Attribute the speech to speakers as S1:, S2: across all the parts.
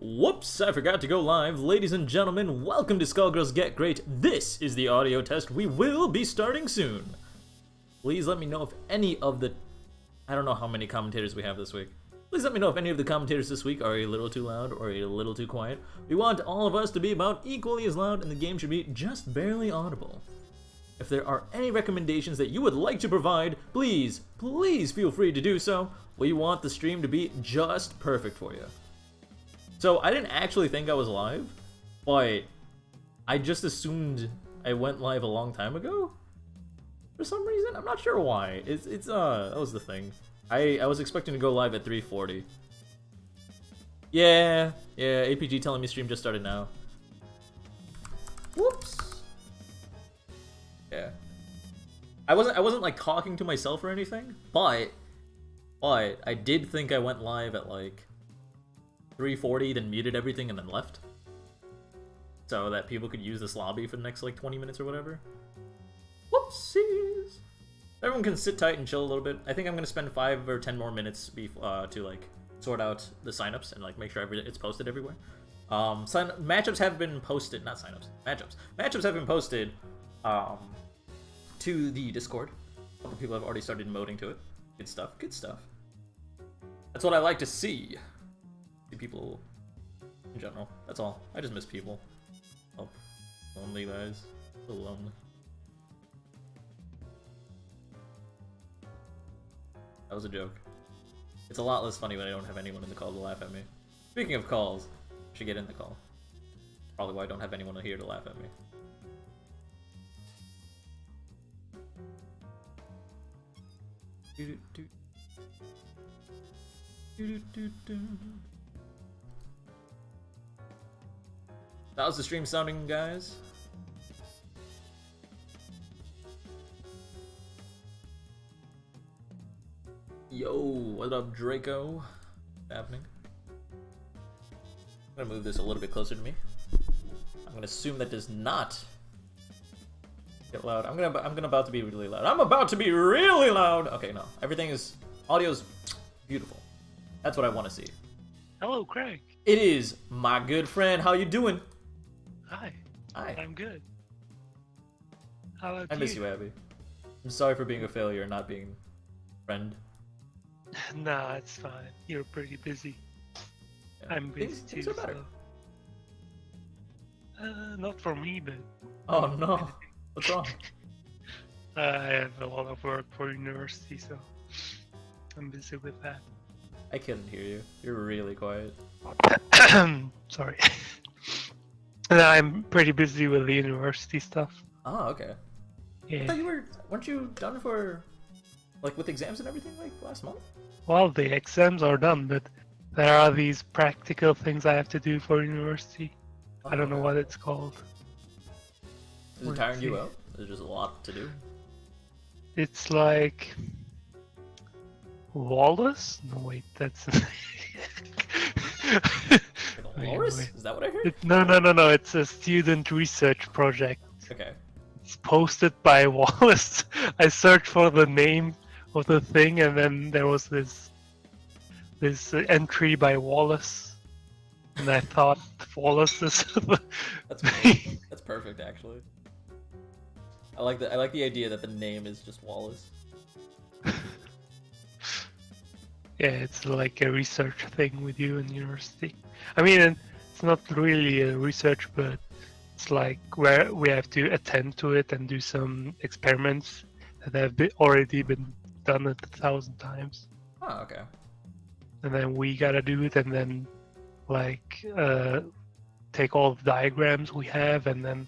S1: Whoops, I forgot to go live. Ladies and gentlemen, welcome to Skullgirls Get Gr8. This is the audio test. We will be starting soon. Please let me know if any of the... I don't know how many commentators we have this week. Please let me know if any of the commentators this week are a little too loud or a little too quiet. We want all of us to be about equally as loud, and the game should be just barely audible. If there are any recommendations that you would like to provide, please feel free to do so. We want the stream to be just perfect for you. So, I didn't actually think I was live, but I just assumed I went live a long time ago? For some reason? I'm not sure why. That was the thing. I was expecting to go live at 3:40. Yeah, APG telling me stream just started now. Whoops. Yeah. I wasn't like talking to myself or anything, but I did think I went live at like 3:40, then muted everything and then left, so that people could use this lobby for the next like 20 minutes or whatever. Whoopsies. Everyone can sit tight and chill a little bit. I think I'm gonna spend 5 or 10 more minutes to like sort out the signups and like make sure it's posted everywhere. Matchups have been posted, not signups. Matchups have been posted to the Discord. A couple people have already started emoting to it. Good stuff. Good stuff. That's what I like to see. People in general. That's all. I just miss people. Oh, lonely guys. So lonely. That was a joke. It's a lot less funny when I don't have anyone in the call to laugh at me. Speaking of calls, I should get in the call. Probably why I don't have anyone here to laugh at me. How's the stream sounding, guys? Yo, what up, Draco? What's happening? I'm gonna move this a little bit closer to me. I'm gonna assume that does not get loud. I'm about to be really loud. I'm about to be really loud. Okay, no, audio's beautiful. That's what I want to see.
S2: Hello, Craig.
S1: It is my good friend. How you doing?
S2: Hi.
S1: Hi.
S2: I'm good. How about you?
S1: I miss you, Abby. I'm sorry for being a failure and not being a friend.
S2: Nah, it's fine. You're pretty busy.
S1: Yeah.
S2: I'm busy
S1: Things
S2: too.
S1: are better.
S2: So. Not for me, but.
S1: Oh no. What's wrong?
S2: I have a lot of work for university, so I'm busy with that.
S1: I couldn't hear you. You're really quiet.
S2: Sorry. And I'm pretty busy with the university stuff.
S1: Oh, okay.
S2: Yeah.
S1: I thought weren't you done for, like, with exams and everything, like, last month?
S2: Well, the exams are done, but there are these practical things I have to do for university.
S1: Oh,
S2: I don't know
S1: okay.
S2: what it's called.
S1: Is it tiring you out? There's just a lot to do.
S2: It's like Wallace? No, wait, that's
S1: Like a walrus?
S2: Wait.
S1: Is that what I heard?
S2: No. It's a student research project.
S1: Okay.
S2: It's posted by Wallace. I searched for the name of the thing, and then there was this entry by Wallace, and I thought Wallace is.
S1: That's perfect, actually. I like the idea that the name is just Wallace.
S2: Yeah, it's like a research thing with you in university. I mean, it's not really a research, but it's like where we have to attend to it and do some experiments that have already been done 1,000 times.
S1: Oh, okay.
S2: And then we gotta do it, and then like take all the diagrams we have, and then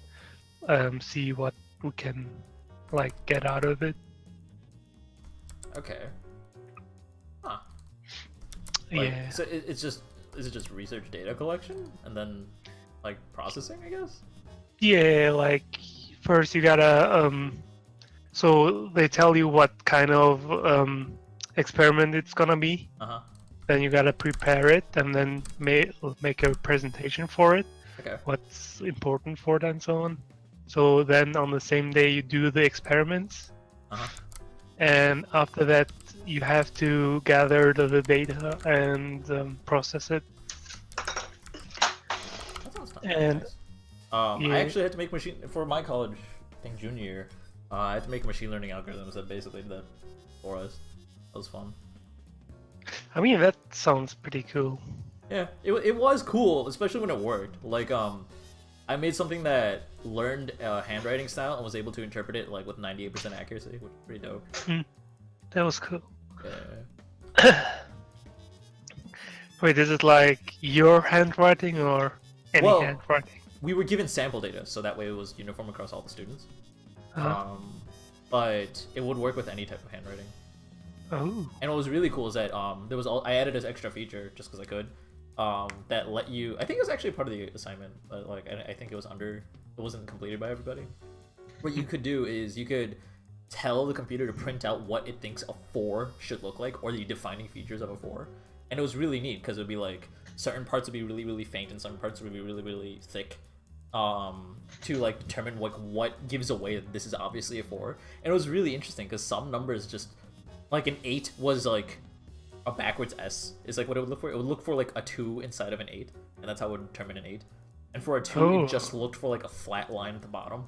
S2: see what we can like get out of it.
S1: Okay. Huh. Like,
S2: Yeah.
S1: So is it just research data collection and then like processing, I guess?
S2: Yeah, like first you gotta so they tell you what kind of experiment it's gonna be.
S1: Uh-huh.
S2: Then you gotta prepare it and then make a presentation for it.
S1: Okay.
S2: What's important for it and so on. So then on the same day you do the experiments.
S1: Uh-huh.
S2: And after that you have to gather the data and process it. And
S1: nice.
S2: yeah.
S1: I actually had to make machine for my college, I think junior year. I had to make machine learning algorithms that basically did that for us. That was fun.
S2: I mean, that sounds pretty cool.
S1: Yeah, it was cool, especially when it worked. Like, I made something that learned handwriting style and was able to interpret it like with 98% accuracy, which is pretty dope.
S2: That was cool.
S1: Yeah.
S2: Wait, is it like your handwriting or any
S1: Well,
S2: handwriting?
S1: we were given sample data, so that way it was uniform across all the students.
S2: Uh-huh.
S1: But it would work with any type of handwriting.
S2: Oh.
S1: And what was really cool is that I added this extra feature just because I could, that let you. I think it was actually part of the assignment, but like I think it wasn't completed by everybody. What you could do is you could tell the computer to print out what it thinks a 4 should look like, or the defining features of a 4, and it was really neat because it would be like certain parts would be really really faint and certain parts would be really really thick. To like determine like what gives away that this is obviously a 4, and it was really interesting because some numbers just like an 8 was like a backwards S is like what it would look for. It would look for like a 2 inside of an 8, and that's how it would determine an 8. And for a 2, it just looked for like a flat line at the bottom.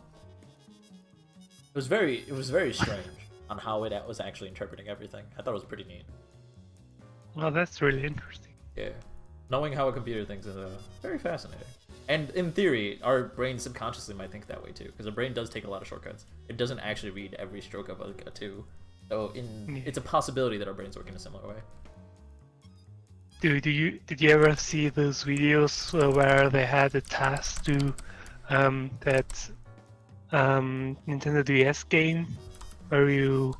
S1: It was very strange on how it was actually interpreting everything. I thought it was pretty neat.
S2: Well, that's really interesting.
S1: Yeah, knowing how a computer thinks is very fascinating. And in theory, our brain subconsciously might think that way too, because our brain does take a lot of shortcuts. It doesn't actually read every stroke of a 2. So it's a possibility that our brains work in a similar way.
S2: Did you ever see those videos where they had a task to that Nintendo DS game where you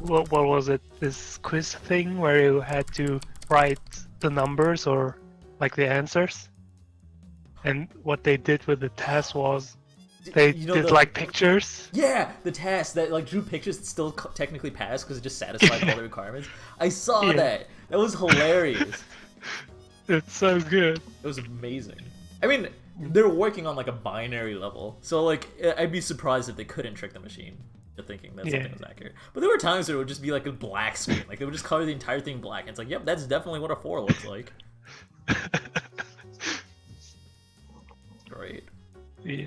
S2: what was it, this quiz thing where you had to write the numbers or like the answers, and what they did with the task was they did like pictures.
S1: Yeah, the task that like drew pictures that still technically passed because it just satisfied all the requirements. I saw that. That was hilarious.
S2: It's so good.
S1: It was amazing. I mean, they're working on like a binary level, so like I'd be surprised if they couldn't trick the machine into thinking that something was accurate. But there were times where it would just be like a black screen, like they would just color the entire thing black, and it's like, yep, that's definitely what a 4 looks like. Great.
S2: Yeah.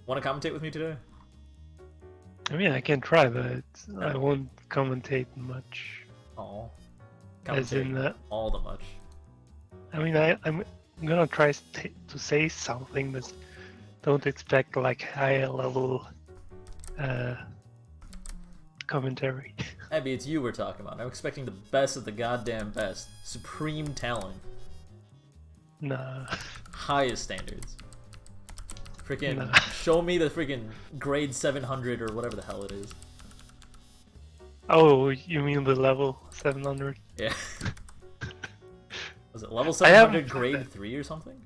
S1: Want to commentate with me today?
S2: I mean, I can try, but I won't commentate much.
S1: Oh.
S2: As in
S1: all the much.
S2: I mean, I'm gonna try to say something, but don't expect like high level commentary.
S1: Abby, it's you we're talking about. I'm expecting the best of the goddamn best. Supreme talent.
S2: Nah.
S1: Highest standards. Freaking
S2: Nah.
S1: Show me the freaking grade 700 or whatever the hell it is.
S2: Oh, you mean the level 700?
S1: Yeah. Was it level 700 grade 3 or something?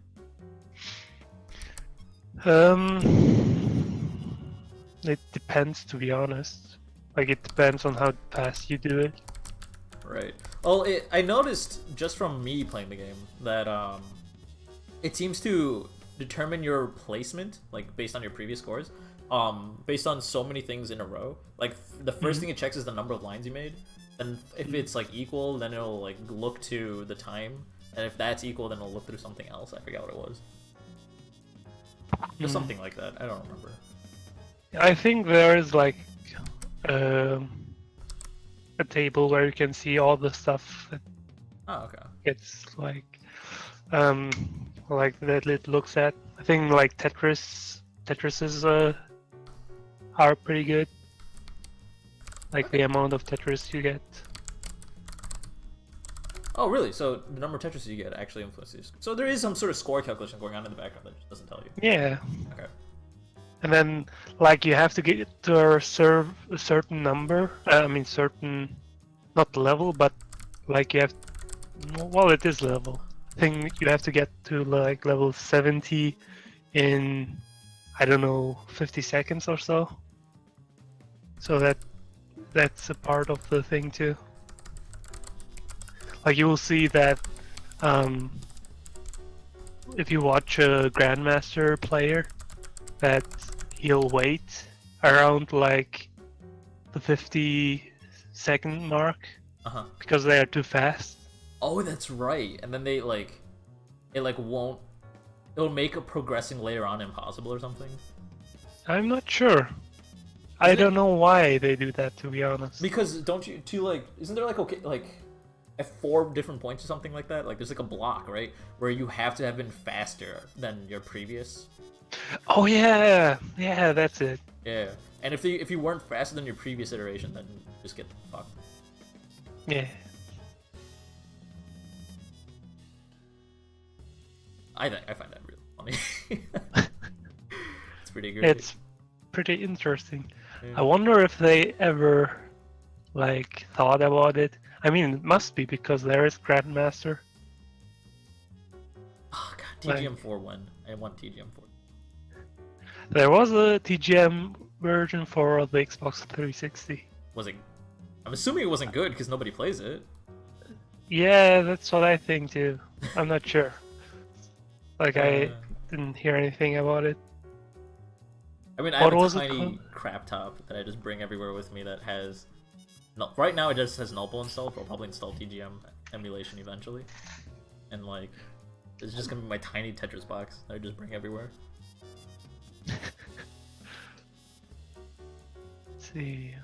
S2: It depends, to be honest. Like, it depends on how fast you do it.
S1: Right. Well, I noticed just from me playing the game that it seems to determine your placement, like based on your previous scores, based on so many things in a row. Like the first thing it checks is the number of lines you made, and if it's like equal, then it'll like look to the time, and if that's equal, then it'll look through something else. I forgot what it was. Just something like that. I don't remember.
S2: I think there is like a table where you can see all the stuff that it's like that it looks at. I think like Tetris's are pretty good. Like the amount of Tetris you get.
S1: Oh, really? So the number of Tetris you get actually influences. So there is some sort of score calculation going on in the background that just doesn't tell you.
S2: Yeah.
S1: Okay.
S2: And then, like, you have to get to a certain number. I mean, certain, not level, but like you have. Well, it is level. I think you have to get to like level 70 in, I don't know, 50 seconds or so. So that's a part of the thing too. Like you will see that if you watch a Grandmaster player, that he'll wait around like the 50-second mark because they are too fast.
S1: Oh, that's right. And then they like, it like won't it'll make progressing later on impossible or something.
S2: I'm not sure. I don't know why they do that, to be honest.
S1: Because don't you like? Isn't there like at 4 different points or something like that? Like there's like a block, right, where you have to have been faster than your previous.
S2: Oh yeah, yeah, that's it.
S1: Yeah, and if you weren't faster than your previous iteration, then you just get fucked.
S2: Yeah.
S1: I find that really funny. It's pretty great.
S2: It's pretty interesting.
S1: Yeah.
S2: I wonder if they ever like thought about it. I mean, it must be because there is Grandmaster.
S1: Oh god, TGM4 won. I want TGM4.
S2: There was a TGM version for the Xbox 360.
S1: Was it? I'm assuming it wasn't good because nobody plays it.
S2: Yeah, that's what I think too. I'm not sure. Like I didn't hear anything about it.
S1: I mean, I have a tiny crap top that I just bring everywhere with me that has... No, right now it just has Nullable installed, but I'll probably install TGM emulation eventually. And like, it's just gonna be my tiny Tetris box that I just bring everywhere.
S2: Let's see.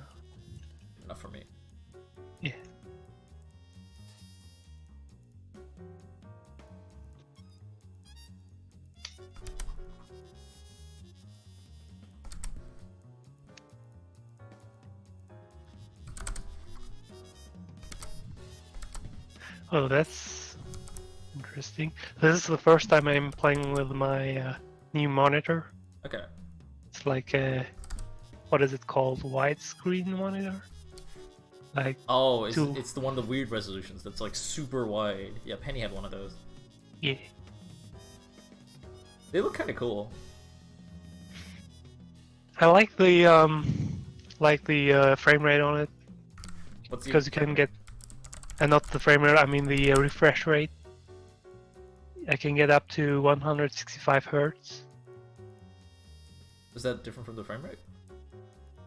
S1: Enough for me.
S2: Yeah. Oh, that's interesting. This is the first time I'm playing with my new monitor.
S1: Okay.
S2: It's like a, what is it called? Widescreen monitor? Like
S1: oh, it's the one of the weird resolutions that's like super wide. Yeah, Penny had one of those.
S2: Yeah.
S1: They look kind of cool.
S2: I like the frame rate on it. Because you can get, and not the frame rate, I mean the refresh rate. I can get up to 165 hertz.
S1: Is that different from the frame rate?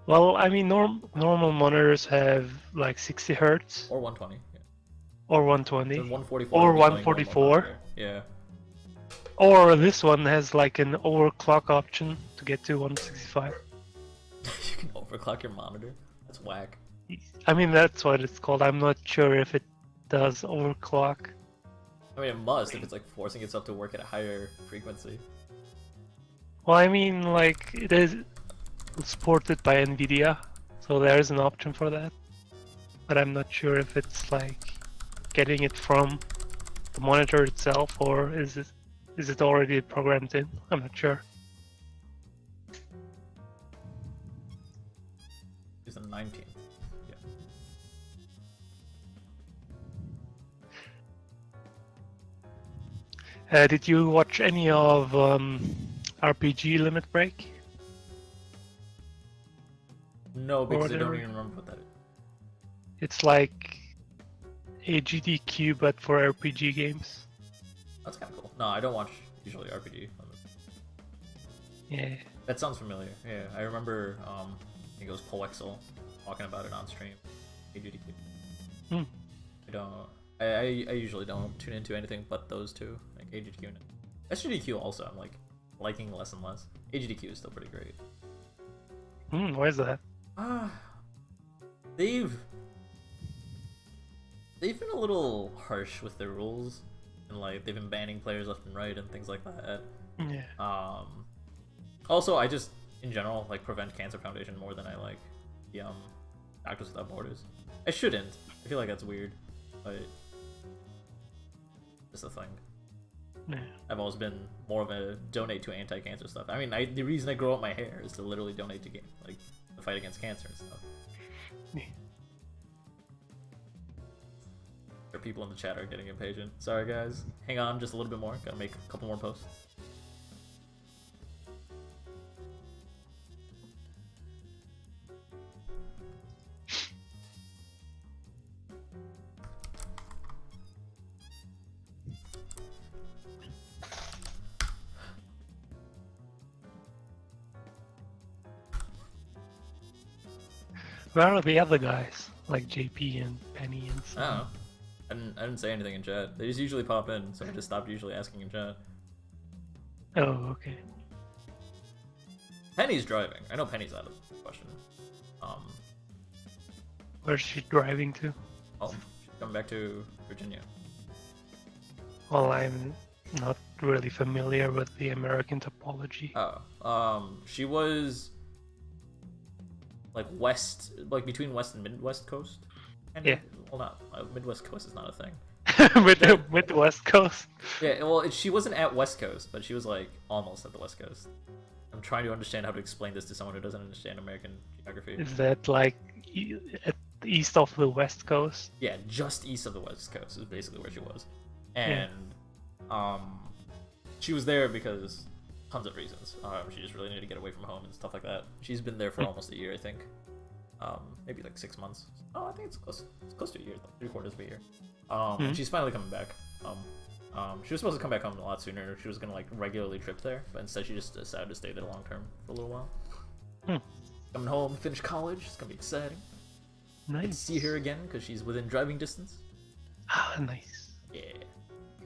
S2: Well, I mean normal monitors have like 60 hertz.
S1: Or 120. Yeah.
S2: Or 120.
S1: So 144.
S2: Or 144.
S1: Yeah.
S2: Or this one has like an overclock option to get to 165.
S1: You can overclock your monitor? That's whack.
S2: I mean, that's what it's called. I'm not sure if it does overclock.
S1: I mean, it must if it's like forcing itself to work at a higher frequency.
S2: Well, I mean, like, it is supported by NVIDIA, so there is an option for that. But I'm not sure if it's like getting it from the monitor itself, or is it already programmed in? I'm not sure.
S1: It's the 19th.
S2: Did you watch any of RPG Limit Break?
S1: No, because I don't even remember what that is.
S2: It's like a GDQ but for RPG games.
S1: That's kind of cool. No, I don't watch usually RPG.
S2: Yeah.
S1: That sounds familiar. Yeah, I remember. I think it was Poexel talking about it on stream. AGDQ.
S2: Hmm.
S1: I don't. I usually don't tune into anything but those two, like AGDQ and SGDQ. Also, I'm like liking less and less. AGDQ is still pretty great.
S2: Why is that?
S1: They've been a little harsh with their rules, and like they've been banning players left and right and things like that.
S2: Yeah.
S1: Also, I just in general like Prevent Cancer Foundation more than I like the Doctors Without Borders. I shouldn't. I feel like that's weird, but it's a thing.
S2: Yeah.
S1: I've always been more of a donate to anti-cancer stuff. I mean, the reason I grow up my hair is to literally donate to like the fight against cancer and stuff.
S2: Yeah.
S1: There are people in the chat are getting impatient. Sorry guys, hang on just a little bit more. Gotta make a couple more posts.
S2: Where are the other guys? Like JP and Penny and stuff?
S1: I don't know. I didn't say anything in chat. They just usually pop in, so I just stopped usually asking in chat.
S2: Oh, okay.
S1: Penny's driving. I know Penny's out of the question.
S2: Where's she driving to?
S1: Home. She's coming back to Virginia.
S2: Well, I'm not really familiar with the American topology.
S1: She was like west, like between West and Midwest Coast. And,
S2: Yeah.
S1: Well, not Midwest Coast is not a thing.
S2: with the West Coast.
S1: Yeah. Well, she wasn't at West Coast, but she was like almost at the West Coast. I'm trying to understand how to explain this to someone who doesn't understand American geography.
S2: Is that like at the east of the West Coast?
S1: Yeah, just east of the West Coast is basically where she was, and she was there because tons of reasons. She just really needed to get away from home and stuff like that. She's been there for almost a year, I think. Maybe like 6 months. Oh, I think it's close to a year, like 3/4 of a year. And she's finally coming back. She was supposed to come back home a lot sooner. She was gonna like regularly trip there, but instead she just decided to stay there long term for a little while. Coming home, finish college. It's gonna be exciting.
S2: Nice.
S1: Get to see her again because she's within driving distance.
S2: Ah, nice.
S1: Yeah.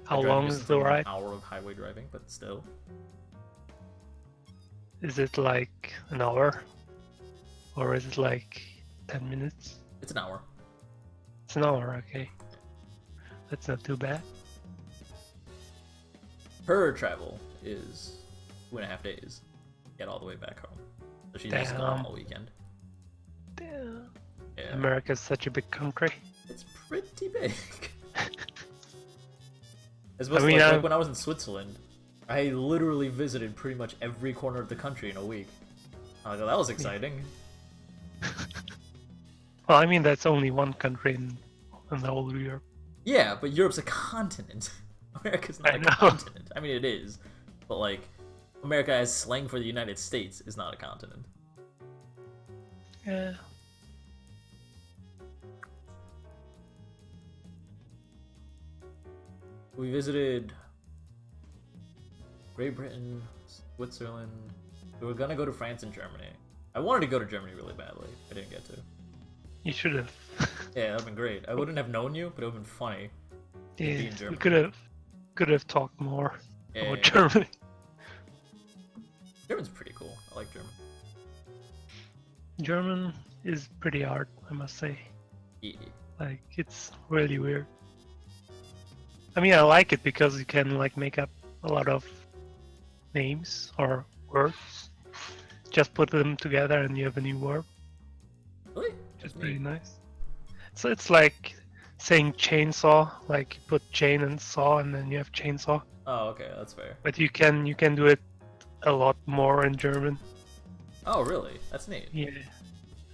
S2: How
S1: Driving
S2: long
S1: distance
S2: is the
S1: like
S2: ride?
S1: An hour of highway driving, but still.
S2: Is it like an hour? Or is it like 10 minutes?
S1: It's an hour.
S2: It's an hour, okay. That's not too bad.
S1: Her travel is 2.5 days to get all the way back home. So she's just gone all weekend.
S2: Damn.
S1: Yeah.
S2: America's such a big country.
S1: It's pretty big. As
S2: I mean,
S1: like when I was in Switzerland, I literally visited pretty much every corner of the country in a week. I go, that was exciting.
S2: Well, I mean, that's only one country in the whole of Europe.
S1: Yeah, but Europe's a continent. America's not
S2: I
S1: a
S2: know.
S1: continent. I mean, it is. But, like, America as slang for the United States is not a continent.
S2: Yeah.
S1: We visited Great Britain, Switzerland. We were gonna go to France and Germany. I wanted to go to Germany really badly. I didn't get to.
S2: You should have.
S1: Yeah, that'd been great. I wouldn't have known you, but it would've been funny. Be in
S2: Yeah, we
S1: Germany.
S2: could have talked more
S1: Yeah,
S2: about
S1: yeah.
S2: Germany.
S1: German's pretty cool. I like German.
S2: German is pretty hard, I must say.
S1: Yeah.
S2: Like, it's really weird. I mean, I like it because you can like make up a lot of names or words. Just put them together and you have a new word.
S1: Really?
S2: It's
S1: That's
S2: pretty
S1: neat.
S2: nice. So it's like saying chainsaw, like you put chain and saw and then you have chainsaw.
S1: Oh, okay, that's fair.
S2: But you can do it a lot more in German.
S1: Oh, really? That's neat.
S2: Yeah.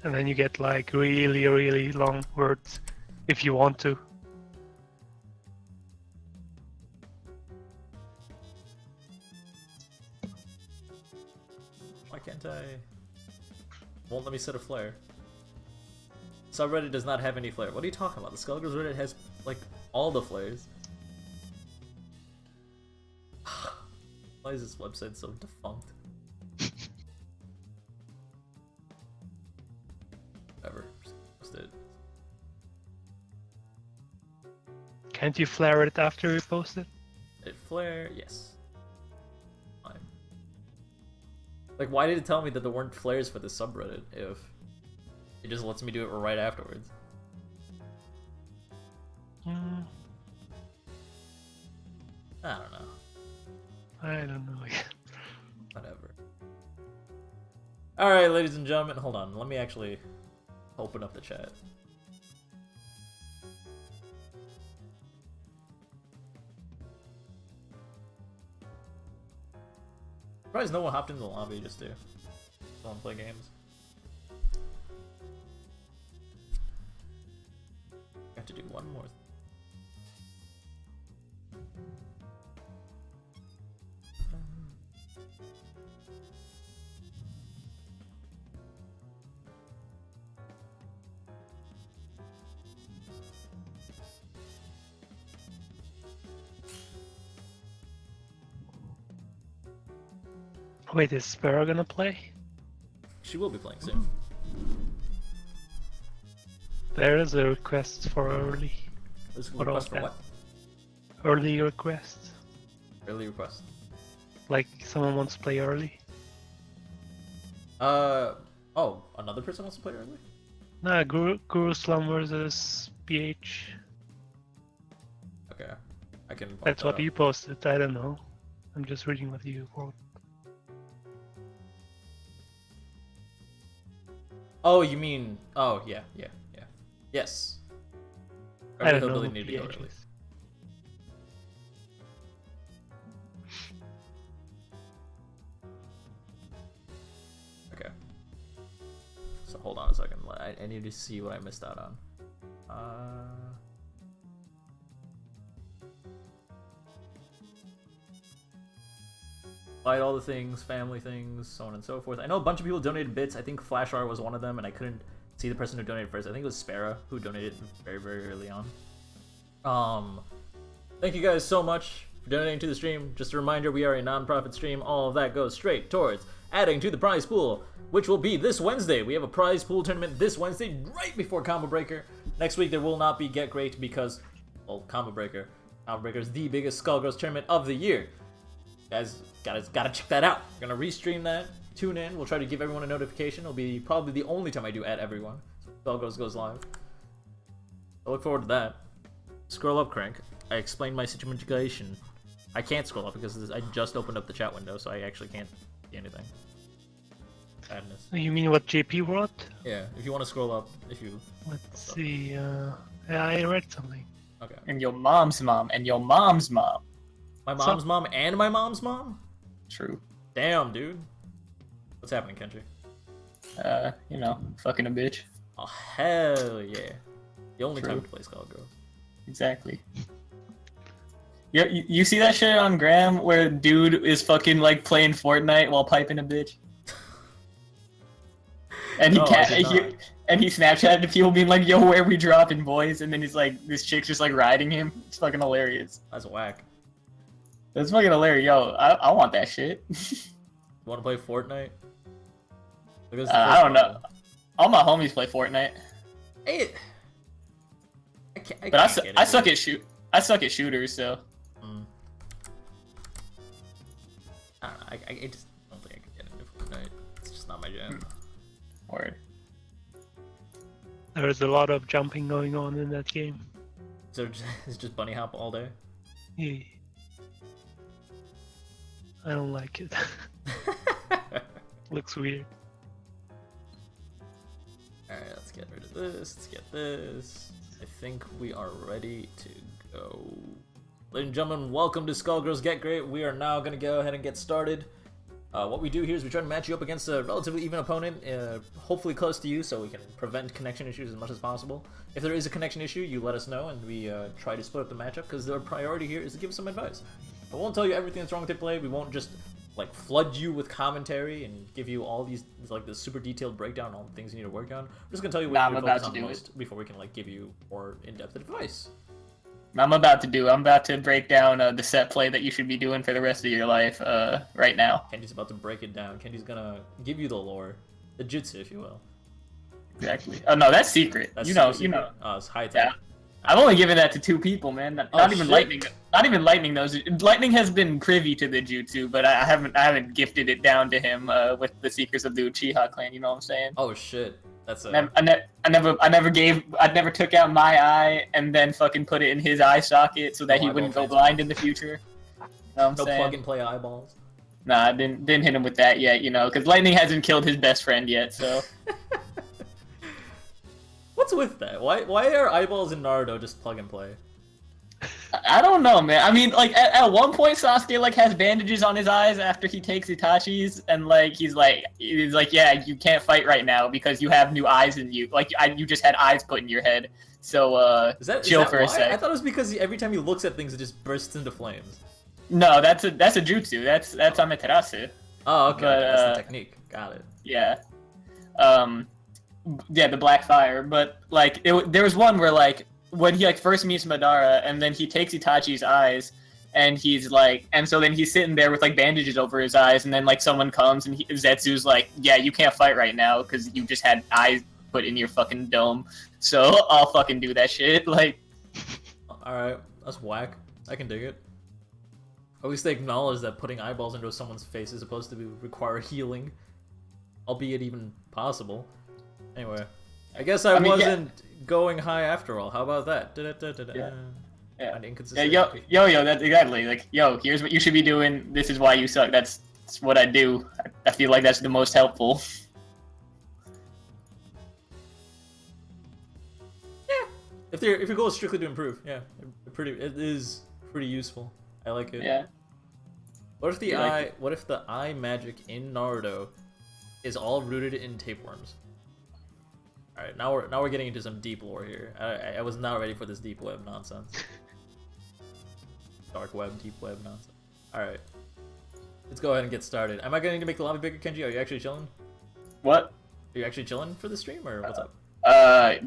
S2: And then you get like really, really long words if you want to.
S1: Why can't I? Won't let me set a flare. Subreddit does not have any flare. What are you talking about? The Skullgirls Reddit has, like, all the flares. Why is this website so defunct? Whatever. Just post it.
S2: Can't you flare it after you post it?
S1: Did it flare? Yes. Fine. Like, why did it tell me that there weren't flares for the subreddit if it just lets me do it right afterwards?
S2: Hmm,
S1: I don't know.
S2: I don't know.
S1: Whatever. Alright, ladies and gentlemen, hold on. Let me actually open up the chat. Surprised no one hopped into the lobby just to go and play games. Got to do one more.
S2: Wait, is Sparrow gonna play?
S1: She will be playing soon.
S2: There is a request for early.
S1: This is a
S2: What
S1: request
S2: about
S1: for
S2: that?
S1: what?
S2: Early request.
S1: Early request.
S2: Like someone wants to play early.
S1: Oh, another person wants to play early?
S2: Nah, Guru Slum versus BH.
S1: Okay, I can. Bump
S2: That's
S1: that
S2: what
S1: up.
S2: you posted. I don't know. I'm just reading what you wrote.
S1: Oh, you mean? Oh, yeah. Yes.
S2: I don't know.
S1: Hillbilly
S2: Who
S1: need to go
S2: BH
S1: early.
S2: is.
S1: Okay. So hold on a second. I need to see what I missed out on. Fight all the things, family things, so on and so forth. I know a bunch of people donated bits. I think Flash R was one of them, and I couldn't see the person who donated first. I think it was Sparrow who donated very, very early on. Thank you guys so much for donating to the stream. Just a reminder, we are a non-profit stream. All of that goes straight towards adding to the prize pool, which will be this Wednesday. We have a prize pool tournament this Wednesday, right before Combo Breaker. Next week there will not be Get Great because, well, Combo Breaker. Combo Breaker is the biggest Skullgirls tournament of the year. Guys, gotta check that out. We're gonna restream that. Tune in. We'll try to give everyone a notification. It'll be probably the only time I do add everyone. So Skullgirls goes live. I look forward to that. Scroll up, Crank. I explained my situation. I can't scroll up because I just opened up the chat window, so I actually can't see anything. Sadness.
S2: You mean what JP wrote?
S1: Yeah, if you want to scroll up, if you...
S2: Let's see. Yeah, I read something.
S1: Okay.
S3: And your mom's mom, and your mom's mom.
S1: My mom's mom and my mom's mom?
S3: True.
S1: Damn, dude. What's happening, Kenji?
S3: You know, fucking a bitch.
S1: Oh, hell yeah. The only
S3: True.
S1: time to play Skullgirls.
S3: Exactly. You see that shit on Graham where dude is fucking like playing Fortnite while piping a bitch? And he
S1: No, I
S3: can't.
S1: did not.
S3: And he Snapchatted to people being like, "Yo, where we dropping, boys?" And then he's like, this chick's just like riding him. It's fucking hilarious.
S1: That's whack.
S3: That's fucking hilarious. Yo, I want that shit.
S1: You want to play Fortnite? Because
S3: I don't know. All my homies play Fortnite,
S1: Hey, I can't
S3: but I
S1: get
S3: suck
S1: into it.
S3: I suck at shooters, so.
S1: I don't know. I just don't think I can get into Fortnite. It's just not my jam.
S3: Word.
S2: There's a lot of jumping going on in that game.
S1: So it's just bunny hop all day.
S2: Yeah. I don't like it. Looks weird.
S1: Alright, let's get rid of this. Let's get this. I think we are ready to go. Ladies and gentlemen, welcome to Skullgirls Get Great. We are now going to go ahead and get started. What we do here is we try to match you up against a relatively even opponent, hopefully close to you, so we can prevent connection issues as much as possible. If there is a connection issue, you let us know, and we try to split up the matchup, because our priority here is to give some advice. I won't tell you everything that's wrong with your play. We won't just like flood you with commentary and give you all these like the super detailed breakdown on all the things you need to work on. We're just gonna tell you what
S3: Nah,
S1: you
S3: I'm
S1: need to
S3: about
S1: focus
S3: to
S1: on
S3: do
S1: most before we can like give you more in-depth advice.
S3: I'm about to break down the set play that you should be doing for the rest of your life right now.
S1: Kenji's about to break it down. Kenji's gonna give you the lore, the jutsu, if you will.
S3: Exactly. Oh no, that's secret.
S1: That's
S3: you know.
S1: Oh, it's high tech.
S3: Yeah. I've only given that to 2 people, man. Not even
S1: shit.
S3: Lightning. Not even Lightning knows it. Lightning has been privy to the jutsu, but I haven't gifted it down to him with the secrets of the Uchiha clan. You know what I'm saying?
S1: Oh shit, that's
S3: I never took out my eye and then fucking put it in his eye socket so that
S1: No
S3: he wouldn't
S1: eyeball
S3: go
S1: fans.
S3: blind in the future. You know what I'm
S1: no
S3: saying?
S1: plug and play eyeballs.
S3: Nah, I didn't hit him with that yet, you know, because Lightning hasn't killed his best friend yet, so.
S1: What's with that? Why are eyeballs in Naruto just plug and play?
S3: I don't know, man. I mean, like, at one point, Sasuke, like, has bandages on his eyes after he takes Itachi's, and, like, he's like, yeah, you can't fight right now because you have new eyes in you. Like, you just had eyes put in your head. So, chill for a sec.
S1: I thought it was because every time he looks at things, it just bursts into flames.
S3: No, that's a jutsu. That's Amaterasu.
S1: Oh, okay.
S3: But,
S1: That's the technique. Got it.
S3: Yeah. Yeah, the black fire. But like, there was one where like when he like first meets Madara, and then he takes Itachi's eyes, and he's like, and so then he's sitting there with like bandages over his eyes, and then like someone comes and Zetsu's like, yeah, you can't fight right now because you just had eyes put in your fucking dome. So I'll fucking do that shit. Like,
S1: All right, that's whack. I can dig it. At least they acknowledge that putting eyeballs into someone's face is supposed to require healing, albeit even possible. Anyway, I guess I wasn't going high after all. How about that?
S3: Yeah.
S1: An inconsistent.
S3: Yeah, yo, that's exactly like, yo, here's what you should be doing. This is why you suck. That's what I do. I feel like that's the most helpful.
S1: Yeah. If your goal is strictly to improve, yeah, it is pretty useful. I like it.
S3: Yeah.
S1: What if the eye magic in Naruto is all rooted in tapeworms? All right, now we're getting into some deep lore here. I was not ready for this deep web nonsense. Dark web, deep web nonsense. All right, let's go ahead and get started. Am I going to make the lobby bigger, Kenji? Are you actually chilling?
S3: What?
S1: Are you actually chilling for the stream, or what's up?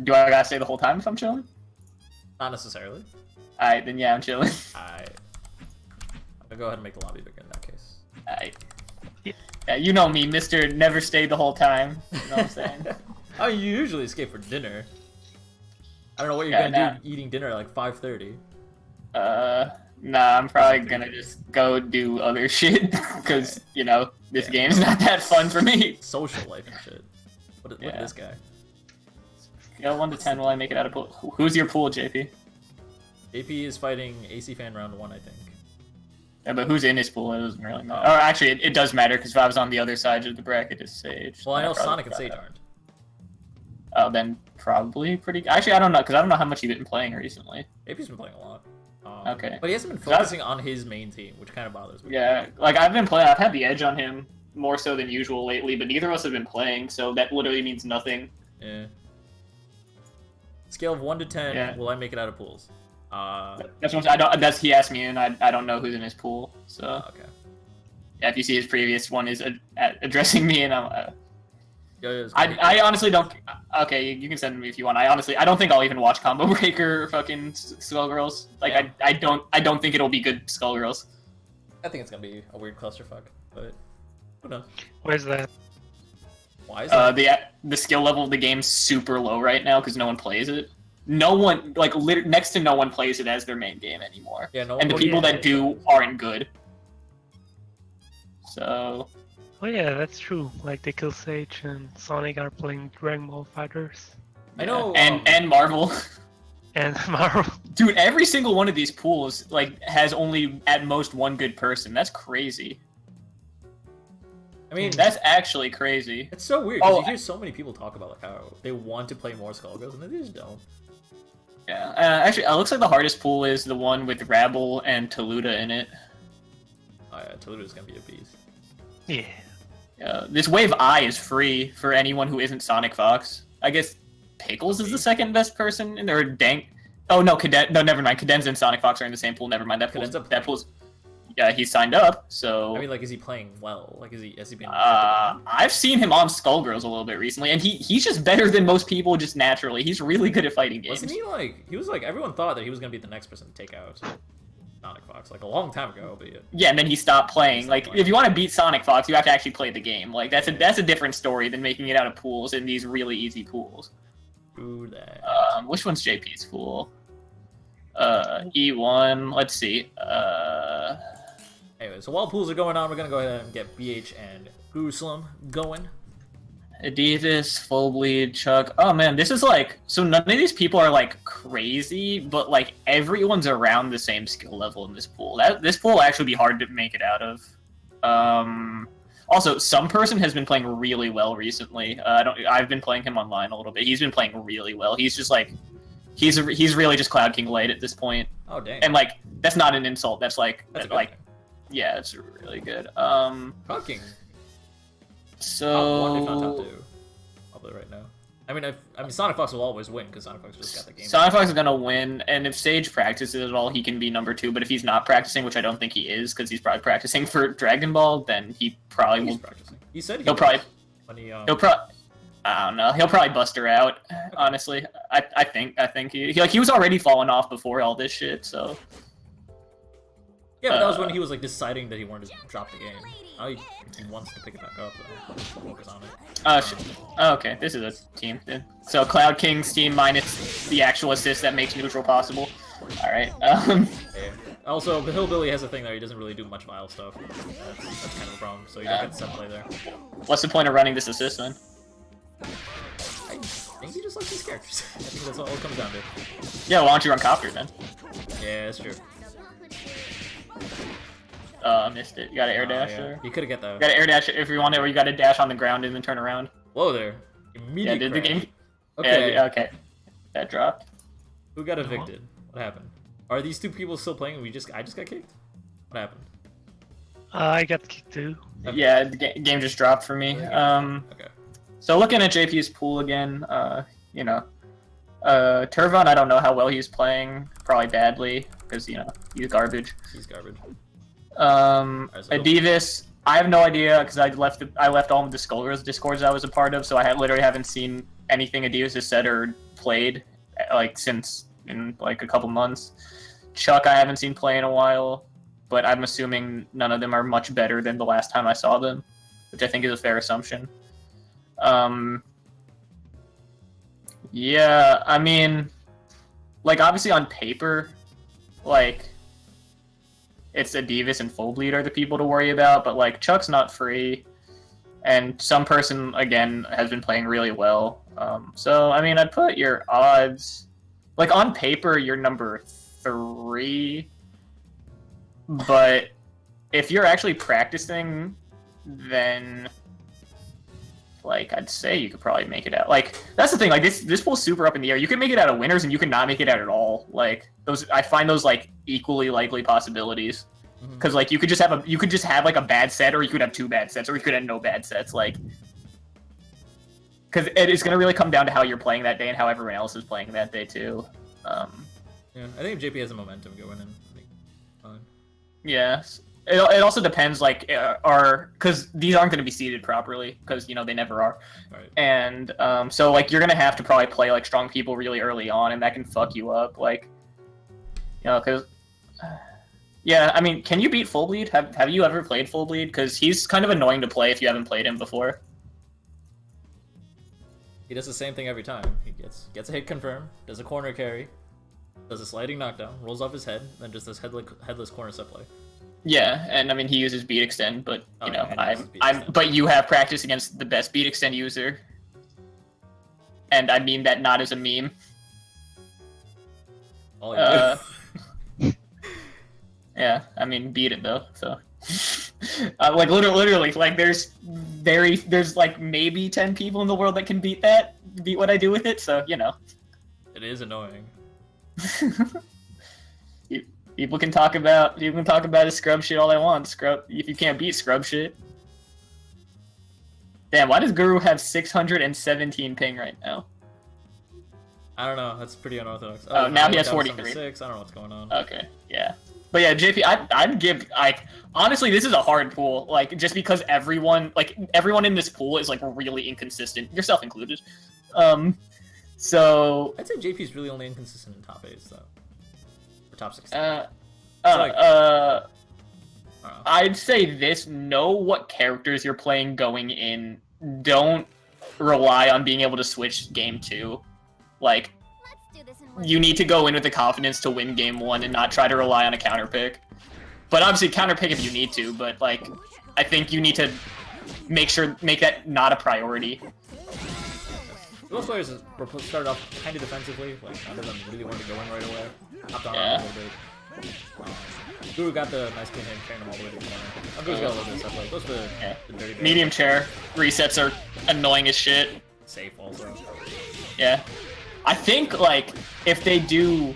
S3: Do I gotta stay the whole time if I'm chilling?
S1: Not necessarily.
S3: Alright, then yeah, I'm chilling.
S1: Alright. I'll go ahead and make the lobby bigger in that case.
S3: Alright. Yeah, you know me, Mr. Never stayed the whole time. You know what I'm saying?
S1: Oh, you usually escape for dinner. I don't know what you're gonna do eating dinner at like 5:30.
S3: Nah, I'm probably gonna just go do other shit, because, you know, this game's not that fun for me.
S1: Social life and shit. What is this guy?
S3: Scale 1 to 10, will I make it out of pool? Who's your pool, JP?
S1: JP is fighting AC Fan round 1, I think.
S3: Yeah, but who's in his pool? It doesn't really matter. Or actually, it does matter, because if I was on the other side of the bracket, it's Sage.
S1: Well, I know Sonic and Sage aren't.
S3: Oh, then probably pretty... Actually, I don't know, because I don't know how much you've been playing recently.
S1: JP's been playing a lot.
S3: Okay.
S1: But he hasn't been focusing on his main team, which kind of bothers me.
S3: Yeah, like I've had the edge on him more so than usual lately, but neither of us have been playing, so that literally means nothing.
S1: Yeah. Scale of 1 to 10, will I make it out of pools?
S3: That's what he asked me, and I don't know who's in his pool. So
S1: okay.
S3: Yeah, if you see his previous one is addressing me, and I'm.
S1: Yeah,
S3: I honestly don't. Okay, you can send me if you want. I don't think I'll even watch Combo Breaker fucking Skullgirls. Like
S1: yeah.
S3: I don't think it'll be good Skullgirls.
S1: I think it's gonna be a weird clusterfuck, but who knows?
S2: Why is that?
S1: Why is that?
S3: The skill level of the game's super low right now because no one plays it. No one, like, next to no one plays it as their main game anymore.
S1: Yeah, no.
S3: And the people that do aren't good. So.
S2: Oh yeah, that's true. Like, they kill Sage and Sonic are playing Dragon Ball Fighters.
S1: I know.
S3: And Marvel.
S2: And Marvel.
S3: Dude, every single one of these pools, like, has only at most one good person. That's crazy.
S1: I mean,
S3: that's actually crazy.
S1: It's so weird because you hear so many people talk about like how they want to play more Skullgirls and they just don't.
S3: Yeah, actually, it looks like the hardest pool is the one with Rabble and Toluta in it.
S1: Oh yeah, Toluta's gonna be a beast.
S2: Yeah.
S3: This Wave I is free for anyone who isn't Sonic Fox. I guess Pickles is the second best person in there. Dank. Oh no, No, never mind. Cadenza and Sonic Fox are in the same pool. Never mind. That pool's. Yeah, he signed up. So.
S1: I mean, like, is he playing well? Like, has he been?
S3: I've seen him on Skullgirls a little bit recently, and he's just better than most people just naturally. He's really good at fighting games.
S1: Wasn't he like? He was like everyone thought that he was gonna be the next person to take out Sonic Fox like a long time ago, but
S3: yeah, and then he stopped playing. If you want to beat Sonic Fox, you have to actually play the game. Like that's a different story than making it out of pools in these really easy pools.
S1: Ooh, that.
S3: Which one's JP's pool? E1. Let's see.
S1: Anyway, so while pools are going on, we're gonna go ahead and get BH and Jerusalem going.
S3: Adidas, Full Bleed, Chuck. Oh man, this is like, so none of these people are like crazy, but like everyone's around the same skill level in this pool. This pool will actually be hard to make it out of. Also, some person has been playing really well recently. I've been playing him online a little bit. He's been playing really well. He's just like, he's really just Cloud King Light at this point.
S1: Oh dang.
S3: And like, that's not an insult. That's like,
S1: thing.
S3: Yeah, it's really good.
S1: Cloud King.
S3: So.
S1: Top 1, if not top 2. Probably right now. I mean, Sonic Fox will always win because Sonic Fox just got the game.
S3: Sonic Fox is gonna win, and if Sage practices at all, he can be number 2. But if he's not practicing, which I don't think he is, because he's probably practicing for Dragon Ball, then he probably will.
S1: Practicing. He said
S3: he'll probably.
S1: When he,
S3: he'll probably. I don't know. He'll probably bust her out. Honestly, I think he was already falling off before all this shit. So.
S1: Yeah, but that was when he was like deciding that he wanted to drop the game. Now he wants to pick it back up, so focus on it.
S3: Oh shit. Oh, okay, this is a team. So Cloud King's team minus the actual assist that makes neutral possible. All right.
S1: Yeah. Also, the Hillbilly has a thing there, he doesn't really do much vile stuff. That's kind of a problem, so you don't get the set play there.
S3: What's the point of running this assist then?
S1: I think he just likes these characters. I think that's all it comes down to.
S3: Yeah, why don't you run Copter then?
S1: Yeah, that's true.
S3: Missed it. You gotta air dash
S1: Yeah.
S3: there.
S1: You could've get that.
S3: You gotta air dash if you want it, or you gotta dash on the ground and then turn around.
S1: Whoa there.
S3: Yeah,
S1: Immediate
S3: did the
S1: crash.
S3: game...
S1: Okay.
S3: Yeah, okay. That dropped.
S1: Who got evicted? What happened? Are these two people still playing? I just got kicked? What happened?
S2: I got kicked too.
S1: Okay.
S3: Yeah, the game just dropped for me.
S1: Okay.
S3: So looking at JP's pool again, you know, Turvon, I don't know how well he's playing. Probably badly, because, you know, he's garbage.
S1: He's garbage.
S3: Adivas, I have no idea, because I left all of the Skullgirls Discords I was a part of, so I literally haven't seen anything Adivas has said or played, like, since in, like, a couple months. Chuck, I haven't seen play in a while, but I'm assuming none of them are much better than the last time I saw them, which I think is a fair assumption. Yeah, I mean, like, obviously on paper, like, it's Adivas and Fullbleed are the people to worry about, but, like, Chuck's not free, and some person, again, has been playing really well. So, I mean, I'd put your odds, like, on paper, you're number 3, but if you're actually practicing, then... like, I'd say you could probably make it out. Like, that's the thing, like, this pool's super up in the air. You can make it out of winners, and you can not make it out at all. Like, those, I find those, like, equally likely possibilities. Because, like, you could just have, like, a bad set, or you could have 2 bad sets, or you could have no bad sets, like... Because it is going to really come down to how you're playing that day, and how everyone else is playing that day, too.
S1: Yeah, I think if JP has a momentum going in, I think fine.
S3: Yeah. It also depends, like, because these aren't going to be seeded properly, because, you know, they never are.
S1: Right.
S3: And, so, like, you're going to have to probably play, like, strong people really early on, and that can fuck you up, like, you know, because, yeah, I mean, can you beat Fullbleed? Have you ever played Fullbleed? Because he's kind of annoying to play if you haven't played him before.
S1: He does the same thing every time. He gets a hit confirm, does a corner carry, does a sliding knockdown, rolls off his head, then just does headless corner set play.
S3: Yeah, and I mean he uses beat extend, but you know,
S1: yeah,
S3: but you have practice against the best beat extend user, and I mean that not as a meme.
S1: All you do.
S3: Yeah, I mean beat it though. So, like literally, like there's like maybe 10 people in the world that can beat what I do with it. So you know,
S1: It is annoying.
S3: People can talk about his scrub shit all they want. Scrub, if you can't beat scrub shit. Damn, why does Guru have 617 ping right now?
S1: I don't know. That's pretty unorthodox.
S3: Oh, now he has
S1: down to
S3: 43.
S1: 6. I don't know what's going on.
S3: Okay, yeah. But yeah, JP, I'd give, like, honestly, this is a hard pool. Like, just because everyone in this pool is, like, really inconsistent, yourself included. So...
S1: I'd say JP's really only inconsistent in top 8s, though. Or top 16.
S3: I'd say this, know what characters you're playing going in. Don't rely on being able to switch game 2. Like, you need to go in with the confidence to win game 1 and not try to rely on a counter pick. But obviously counter pick if you need to, but like, I think you need to make that not a priority.
S1: Most players started off kind of defensively, like none of them really wanted to go in right away. Hopped on
S3: Yeah.
S1: a little bit. Guru got the nice clean hand, carrying him all the way to the corner. Guru's got a little bit of stuff like those the dirty
S3: Medium chair resets are annoying as shit.
S1: safe also.
S3: Yeah. I think, like, if they do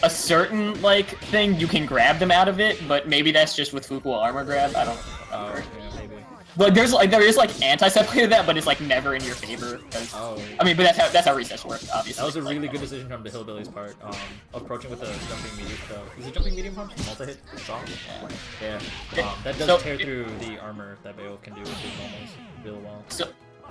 S3: a certain, like, thing, you can grab them out of it, but maybe that's just with Fukuwa armor grab. I don't remember.
S1: Yeah, maybe.
S3: But there is anti-set play to that, but it's like never in your favor.
S1: Oh.
S3: I mean, but that's how resets work, obviously.
S1: That was a really good decision from the Hillbilly's part. Approaching with a jumping medium. Is it jumping medium punch? Multi-hit song? Yeah. That does tear through the armor that Beowulf can do with his normals real well.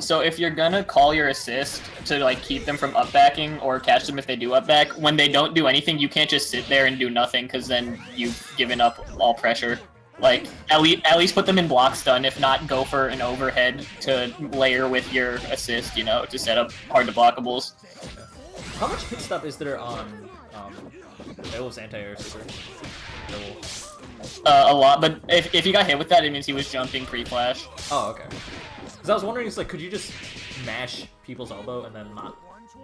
S3: So if you're gonna call your assist to like keep them from up backing or catch them if they do up back, when they don't do anything, you can't just sit there and do nothing because then you've given up all pressure. Like at least put them in block stun. If not, go for an overhead to layer with your assist. You know, to set up hard to blockables.
S1: How much hit stop is there on Beowulf's anti-air super. Beowulf.
S3: A lot, but if he got hit with that, it means he was jumping pre-flash.
S1: Oh, okay. Because I was wondering, it's like, could you just mash people's elbow and then not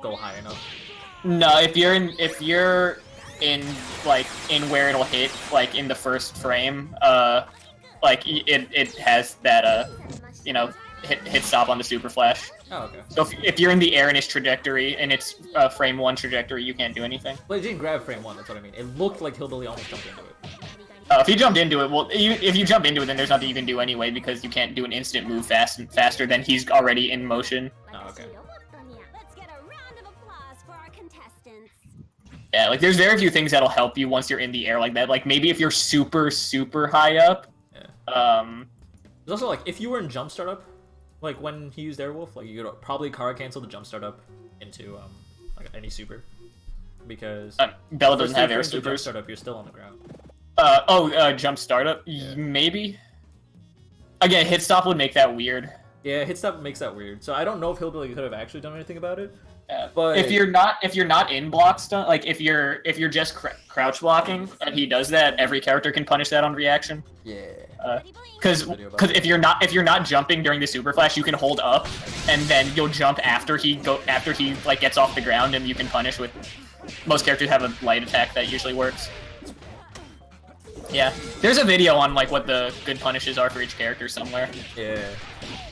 S1: go high enough?
S3: No, if you're in like in where it'll hit, like in the first frame, like it has that you know, hit stop on the super flash.
S1: Oh, okay.
S3: So if you're in the air in its trajectory and it's frame 1 trajectory, you can't do anything.
S1: Well, it didn't grab frame 1, that's what I mean. It looked like Hillbilly almost jumped into it.
S3: If you jumped into it, well, if you jump into it, then there's nothing you can do anyway because you can't do an instant move faster than he's already in motion.
S1: Oh, okay.
S3: Yeah, like there's very few things that'll help you once you're in the air like that. Like maybe if you're super high up.
S1: Yeah. There's also like if you were in jump startup, like when he used Airwolf, like you could probably card cancel the jump startup into like any super, because
S3: Bella doesn't have air
S1: jump
S3: supers.
S1: startup, you're still on the ground.
S3: Jump startup?
S1: Yeah.
S3: Maybe? Again, hit stop would make that weird.
S1: Yeah, hit stop makes that weird. So I don't know if Hillbilly could have actually done anything about it.
S3: Yeah.
S1: But
S3: if you're not in block stun, like if you're just crouch blocking and he does that, every character can punish that on reaction.
S1: yeah.
S3: Because if you're not jumping during the super flash, you can hold up and then you'll jump after he like gets off the ground and you can punish with. Most characters have a light attack that usually works. Yeah, there's a video on like what the good punishes are for each character somewhere.
S1: Yeah.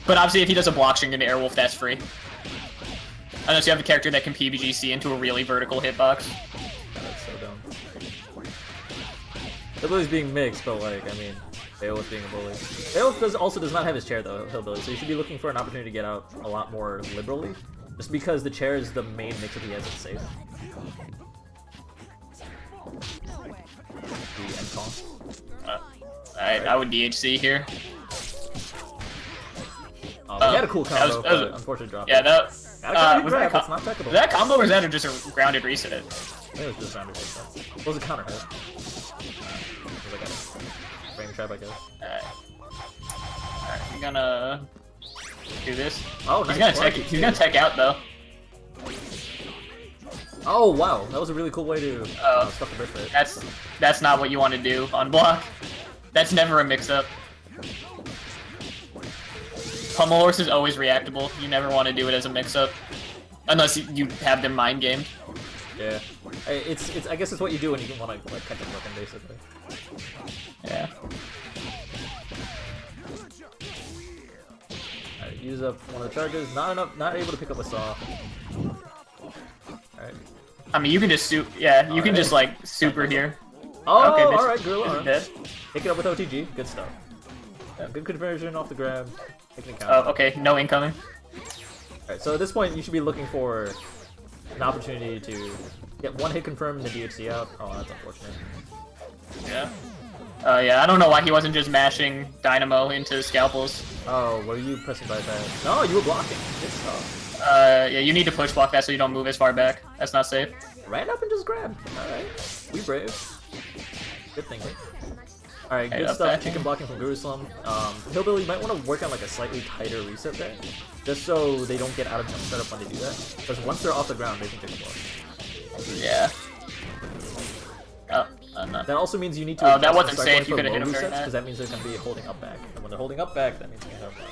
S3: But obviously, if he does a block string into Airwolf, that's free. Unless you have a character that can PBGC into a really vertical hitbox.
S1: That's so dumb. Hillbilly's being mixed, but like, I mean, Beowulf being a bully. Beowulf also does not have his chair though, Hillbilly, so you should be looking for an opportunity to get out a lot more liberally. Just because the chair is the main mix-up he has that's safe. The end call.
S3: Alright, I would DHC here.
S1: He had a cool combo, but unfortunately dropped
S3: Yeah,
S1: it.
S3: that
S1: Was
S3: that combo or was that just a grounded reset?
S1: I think it was just rounded reset. It was a counter hit. Was like a frame trap, I guess.
S3: Alright, I'm gonna do this.
S1: Oh, nice.
S3: He's gonna tech out though.
S1: Oh wow, that was a really cool way to stuff the brick for it.
S3: That's not what you want to do on block. That's never a mix-up. Pummel Horse is always reactable. You never want to do it as a mix-up, unless you have them mind gamed.
S1: Yeah, it's I guess it's what you do when you want to like catch them looking, basically.
S3: Yeah.
S1: Alright, use up one of the charges. Not able to pick up a saw. Alright.
S3: I mean, you can just you can just like super here.
S1: Oh,
S3: okay,
S1: alright, Gorilla.
S3: dead.
S1: Pick it up with OTG. Good stuff. Yeah, good conversion off the grab.
S3: Oh, okay, no incoming.
S1: Alright, so at this point, you should be looking for an opportunity to get one hit confirmed and the DHC out. Oh, that's unfortunate.
S3: Yeah. Yeah, I don't know why he wasn't just mashing Dynamo into scalpels.
S1: Oh, were you pressing bypass? No, you were blocking. Good stuff.
S3: Yeah, you need to push block that so you don't move as far back. That's not safe.
S1: Ran up and just grabbed. Alright. We brave. Good thinking. Alright, good stuff. Chicken blocking from Jerusalem. Hillbilly, you might want to work on like a slightly tighter reset there. Just so they don't get out of jump setup when they do that. Because once they're off the ground, they can chicken block.
S3: Yeah.
S1: That also means you need to.
S3: Oh, that wasn't safe. You could have hit him during that.
S1: Because that means they're going to be holding up back. And when they're holding up back, that means they can have block.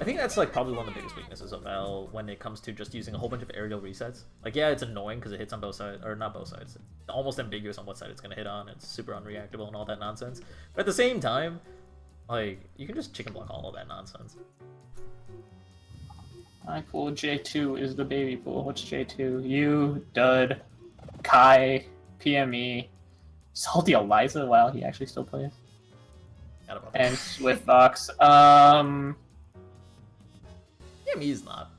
S1: I think that's like probably one of the biggest weaknesses of L when it comes to just using a whole bunch of aerial resets. Like, yeah, it's annoying because it hits on both sides, or not both sides. It's almost ambiguous on what side it's going to hit on. It's super unreactable and all that nonsense. But at the same time, like, you can just chicken block all of that nonsense.
S3: My pool J2 is the baby pool. What's J2? You, Dud, Kai, PME, Salty Eliza. Wow, he actually still plays. And Swift Fox.
S1: PME's not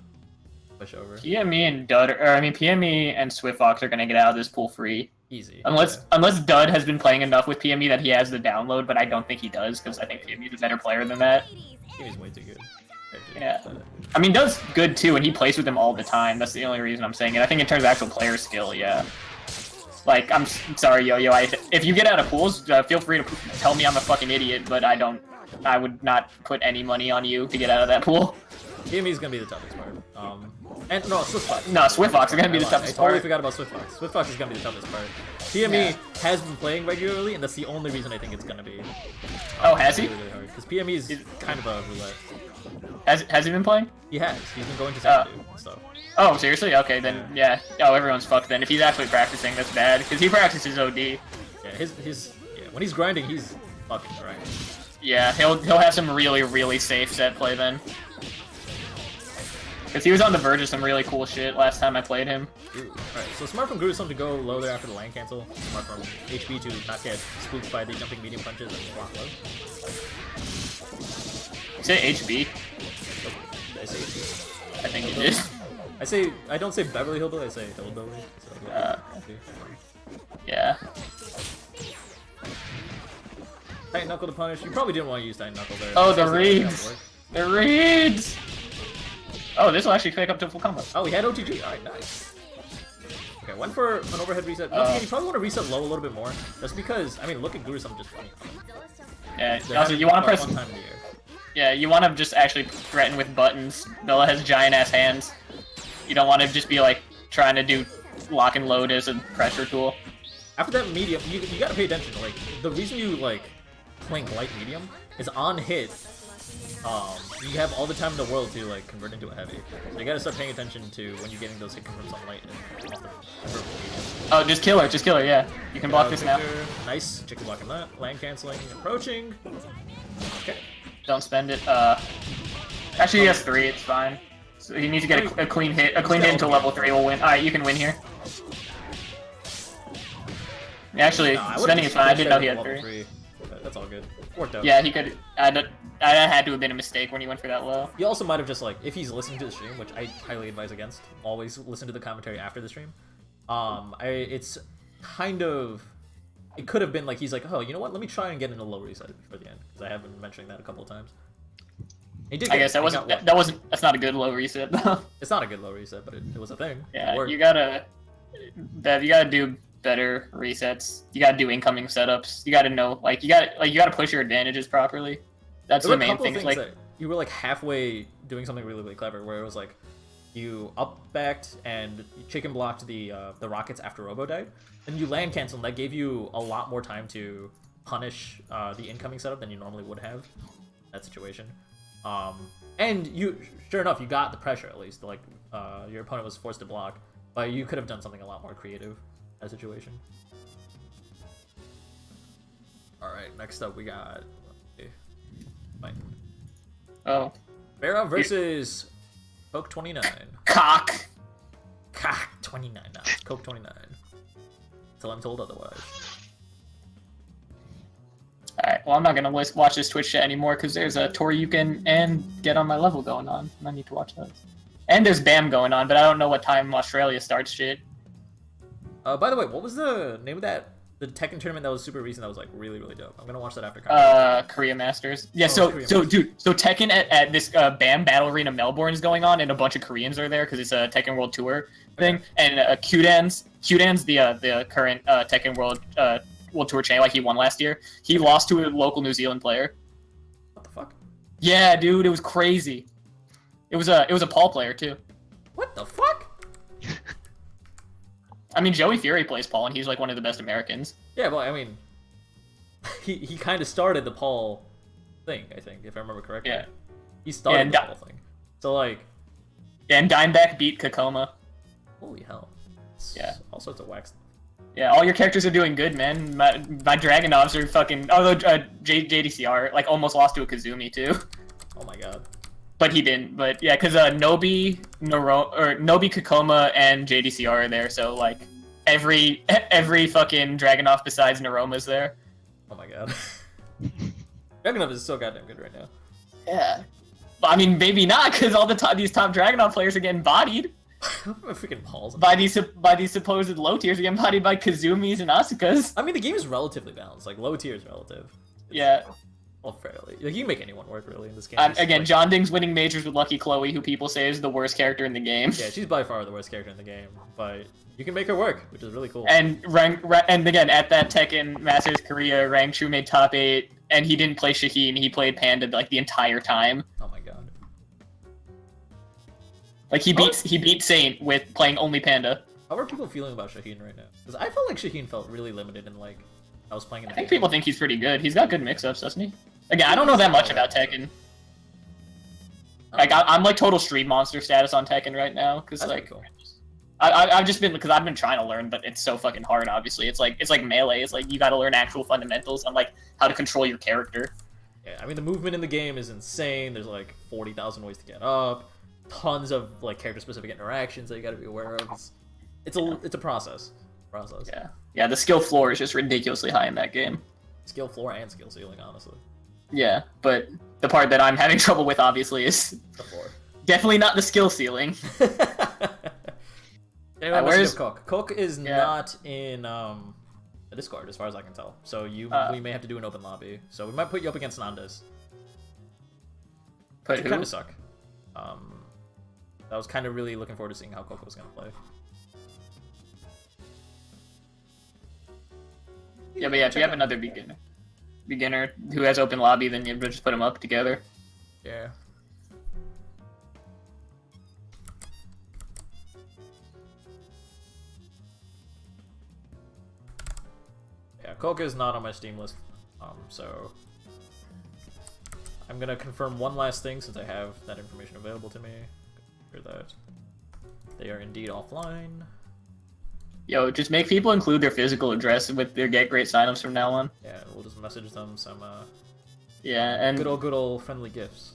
S1: pushover.
S3: PME and Dud, PME and Swift Fox are gonna get out of this pool free.
S1: Easy.
S3: Unless Dud has been playing enough with PME that he has the download, but I don't think he does because I think PME is a better player than that.
S1: PME's way too good.
S3: Yeah. I mean, Dud's good too, and he plays with him all the time. That's the only reason I'm saying it. I think in terms of actual player skill, yeah. Like, I'm sorry, Yo-Yo. If you get out of pools, feel free to tell me I'm a fucking idiot, but I would not put any money on you to get out of that pool.
S1: PME is gonna be the toughest part. And no, Swift Fox.
S3: No, Swift Fox is gonna be the toughest
S1: I totally
S3: part.
S1: forgot about Swift Fox. Swift Fox is gonna be the toughest part. PME has been playing regularly, and that's the only reason I think it's gonna be.
S3: Oh, has he?
S1: Really hard because PME is kind of a roulette.
S3: Has he been playing?
S1: He has. He's been going to Sandu and stuff.
S3: Oh, seriously? Okay, then yeah. Oh, everyone's fucked then. If he's actually practicing, that's bad because he practices OD.
S1: Yeah, when he's grinding, he's fucking grinding.
S3: Yeah, he'll have some really safe set play then. Because he was on the verge of some really cool shit last time I played him.
S1: Alright, so smart from Gruesome to go low there after the land cancel. Smart from HP to not get spooked by the jumping medium punches and block low.
S3: You say HB?
S1: Did I say HP?
S3: I think you did.
S1: I don't say Beverly Hillbilly, I say Hillbilly. So, yeah.
S3: Yeah.
S1: Tight Knuckle to punish. You probably didn't want to use Tight Knuckle there.
S3: Oh, the reads! The reads! Oh, this will actually pick up to full combo.
S1: Oh, we had OTG. Alright, nice. Okay, went for an overhead reset. Once again, you probably want to reset low a little bit more. Just because, I mean, look at Gruesome just funny.
S3: Yeah, also, you want to press...
S1: One time in the year.
S3: Yeah, you want to just actually threaten with buttons. Bella has giant-ass hands. You don't want to just be, like, trying to do lock and load as a pressure tool.
S1: After that medium, you gotta pay attention. Like, the reason you, like, playing light medium is on hit. You have all the time in the world to like convert into a heavy. So you gotta start paying attention to when you're getting those hit confirms on light and off the convert to medium.
S3: Oh, just kill her, yeah. You can block this now.
S1: Nice, chicken blocking that. Land canceling, approaching. Okay.
S3: Don't spend it. Actually he has 3, it's fine. So he needs to get a clean hit. A clean hit until level 3 will win. Alright, you can win here. Actually, spending is fine. I didn't know he had 3.
S1: That's all good. Worked out.
S3: Yeah, he could. That had to have been a mistake when he went for that low.
S1: He also might have just like, if he's listening to the stream, which I highly advise against, always listen to the commentary after the stream. It's kind of, it could have been like he's like, oh, you know what? Let me try and get in a low reset for the end because I have been mentioning that a couple of times. He did.
S3: I guess that's not a good low reset though.
S1: It's not a good low reset, but it was a thing.
S3: Yeah, you gotta do better resets. You gotta do incoming setups. You gotta know, like, you gotta push your advantages properly. That's the main thing. Like,
S1: you were like halfway doing something really clever, where it was like you up backed and chicken blocked the rockets after Robo died, and you land canceled. That gave you a lot more time to punish the incoming setup than you normally would have. In that situation, and you, sure enough, you got the pressure at least. Like your opponent was forced to block, but you could have done something a lot more creative. That situation. Alright, next up we got fight.
S3: Oh.
S1: Vera versus Coke 29.
S3: Cock
S1: 29 now. It's Coke 29. Till I'm told otherwise.
S3: Alright, well I'm not gonna watch this Twitch chat anymore because there's a Toryuken and Get On My Level going on. And I need to watch those. And there's BAM going on, but I don't know what time Australia starts shit.
S1: By the way, what was the name of the Tekken tournament that was super recent that was like really dope? I'm gonna watch that after.
S3: Korea Masters. Yeah, so Tekken at this BAM Battle Arena Melbourne is going on, and a bunch of Koreans are there because it's a Tekken World Tour thing. Okay. And Qdan's the current Tekken World Tour champ. Like he won last year. He lost to a local New Zealand player.
S1: What the fuck?
S3: Yeah, dude, it was crazy. It was a Paul player too.
S1: What the fuck?
S3: I mean, Joey Fury plays Paul, and he's like one of the best Americans.
S1: Yeah, well, I mean, he kind of started the Paul thing, I think, if I remember correctly. Yeah. He started the Paul thing. So, like...
S3: And Dimebag beat Kakoma.
S1: Holy hell.
S3: Yeah.
S1: All sorts of wax.
S3: Yeah, all your characters are doing good, man. My Dragonovs are fucking... Although JDCR, like, almost lost to a Kazumi, too.
S1: Oh my god.
S3: But he didn't. But yeah, because Nobi, Kakoma, and JDCR are there, so like every fucking Dragunov besides Naroma's there.
S1: Oh my god. Dragunov is so goddamn good right now.
S3: Yeah. I mean, maybe not, because all these top Dragunov players are getting bodied.
S1: Freaking Pauls.
S3: By these supposed low tiers are getting bodied by Kazumis and Asukas.
S1: I mean, the game is relatively balanced. Like low tier is relative.
S3: Yeah.
S1: Well, fairly. Like, you can make anyone work, really, in this game.
S3: Again, like... John Ding's winning majors with Lucky Chloe, who people say is the worst character in the game.
S1: Yeah, she's by far the worst character in the game, but you can make her work, which is really cool.
S3: And again, at that Tekken Masters Korea, Rangchu made top 8, and he didn't play Shaheen, he played Panda, like, the entire time.
S1: Oh my god.
S3: Like he beat Saint with playing only Panda.
S1: How are people feeling about Shaheen right now? Because I felt like Shaheen felt really limited in like I was playing in.
S3: I think people think he's pretty good. He's got good mix-ups, doesn't he? Again, I don't know that much about Tekken. Like I'm like total stream monster status on Tekken right now because like
S1: cool.
S3: I've just been because I've been trying to learn, but it's so fucking hard. Obviously, it's like Melee. It's like you got to learn actual fundamentals on like how to control your character.
S1: Yeah, I mean the movement in the game is insane. There's like 40,000 ways to get up, tons of like character-specific interactions that you got to be aware of. It's a process.
S3: Yeah. The skill floor is just ridiculously high in that game.
S1: Skill floor and skill ceiling, honestly.
S3: Yeah, but the part that I'm having trouble with obviously is
S1: The floor.
S3: definitely not the skill ceiling.
S1: Anyway, where's Cook? Cook is not in the Discord, as far as I can tell. So we may have to do an open lobby. So we might put you up against Nandes.
S3: Put who?
S1: Kind of suck. I was kind of really looking forward to seeing how Cook was gonna play.
S3: Yeah, but if you have another beginner who has open lobby, then you just put them up together.
S1: Yeah. Yeah, Coca is not on my Steam list, so I'm gonna confirm one last thing since I have that information available to me. Sure that they are indeed offline.
S3: Yo, just make people include their physical address with their Get Great signups from now on.
S1: Yeah, we'll just message them some
S3: and
S1: good old friendly gifts.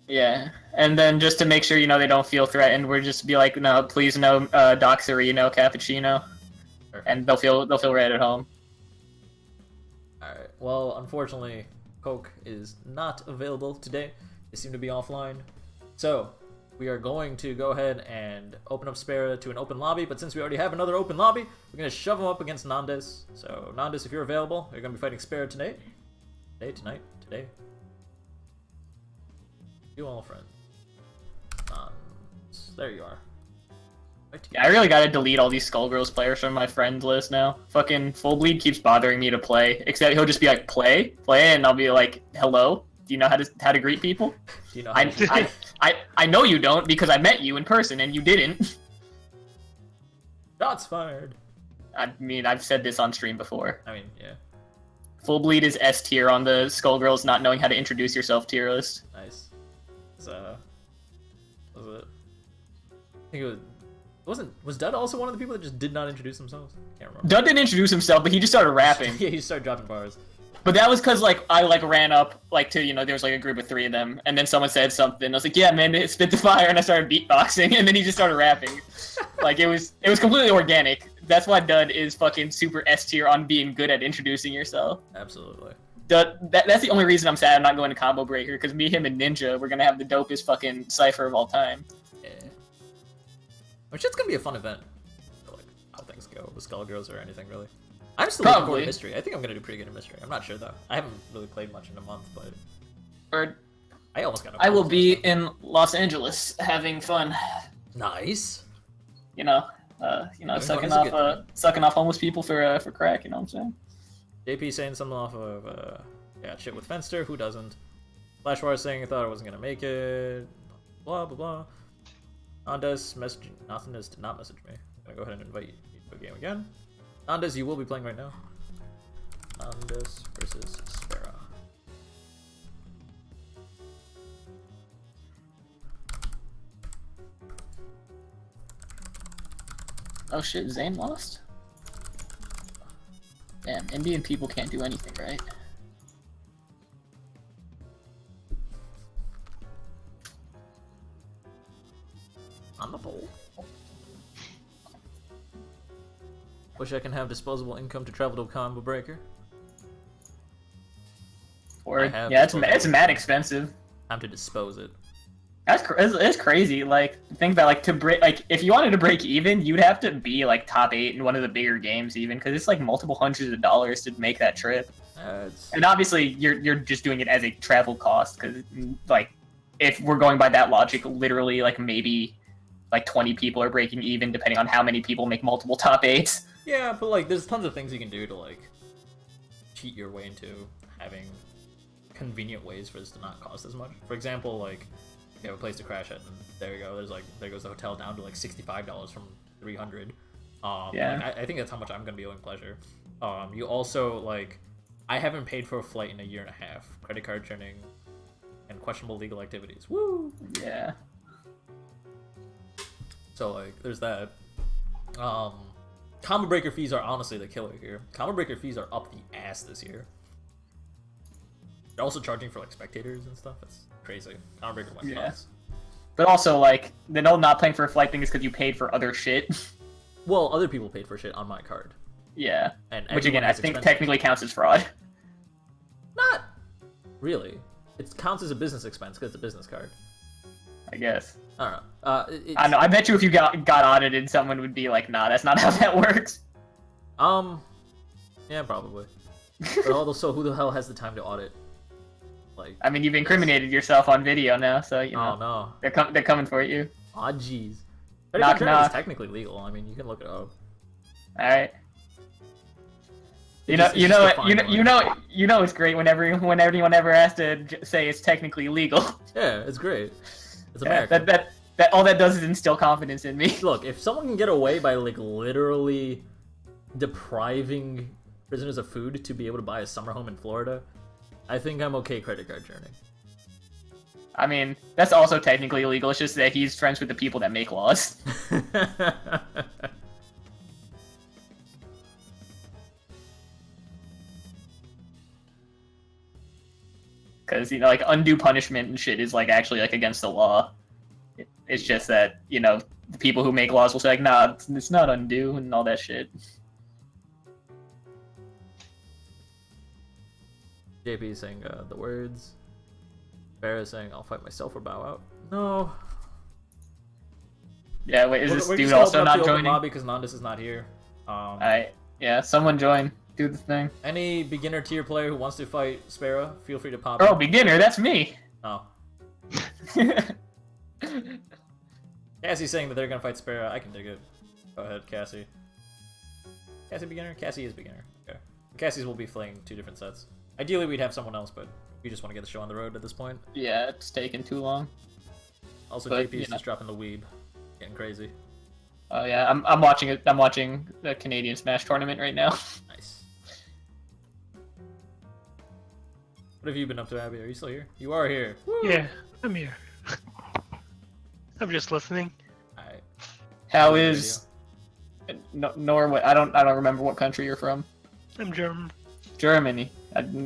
S3: Yeah, and then just to make sure they don't feel threatened, we're just be like, no, please no Doxery, no cappuccino,
S1: Perfect.
S3: and they'll feel right at home.
S1: All right. Well, unfortunately, Coke is not available today. They seem to be offline. So we are going to go ahead and open up Spera to an open lobby, but since we already have another open lobby, we're going to shove him up against Nandes. So, Nandes, if you're available, you're going to be fighting Spera today. Today. You all friend. There you are. Right.
S3: Yeah, I really gotta delete all these Skullgirls players from my friends list now. Fucking Full Bleed keeps bothering me to play, except he'll just be like, play, and I'll be like, hello? Do you know how to greet people?
S1: Do you know
S3: I know you don't because I met you in person and you didn't.
S1: Shots fired.
S3: I mean, I've said this on stream before.
S1: I mean, yeah.
S3: Full Bleed is S tier on the Skullgirls not knowing how to introduce yourself tier list.
S1: Nice. Was it? I think it was Dud also one of the people that just did not introduce themselves? Can't remember.
S3: Dud didn't introduce himself, but he just started rapping.
S1: Yeah, he just started dropping bars.
S3: But that was because I ran up to there was like a group of 3 of them, and then someone said something. I was like, yeah, man, spit the fire, and I started beatboxing, and then he just started rapping. It was completely organic. That's why Dud is fucking super S tier on being good at introducing yourself.
S1: Absolutely.
S3: That's the only reason I'm sad I'm not going to Combo Breaker, because me, him, and Ninja, we're gonna have the dopest fucking cipher of all time.
S1: Yeah. Which it's gonna be a fun event. How things go with Skullgirls or anything really. I'm still looking forward to Mystery. I think I'm gonna do pretty good in Mystery. I'm not sure though. I haven't really played much in a month, but I almost got.
S3: I will be in Los Angeles having fun.
S1: Nice.
S3: Sucking off homeless people for crack. You know what I'm saying?
S1: JP saying something off of shit with Fenster. Who doesn't? Flashwire saying I thought I wasn't gonna make it. Blah blah blah. Andes messaging. Nothingness did not message me. I'm gonna go ahead and invite you to a game again. Andes, you will be playing right now. Andes versus Spera.
S3: Oh shit, Zane lost? Damn, Indian people can't do anything, right?
S1: On the pole. Wish I can have disposable income to travel to a Combo Breaker.
S3: Or yeah, it's mad expensive.
S1: Time to dispose it.
S3: It's crazy. Think about to break. If you wanted to break even, you'd have to be top 8 in one of the bigger games, even because it's multiple hundreds of dollars to make that trip. And obviously, you're just doing it as a travel cost, because if we're going by that logic, literally maybe 20 people are breaking even, depending on how many people make multiple top 8s.
S1: Yeah, but there's tons of things you can do to cheat your way into having convenient ways for this to not cost as much. For example, you have a place to crash at, and there you go. There goes the hotel down to like $65 from $300.
S3: Yeah.
S1: Like, I think that's how much I'm gonna be owing Pleasure. You also like, I haven't paid for a flight in a year and a half. Credit card churning, and questionable legal activities. Woo!
S3: Yeah.
S1: So like, there's that. Combo breaker fees are honestly the killer here. Combo breaker fees are up the ass this year. They're also charging for like spectators and stuff. It's crazy. Combo breaker went nuts.
S3: But also, like, the no not paying for a flight thing is because you paid for other shit.
S1: Well, other people paid for shit on my card.
S3: Yeah.
S1: And
S3: Which again, I
S1: has
S3: think
S1: expenses.
S3: technically counts as fraud.
S1: Not really. It counts as a business expense because it's a business card.
S3: I guess.
S1: I don't know.
S3: I don't know. I bet you if you got audited, someone would be like, "Nah, that's not how that works."
S1: Yeah, probably. But also, who the hell has the time to audit? Like,
S3: I mean, you've incriminated yourself on video now, so you know.
S1: oh no.
S3: They're coming for you.
S1: Aw, jeez.
S3: Knock,
S1: Credit card
S3: knock.
S1: is technically legal. I mean, you can look it up.
S3: All right. You
S1: It's just
S3: know,
S1: a fine line.
S3: it's great whenever anyone ever has to say it's technically legal.
S1: Yeah, it's great. It's
S3: Yeah,
S1: America.
S3: that all that does is instill confidence in me.
S1: Look, if someone can get away by like literally depriving prisoners of food to be able to buy a summer home in Florida, I think I'm okay credit card churning.
S3: I mean, that's also technically illegal. It's just that he's friends with the people that make laws. Because, you know, like, undue punishment and shit is, like, actually, like, against the law. It's just that, you know, the people who make laws will say, like, nah, it's not undue and all that shit.
S1: JP saying the words. Farrah saying, I'll fight myself or bow out. No.
S3: Yeah, wait, is
S1: We're
S3: this
S1: just
S3: dude
S1: gonna
S3: also
S1: open up
S3: not
S1: the open
S3: joining?
S1: lobby because Nandus is not here.
S3: Alright, yeah, someone join. Do the thing.
S1: Any beginner tier player who wants to fight Sparrow, feel free to pop
S3: Oh,
S1: in.
S3: beginner, that's me!
S1: Oh. Cassie's saying that they're gonna fight Sparrow. I can dig it. Go ahead, Cassie. Cassie beginner? Cassie is beginner. Okay. Cassie's will be playing 2 different sets. Ideally, we'd have someone else, but we just want to get the show on the road at this point.
S3: Yeah, it's taking too long.
S1: Also,
S3: But,
S1: JP is
S3: you know.
S1: just dropping the weeb. Getting crazy.
S3: Oh yeah, I'm watching it. I'm watching the Canadian Smash tournament right now.
S1: Nice. What have you been up to, Abby? Are you still here? You are here. Woo!
S2: Yeah, I'm here. I'm just listening.
S1: Alright.
S3: How is Norway? I don't remember what country you're from.
S2: I'm German.
S3: Germany.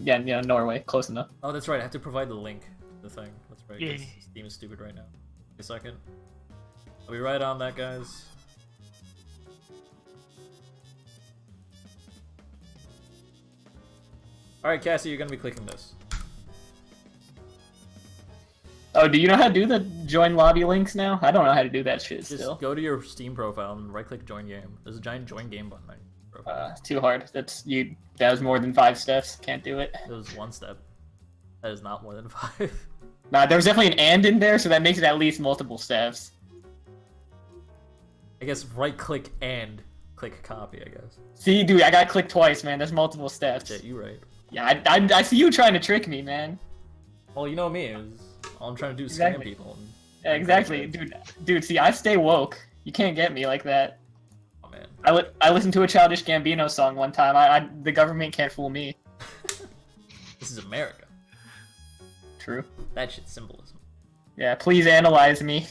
S3: Yeah, Norway. Close enough.
S1: Oh, that's right. I have to provide the link to the thing. That's right. 'Cause
S2: Yeah.
S1: Steam is stupid right now. Wait a second. I'll be right on that, guys. Alright, Cassie, you're gonna be clicking this.
S3: Oh, do you know how to do the join lobby links now? I don't know how to do that shit
S1: Just
S3: still.
S1: go to your Steam profile and right-click Join Game. There's a giant Join Game button on your profile.
S3: Too hard. That was more than 5 steps. Can't do it.
S1: There's 1 step. That is not more than 5.
S3: Nah, there was definitely an and in there, so that makes it at least multiple steps.
S1: I guess right-click and click copy, I guess.
S3: See, dude, I got clicked twice, man. There's multiple steps.
S1: Shit, you right.
S3: Yeah, I see you trying to trick me, man.
S1: Well, you know me. All I'm trying to do is
S3: Exactly.
S1: scam people. And
S3: Yeah, exactly, dude. See, I stay woke. You can't get me like that.
S1: Oh, man.
S3: I listened to a Childish Gambino song one time. The government can't fool me.
S1: This is America.
S3: True.
S1: That shit's symbolism.
S3: Yeah, please analyze me.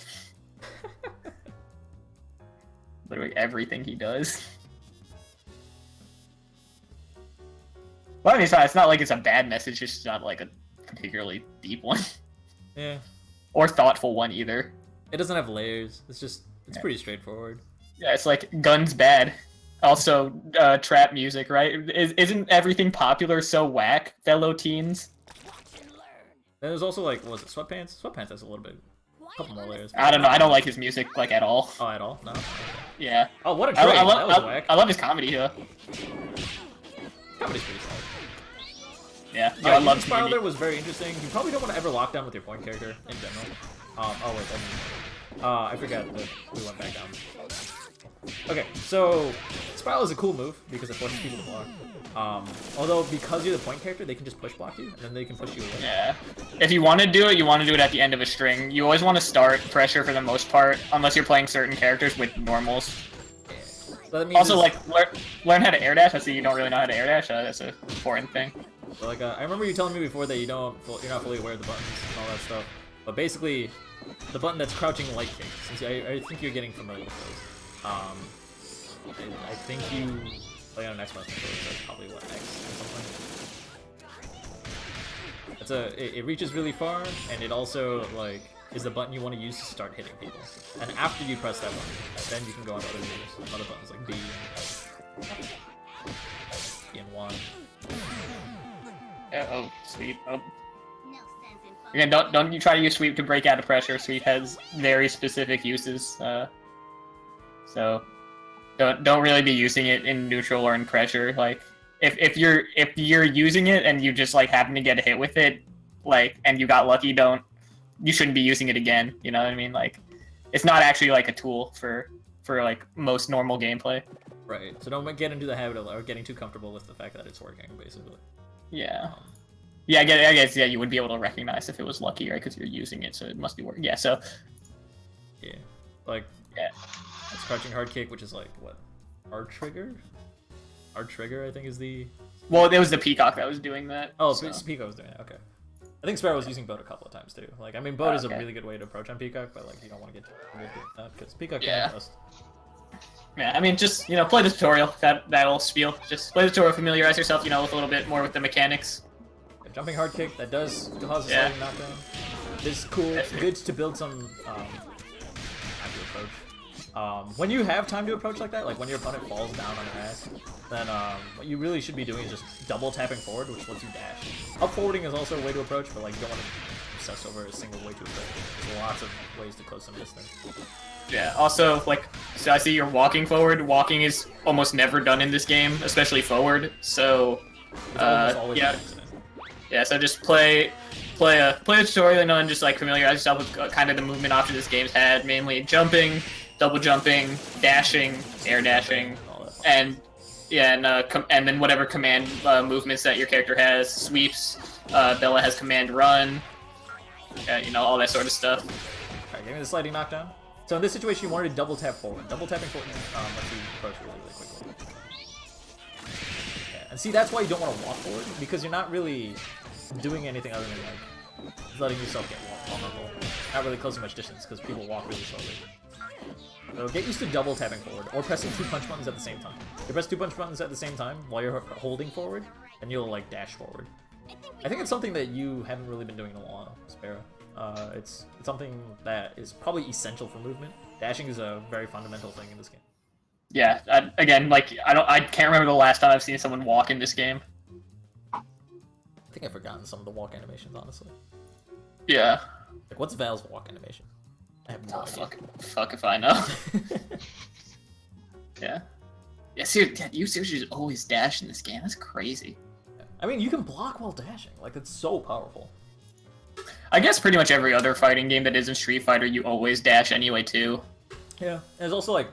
S3: Literally everything he does. Well, I mean, it's not like it's a bad message. It's just not like a particularly deep one.
S1: Yeah.
S3: Or thoughtful one either.
S1: It doesn't have layers. It's
S3: Yeah.
S1: pretty straightforward.
S3: Yeah, it's like guns bad. Also, trap music, right? Isn't everything popular so whack, fellow teens?
S1: And there's also like, what was it Sweatpants? Sweatpants has a little bit, a couple more layers.
S3: I don't know. I don't like his music like at all.
S1: Oh, at all? No.
S3: Yeah.
S1: Oh, what a trade! That was whack.
S3: I love his comedy though.
S1: Comedy's pretty solid.
S3: Yeah.
S1: Yeah,
S3: I love
S1: Spiral
S3: comedy.
S1: there was very interesting. You probably don't want to ever lock down with your point character in general. Oh wait, I forgot that we went back down. Okay, so Spiral is a cool move because it forces people to block. Although because you're the point character, they can just push block you, and then they can push you away.
S3: Yeah. If you want to do it, you want to do it at the end of a string. You always want to start pressure for the most part, unless you're playing certain characters with normals.
S1: So that means
S3: Also, like, learn how to air dash. I see you don't really know how to air dash. That's an important thing.
S1: so, like, I remember you telling me before that you're not fully aware of the buttons and all that stuff. But basically, the button that's crouching light kick, since I think you're getting familiar with those. I think you play on an Xbox controller, so that's probably what, X or something. It reaches really far, and it also like is the button you want to use to start hitting people. And after you press that button, then you can go on to other moves, other buttons like B and Y.
S3: Yeah, oh, sweep. Oh. Again, don't you try to use sweep to break out of pressure. Sweep has very specific uses. So don't really be using it in neutral or in pressure. Like if you're using it and you just like happen to get a hit with it, like and you got lucky, you shouldn't be using it again. You know what I mean? Like it's not actually like a tool for like most normal gameplay.
S1: Right. So don't get into the habit of getting too comfortable with the fact that it's working, basically.
S3: Yeah. Yeah, I guess yeah, you would be able to recognize if it was lucky, right? Because you're using it, so it must be working. Yeah, so.
S1: Yeah. Like.
S3: Yeah.
S1: It's crouching hard kick, which is like what? R trigger? R trigger, I think, is the.
S3: Well, it was the Peacock that was doing that.
S1: Oh,
S3: so.
S1: Peacock was doing it. Okay. I think Sparrow was using boat a couple of times too. Like, I mean, boat is a really good way to approach on Peacock, but like, you don't want to get too good with that because Peacock can bust.
S3: Yeah, I mean, just play the tutorial. That'll spiel. Just play the tutorial, familiarize yourself, with a little bit more with the mechanics.
S1: Jumping hard kick, that does cause a sliding knockdown. This is cool. It's good to build some time to approach. When you have time to approach like that, like when your opponent falls down on their ass, then what you really should be doing is just double tapping forward, which lets you dash. Up forwarding is also a way to approach, but like you don't want to obsess over a single way to approach. There's lots of ways to close some distance.
S3: Yeah, also, like, so I see you're walking forward. Walking is almost never done in this game, especially forward, so, yeah, so just play a tutorial and just like familiarize yourself with kind of the movement options this game's had, mainly jumping, double jumping, dashing, air dashing, and then whatever command movements that your character has, sweeps. Bella has command run, all that sort of stuff.
S1: Alright, give me the sliding knockdown. So in this situation, you wanted to double tap forward. Double tapping forward lets you approach really quickly. Yeah, and see, that's why you don't want to walk forward, because you're not really doing anything other than like letting yourself get vulnerable. Not really closing much distance because people walk really slowly. So get used to double tapping forward or pressing 2 punch buttons at the same time. You press 2 punch buttons at the same time while you're holding forward, and you'll like dash forward. I think it's something that you haven't really been doing in a while, Sparrow. It's something that is probably essential for movement. Dashing is a very fundamental thing in this game.
S3: Yeah, again, like I can't remember the last time I've seen someone walk in this game.
S1: I think I've forgotten some of the walk animations, honestly.
S3: Yeah.
S1: Like, what's Val's walk animation? I have no idea.
S3: Fuck if I know. Yeah. Yeah, seriously, you seriously just always dash in this game. That's crazy.
S1: I mean, you can block while dashing. Like, it's so powerful.
S3: I guess pretty much every other fighting game that isn't Street Fighter, you always dash anyway, too.
S1: Yeah. And there's also, like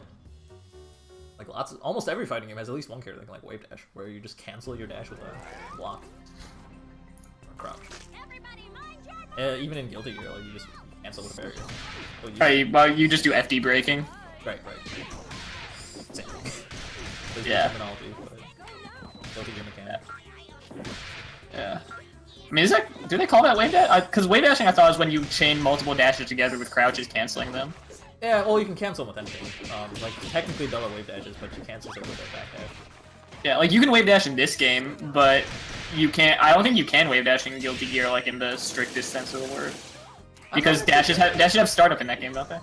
S1: almost every fighting game has at least one character that can, like, wave dash, where you just cancel your dash with a block. Crouch. Even in Guilty Gear, like, you just cancel with a barrier.
S3: Right, you just do FD breaking.
S1: Right. Same. There's
S3: Yeah.
S1: terminology, but Guilty Gear mechanic.
S3: Yeah. I mean, do they call that wave dash? Because wave dashing I thought was when you chain multiple dashes together with crouches canceling them.
S1: Yeah, well, you can cancel with anything. Like, technically Bella wave dashes, but she cancels it with a back dash.
S3: Yeah, like, you can wave dash in this game, but you can't. I don't think you can wave dash in Guilty Gear, like, in the strictest sense of the word. Because dashes have startup in that game, don't they?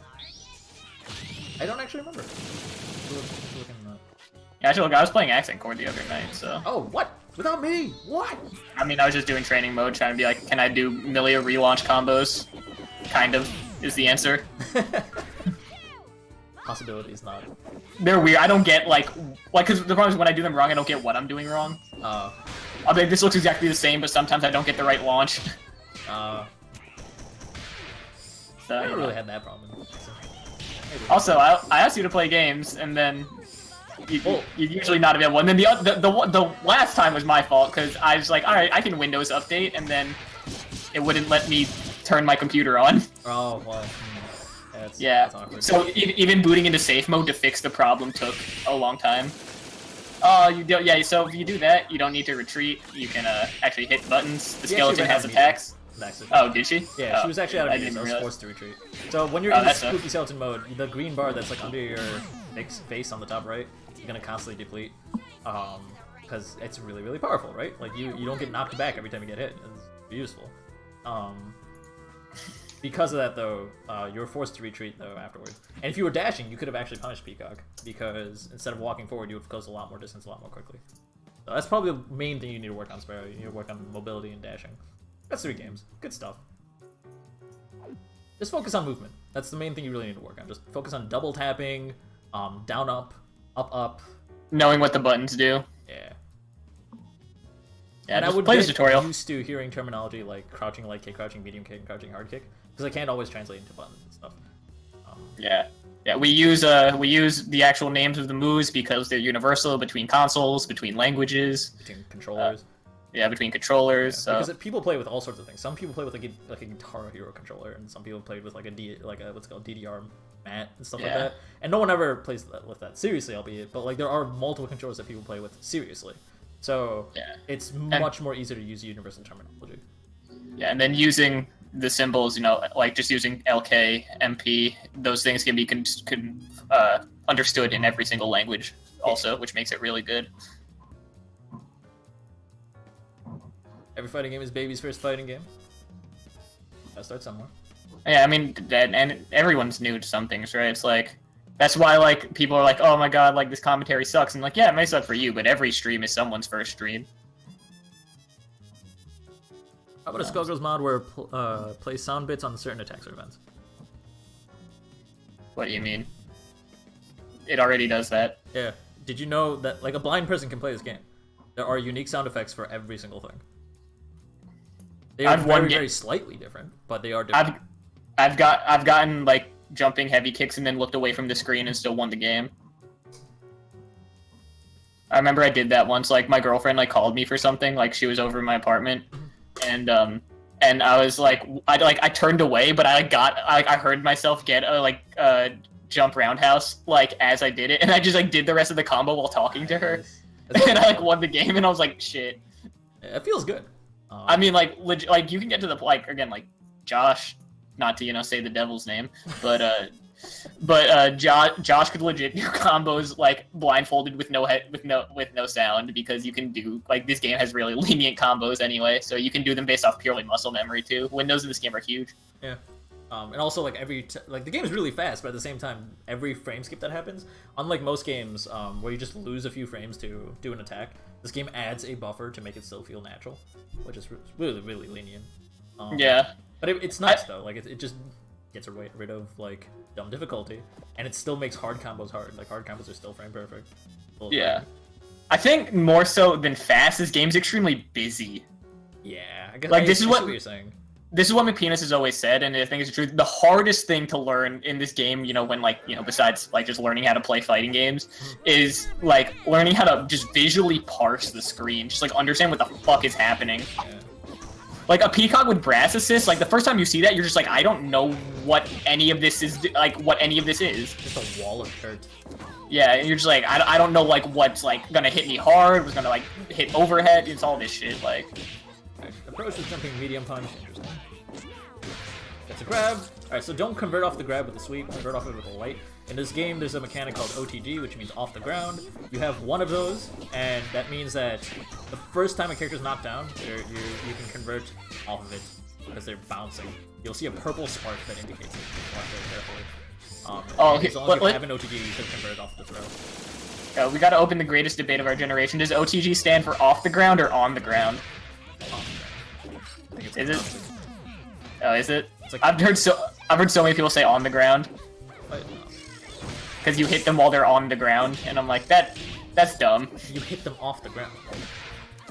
S1: I don't actually remember.
S3: Yeah, actually, look, I was playing Accent Chord the other night, so.
S1: Oh, what? Without me? What?
S3: I mean, I was just doing training mode, trying to be like, can I do Millia relaunch combos? Kind of, is the answer.
S1: Possibilities not.
S3: They're weird. I don't get, like, because the problem is when I do them wrong, I don't get what I'm doing wrong. I'll be like, this looks exactly the same, but sometimes I don't get the right launch.
S1: I never really had that problem.
S3: Also, I asked you to play games, and then you're usually not available. And then the last time was my fault, because I was like, alright, I can Windows update, and then it wouldn't let me turn my computer on.
S1: Oh, well.
S3: Yeah.
S1: That's awkward.
S3: So even booting into safe mode to fix the problem took a long time. Yeah, so if you do that, you don't need to retreat. You can actually hit buttons. The skeleton has attacks. Oh, did she?
S1: Yeah, she was actually out of meter, so I was forced to retreat. So when you're in spooky skeleton mode, the green bar that's like under your face on the top right, you're gonna constantly deplete. Because it's really, really powerful, right? Like you don't get knocked back every time you get hit. It's useful. Because of that, though, you were forced to retreat, though, afterwards. And if you were dashing, you could have actually punished Peacock, because instead of walking forward, you would have closed a lot more distance a lot more quickly. So that's probably the main thing you need to work on, Sparrow. You need to work on mobility and dashing. That's 3 games. Good stuff. Just focus on movement. That's the main thing you really need to work on. Just focus on double tapping, down, up, up.
S3: Knowing what the buttons do.
S1: Yeah.
S3: Yeah,
S1: and I would
S3: play
S1: get
S3: the tutorial.
S1: used to hearing terminology like crouching light kick, crouching medium kick, and crouching hard kick, because I can't always translate into buttons and stuff.
S3: Yeah, we use the actual names of the moves because they're universal between consoles, between languages,
S1: between controllers.
S3: Between controllers.
S1: Yeah,
S3: so.
S1: because people play with all sorts of things. Some people play with like a Guitar Hero controller, and some people play with like a what's called DDR mat and stuff like that. And no one ever plays with that seriously, albeit. But like there are multiple controllers that people play with seriously. So it's much more easier to use universal terminology. Yeah,
S3: and then using the symbols, like just using LK, MP, those things can be understood in every single language also, which makes it really good.
S1: Every fighting game is baby's first fighting game. Gotta start somewhere.
S3: Yeah, I mean, and everyone's new to some things, right? It's like, that's why, like, people are like, oh my god, like, this commentary sucks. And like, yeah, it may suck for you, but every stream is someone's first stream.
S1: How about a Skullgirls mod where plays sound bits on certain attacks or events?
S3: What do you mean? It already does that.
S1: Yeah. Did you know that, like, a blind person can play this game? There are unique sound effects for every single thing. They are very slightly different, but they are different.
S3: I've gotten, like, jumping heavy kicks and then looked away from the screen and still won the game. I remember I did that once. Like, my girlfriend like called me for something. Like, she was over in my apartment, and I was like, I turned away, but I heard myself get a jump roundhouse like as I did it, and I just like did the rest of the combo while talking to her, and I like won the game, and I was like, shit.
S1: It feels good.
S3: I mean, like like you can get to the again, like Josh. Not to say the devil's name, but Josh could legit do combos like blindfolded with no sound, because you can do like this game has really lenient combos anyway, so you can do them based off purely muscle memory too. Windows in this game are huge.
S1: Yeah, and also like the game is really fast, but at the same time, every frame skip that happens, unlike most games where you just lose a few frames to do an attack, this game adds a buffer to make it still feel natural, which is really, really lenient.
S3: Yeah.
S1: But it's nice though. Like it just gets rid of like dumb difficulty, and it still makes hard combos hard. Like hard combos are still frame perfect.
S3: Yeah, I think more so than fast, this game's extremely busy.
S1: Yeah, I guess
S3: like this is what
S1: you're saying.
S3: This is what McPenis has always said, and I think it's true. The hardest thing to learn in this game, when besides like just learning how to play fighting games, is like learning how to just visually parse the screen, just like understand what the fuck is happening. Yeah. Like, a Peacock with brass assist, like, the first time you see that, you're just like, I don't know what any of this is,
S1: Just a wall of dirt.
S3: Yeah, and you're just like, I don't know, like, what's, like, gonna hit me hard, what's gonna, like, hit overhead, it's all this shit, like.
S1: Right, approach with jumping medium punch, interesting. That's a grab. Alright, so don't convert off the grab with the sweep, convert off it with a light. In this game, there's a mechanic called OTG, which means off the ground. You have one of those, and that means that the first time a character's knocked down, you can convert off of it because they're bouncing. You'll see a purple spark that indicates it. Watch very carefully. As long as you have an OTG, you should convert off the throw.
S3: We gotta open the greatest debate of our generation. Does OTG stand for off the ground or on the ground? Is it? Oh, is it? Like, I've heard so many people say on the ground. Because you hit them while they're on the ground, and I'm like, that's dumb.
S1: You hit them off the ground.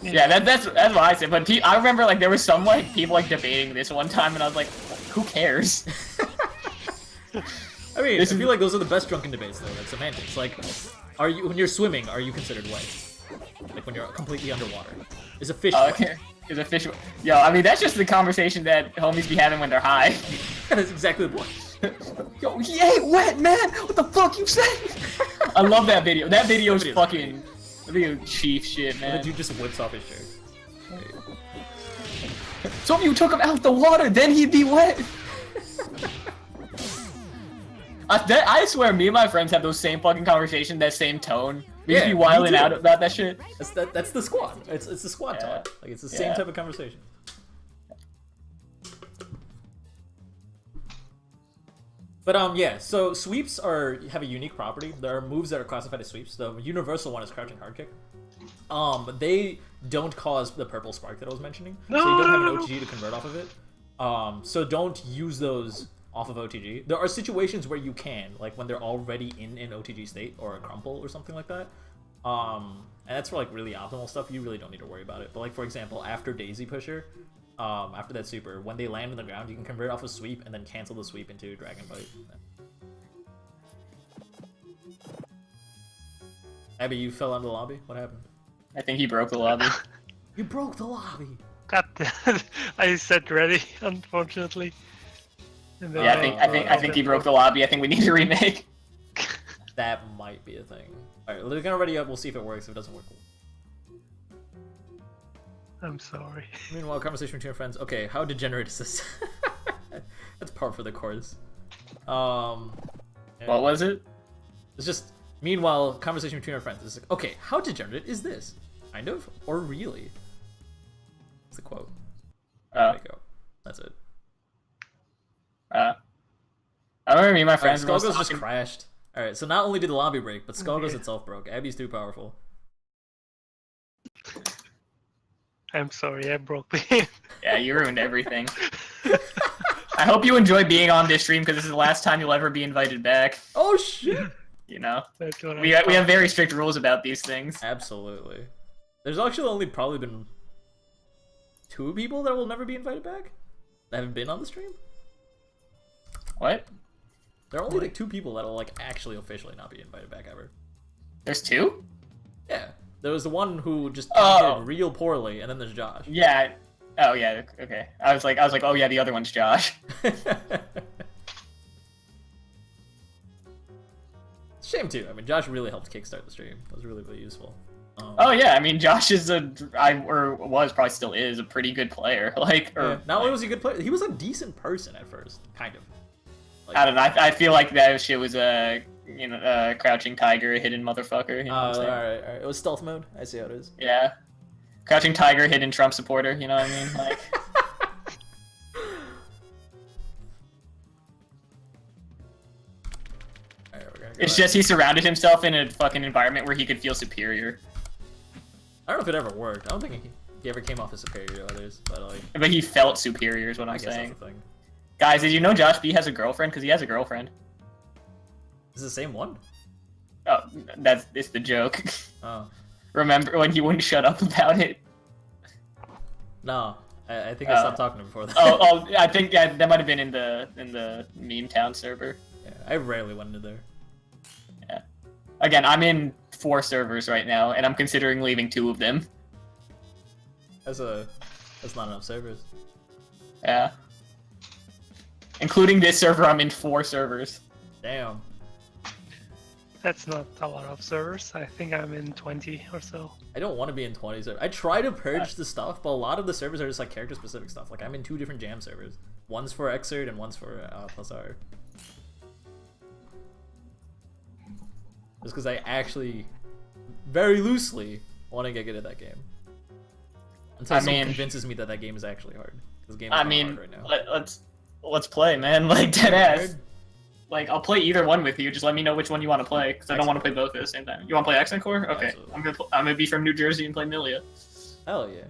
S3: Yeah, that's what I said. But I remember like there was some like people like debating this one time, and I was like, who cares?
S1: I mean,
S3: This
S1: I
S3: is-
S1: feel like those are the best drunken debates, though. Like semantics. Like, when you're swimming, are you considered wet? Like when you're completely underwater. Is a fish wet?
S3: Okay. Is a fish? Yo, I mean that's just the conversation that homies be having when they're high.
S1: That's exactly the point.
S3: Yo, he ain't wet, man. What the fuck you say? I love that video. That video is fucking. That video chief shit,
S1: The
S3: man.
S1: dude just whips off his shirt.
S3: So if you took him out the water, then he'd be wet. I swear, me and my friends have those same fucking conversations, that same tone. We just
S1: Yeah,
S3: be
S1: me
S3: wilding
S1: too.
S3: out about that shit.
S1: That's the squad. It's the squad
S3: Yeah.
S1: talk. Like it's the same
S3: Yeah.
S1: type of conversation. But yeah, so sweeps have a unique property. There are moves that are classified as sweeps. The universal one is crouching hard kick. They don't cause the purple spark that I was mentioning, so you don't have an OTG to convert off of it. So don't use those off of OTG. There are situations where you can, like when they're already in an OTG state or a crumple or something like that. And that's for like really optimal stuff. You really don't need to worry about it. But like for example, after Daisy Pusher, after that super, when they land on the ground, you can convert off a sweep and then cancel the sweep into Dragon Bite. Abby, you fell out of the lobby? What happened?
S3: I think he broke the lobby.
S1: You broke the lobby!
S2: God damn. I said ready, unfortunately. And then
S3: Yeah, I think he broke the lobby. I think we need to remake.
S1: That might be a thing. Alright, we're gonna ready up, we'll see if it works. If it doesn't work,
S2: I'm sorry.
S1: meanwhile, conversation between your friends. Okay, how degenerate is this? That's par for the course.
S3: What was it?
S1: It's just, meanwhile, conversation between our friends. It's like, okay, how degenerate is this? Kind of, or really? It's the quote. There we go. That's it.
S3: I remember me and my friends.
S1: Alright,
S3: were
S1: Skullgirls just
S3: talking-
S1: crashed. Alright, so not only did the lobby break, but Skullgirls itself broke. Abby's too powerful.
S2: I'm sorry, I broke the game.
S3: Yeah, you ruined everything. I hope you enjoy being on this stream because this is the last time you'll ever be invited back.
S1: Oh shit!
S3: You know,
S2: That's what
S3: we have very strict rules about these things.
S1: Absolutely. There's actually only probably been 2 people that will never be invited back that haven't been on the stream.
S3: What?
S1: There are only like 2 people that'll like actually officially not be invited back ever.
S3: There's 2?
S1: Yeah, there was the one who just
S3: Oh.
S1: did real poorly, and then there's Josh.
S3: Yeah. Oh yeah. Okay. I was like, oh yeah, the other one's Josh.
S1: Shame too. I mean, Josh really helped kickstart the stream. It was really, really useful.
S3: Oh yeah, I mean Josh is probably still is a pretty good player. Like,
S1: Yeah, not only was he a good player, he was a decent person at first, kind of. Like,
S3: I don't know. I feel like that shit was a crouching tiger, a hidden motherfucker. You know what I'm saying?
S1: alright. It was stealth mode. I see how it is.
S3: Yeah. Crouching tiger, hidden Trump supporter. You know what I mean? Like.
S1: Alright, we're gonna go
S3: It's
S1: back.
S3: just he surrounded himself in a fucking environment where he could feel superior.
S1: I don't know if it ever worked. I don't think he ever came off as superior to others, but like,
S3: But he felt superior is what
S1: I
S3: I'm
S1: guess
S3: saying.
S1: that's the thing.
S3: Guys, did you know Josh B has a girlfriend? Because he has a girlfriend.
S1: Is it the same one?
S3: Oh, it's the joke.
S1: Oh.
S3: Remember when he wouldn't shut up about it?
S1: No. I think I stopped talking to him before that.
S3: Oh, I think that might have been in the meme town server.
S1: Yeah, I rarely went into there.
S3: Yeah. Again, I'm in 4 servers right now, and I'm considering leaving 2 of them.
S1: That's not enough servers.
S3: Yeah. Including this server, I'm in 4 servers.
S1: Damn.
S2: That's not a lot of servers. I think I'm in 20 or so.
S1: I don't want to be in 20 servers. I try to purge the stuff, but a lot of the servers are just like character specific stuff. Like I'm in 2 different jam servers. One's for Xrd and one's for plus R. Just because I actually, very loosely, want to get good at that game. Until someone convinces me that that game is actually hard. Because game is not hard right now.
S3: Let's play, man. Like dead ass. Like I'll play either one with you. Just let me know which one you want to play, because I don't want to play both at the same time. You want to play Accent Core? Okay,
S1: Absolutely.
S3: I'm gonna be from New Jersey and play Milia.
S1: Hell yeah.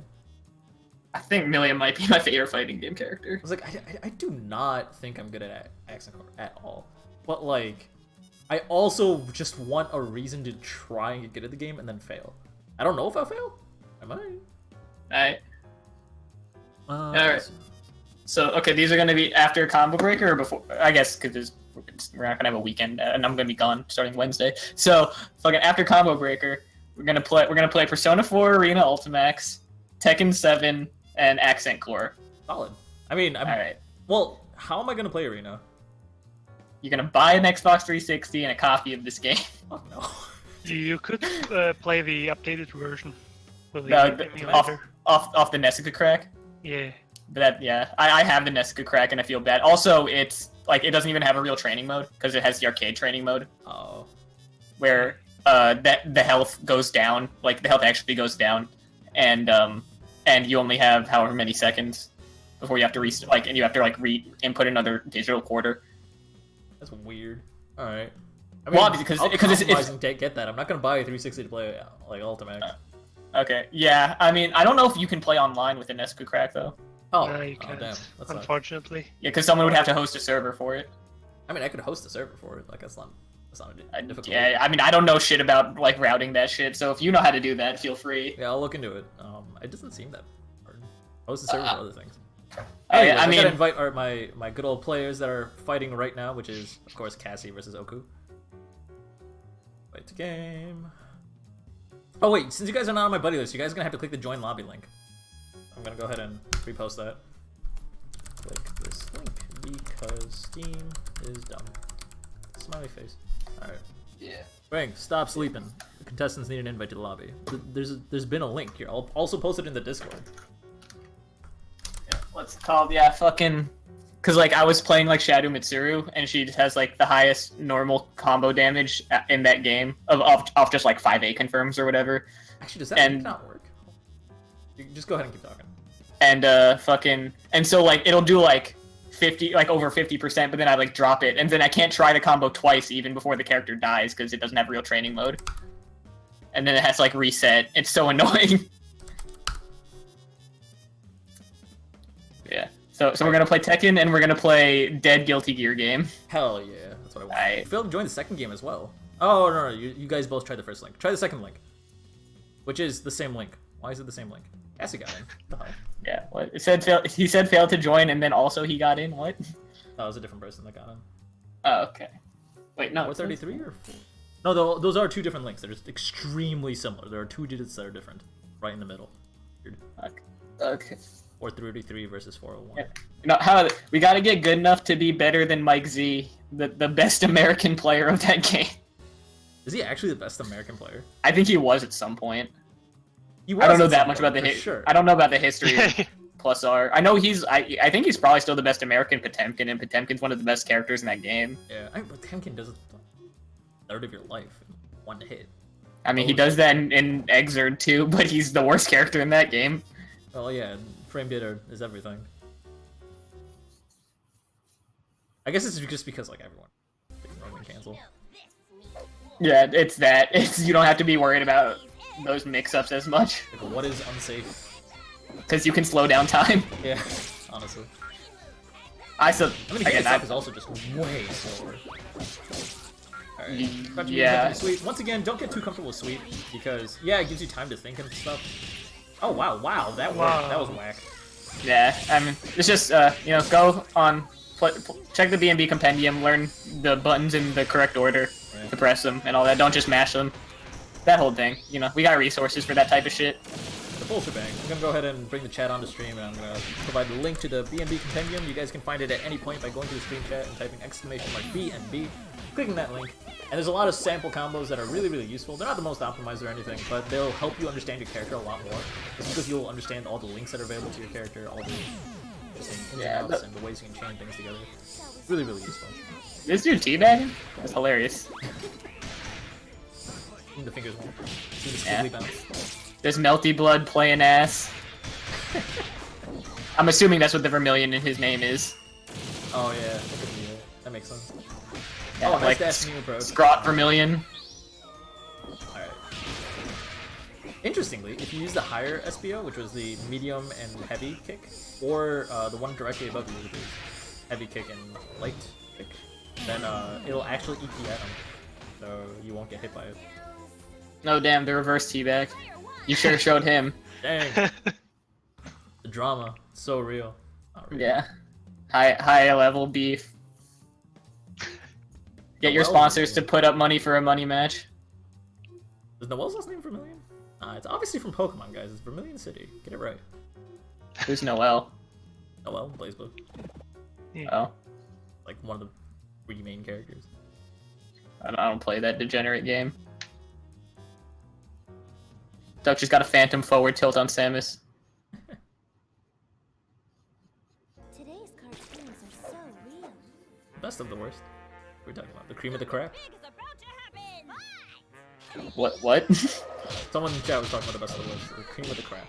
S3: I think Milia might be my favorite fighting game character.
S1: I was like, I do not think I'm good at Accent Core at all. But like, I also just want a reason to try and get good at the game and then fail. I don't know if I'll fail. I might.
S3: Alright. Alright. So okay, these are gonna be after Combo Breaker or before? I guess because we're not gonna have a weekend, and I'm gonna be gone starting Wednesday. So fucking after Combo Breaker, we're gonna play Persona 4 Arena Ultimax, Tekken 7, and Accent Core.
S1: Solid. I mean, all
S3: right.
S1: Well, how am I gonna play Arena?
S3: You're gonna buy an Xbox 360 and a copy of this game.
S1: Oh no.
S2: You could play the updated version. With the
S3: off the Nessica crack.
S2: Yeah.
S3: But I have the Nessica crack and I feel bad. Also, it's like it doesn't even have a real training mode because it has the arcade training mode.
S1: Oh.
S3: Where the health goes down, like the health actually goes down, and you only have however many seconds before you have to and you have to re-input another digital quarter.
S1: That's weird. All right. I mean,
S3: well, because it's
S1: get that. I'm not gonna buy a 360 to play like Ultimax.
S3: Okay. Yeah. I mean, I don't know if you can play online with the Nessica crack though.
S1: Oh,
S2: no, you can't,
S1: damn. That's
S2: unfortunately.
S3: Yeah, because someone would have to host a server for it.
S1: I mean, I could host a server for it. Like that's not difficult.
S3: Yeah, I mean, I don't know shit about like routing that shit. So if you know how to do that, feel free.
S1: Yeah, I'll look into it. It doesn't seem that hard. Host a server for other things.
S3: Anyways,
S1: I gotta invite my good old players that are fighting right now, which is of course Cassie versus Oku. Fight to game. Oh wait, since you guys are not on my buddy list, you guys are gonna have to click the join lobby link. I'm gonna go ahead and repost that. Click this link because Steam is dumb. Smiley face. Alright.
S3: Yeah.
S1: Bang, stop sleeping. The contestants need an invite to the lobby. There's been a link here. I'll also post it in the Discord.
S3: Yeah, what's it called? Yeah, fucking... Because, like, I was playing, like, Shadow Mitsuru, and she has, like, the highest normal combo damage in that game of just, like, 5A confirms or whatever.
S1: Actually, does that not work? You just go ahead and keep talking.
S3: And, And so, like, it'll do, like, 50, like, over 50%, but then I, like, drop it, and then I can't try the combo twice even before the character dies, because it doesn't have real training mode. And then it has to, like, reset. It's so annoying. Yeah. So we're gonna play Tekken, and we're gonna play Dead Guilty Gear game.
S1: Hell yeah, that's what I want. I failed to join the second game as well. Oh no, you guys both tried the first link. Try the second link, which is the same link. Why is it the same link? Cassie got in. What the hell?
S3: Yeah. What it said? He said failed to join, and then also he got in. What?
S1: That was a different person that got in.
S3: Oh, okay. Wait, no.
S1: 433 or 4? No, those are two different links. They're just extremely similar. There are two digits that are different, right in the middle. Weird.
S3: Okay.
S1: 433 versus 401.
S3: Yeah. You know, we gotta get good enough to be better than Mike Z, the best American player of that game.
S1: Is he actually the best American player?
S3: I think he was at some point.
S1: I
S3: don't know that much about the
S1: sure.
S3: I don't know about the history of Plus R. I know I think he's probably still the best American Potemkin, and Potemkin's one of the best characters in that game.
S1: Yeah, Potemkin does a third of your life in one hit.
S3: I mean, he does that in Exerd too, but he's the worst character in that game.
S1: Well, yeah, frame data is everything. I guess it's just because, like, everyone can cancel.
S3: Yeah, it's that. You don't have to be worried about those mix-ups as much.
S1: Like, what is unsafe?
S3: Because you can slow down time.
S1: Yeah, honestly.
S3: That
S1: is also just way slower. Alright,
S3: yeah.
S1: Sweep. Once again, don't get too comfortable with sweep, because, yeah, it gives you time to think and stuff. Oh, wow, that worked. That was whack.
S3: Yeah, I mean, it's just, go on, check the B&B compendium, learn the buttons in the correct order to press them and all that. Don't just mash them. That whole thing. You know, we got resources for that type of shit.
S1: The full shebang. I'm gonna go ahead and bring the chat onto stream, and I'm gonna provide the link to the B&B compendium. You guys can find it at any point by going to the stream chat and typing !B&B, clicking that link. And there's a lot of sample combos that are really, really useful. They're not the most optimized or anything, but they'll help you understand your character a lot more. Just because you'll understand all the links that are available to your character, all the ins and outs, and the ways you can chain things together. Really, really useful.
S3: This dude teabagging? That's hilarious.
S1: The fingers one. See the squiggly bounce.
S3: There's Melty Blood playing ass. I'm assuming that's what the Vermilion in his name is.
S1: Oh yeah, that could be it. That makes sense.
S3: Yeah,
S1: oh,
S3: like
S1: nice new approach.
S3: Scrot Vermilion.
S1: Alright. Interestingly, if you use the higher SPO, which was the medium and heavy kick, or the one directly above you, which is heavy kick and light kick, then it'll actually eat the item, so you won't get hit by it.
S3: No, damn, the reverse teabag. You should have showed him.
S1: Dang. The drama, so real. Not really.
S3: Yeah. High level beef. Get your sponsors to put up money for a money match.
S1: Is Noel's last name Vermilion? It's obviously from Pokemon, guys. It's Vermilion City. Get it right.
S3: Who's Noel?
S1: Noel, BlazBlue.
S2: Yeah.
S3: Oh,
S1: Like one of the 3 main characters.
S3: I don't play that degenerate game. Duck just got a phantom forward tilt on Samus.
S4: Today's cartoons are so real.
S1: Best of the worst. We're talking about the cream of the crap.
S3: What?
S1: Someone in chat was talking about the best of the worst. The cream of the crap.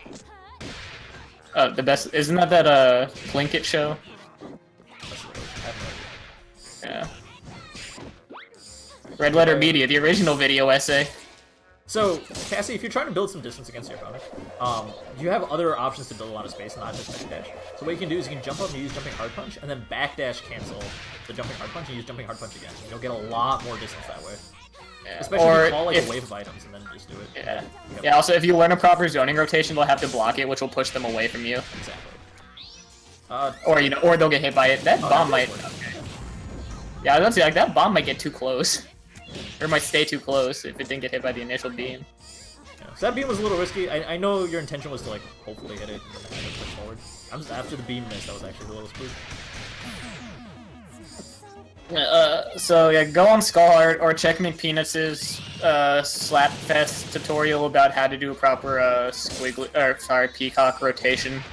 S3: The best isn't that Plinkett show?
S1: Best of the worst. I have no idea.
S3: Yeah. Red Letter Media, the original video essay.
S1: So, Cassie, if you're trying to build some distance against your opponent, you have other options to build a lot of space, not just backdash. So what you can do is you can jump up and use Jumping Hard Punch, and then backdash cancel the Jumping Hard Punch and use Jumping Hard Punch again. You'll get a lot more distance that way.
S3: Yeah.
S1: Especially if you call like a wave of items and then just do it.
S3: Yeah. Yeah, also if you learn a proper zoning rotation, they'll have to block it, which will push them away from you.
S1: Exactly.
S3: Or they'll get hit by it. That bomb might...
S1: Okay.
S3: Yeah, I was gonna say, like, that bomb might get too close. Or might stay too close if it didn't get hit by the initial beam.
S1: Yeah. So that beam was a little risky. I know your intention was to, like, hopefully hit it and then kind of push forward. I'm just, after the beam missed, that was actually a little spook.
S3: So yeah, go on Skullheart or check McPeanuts' Slapfest tutorial about how to do a proper peacock rotation.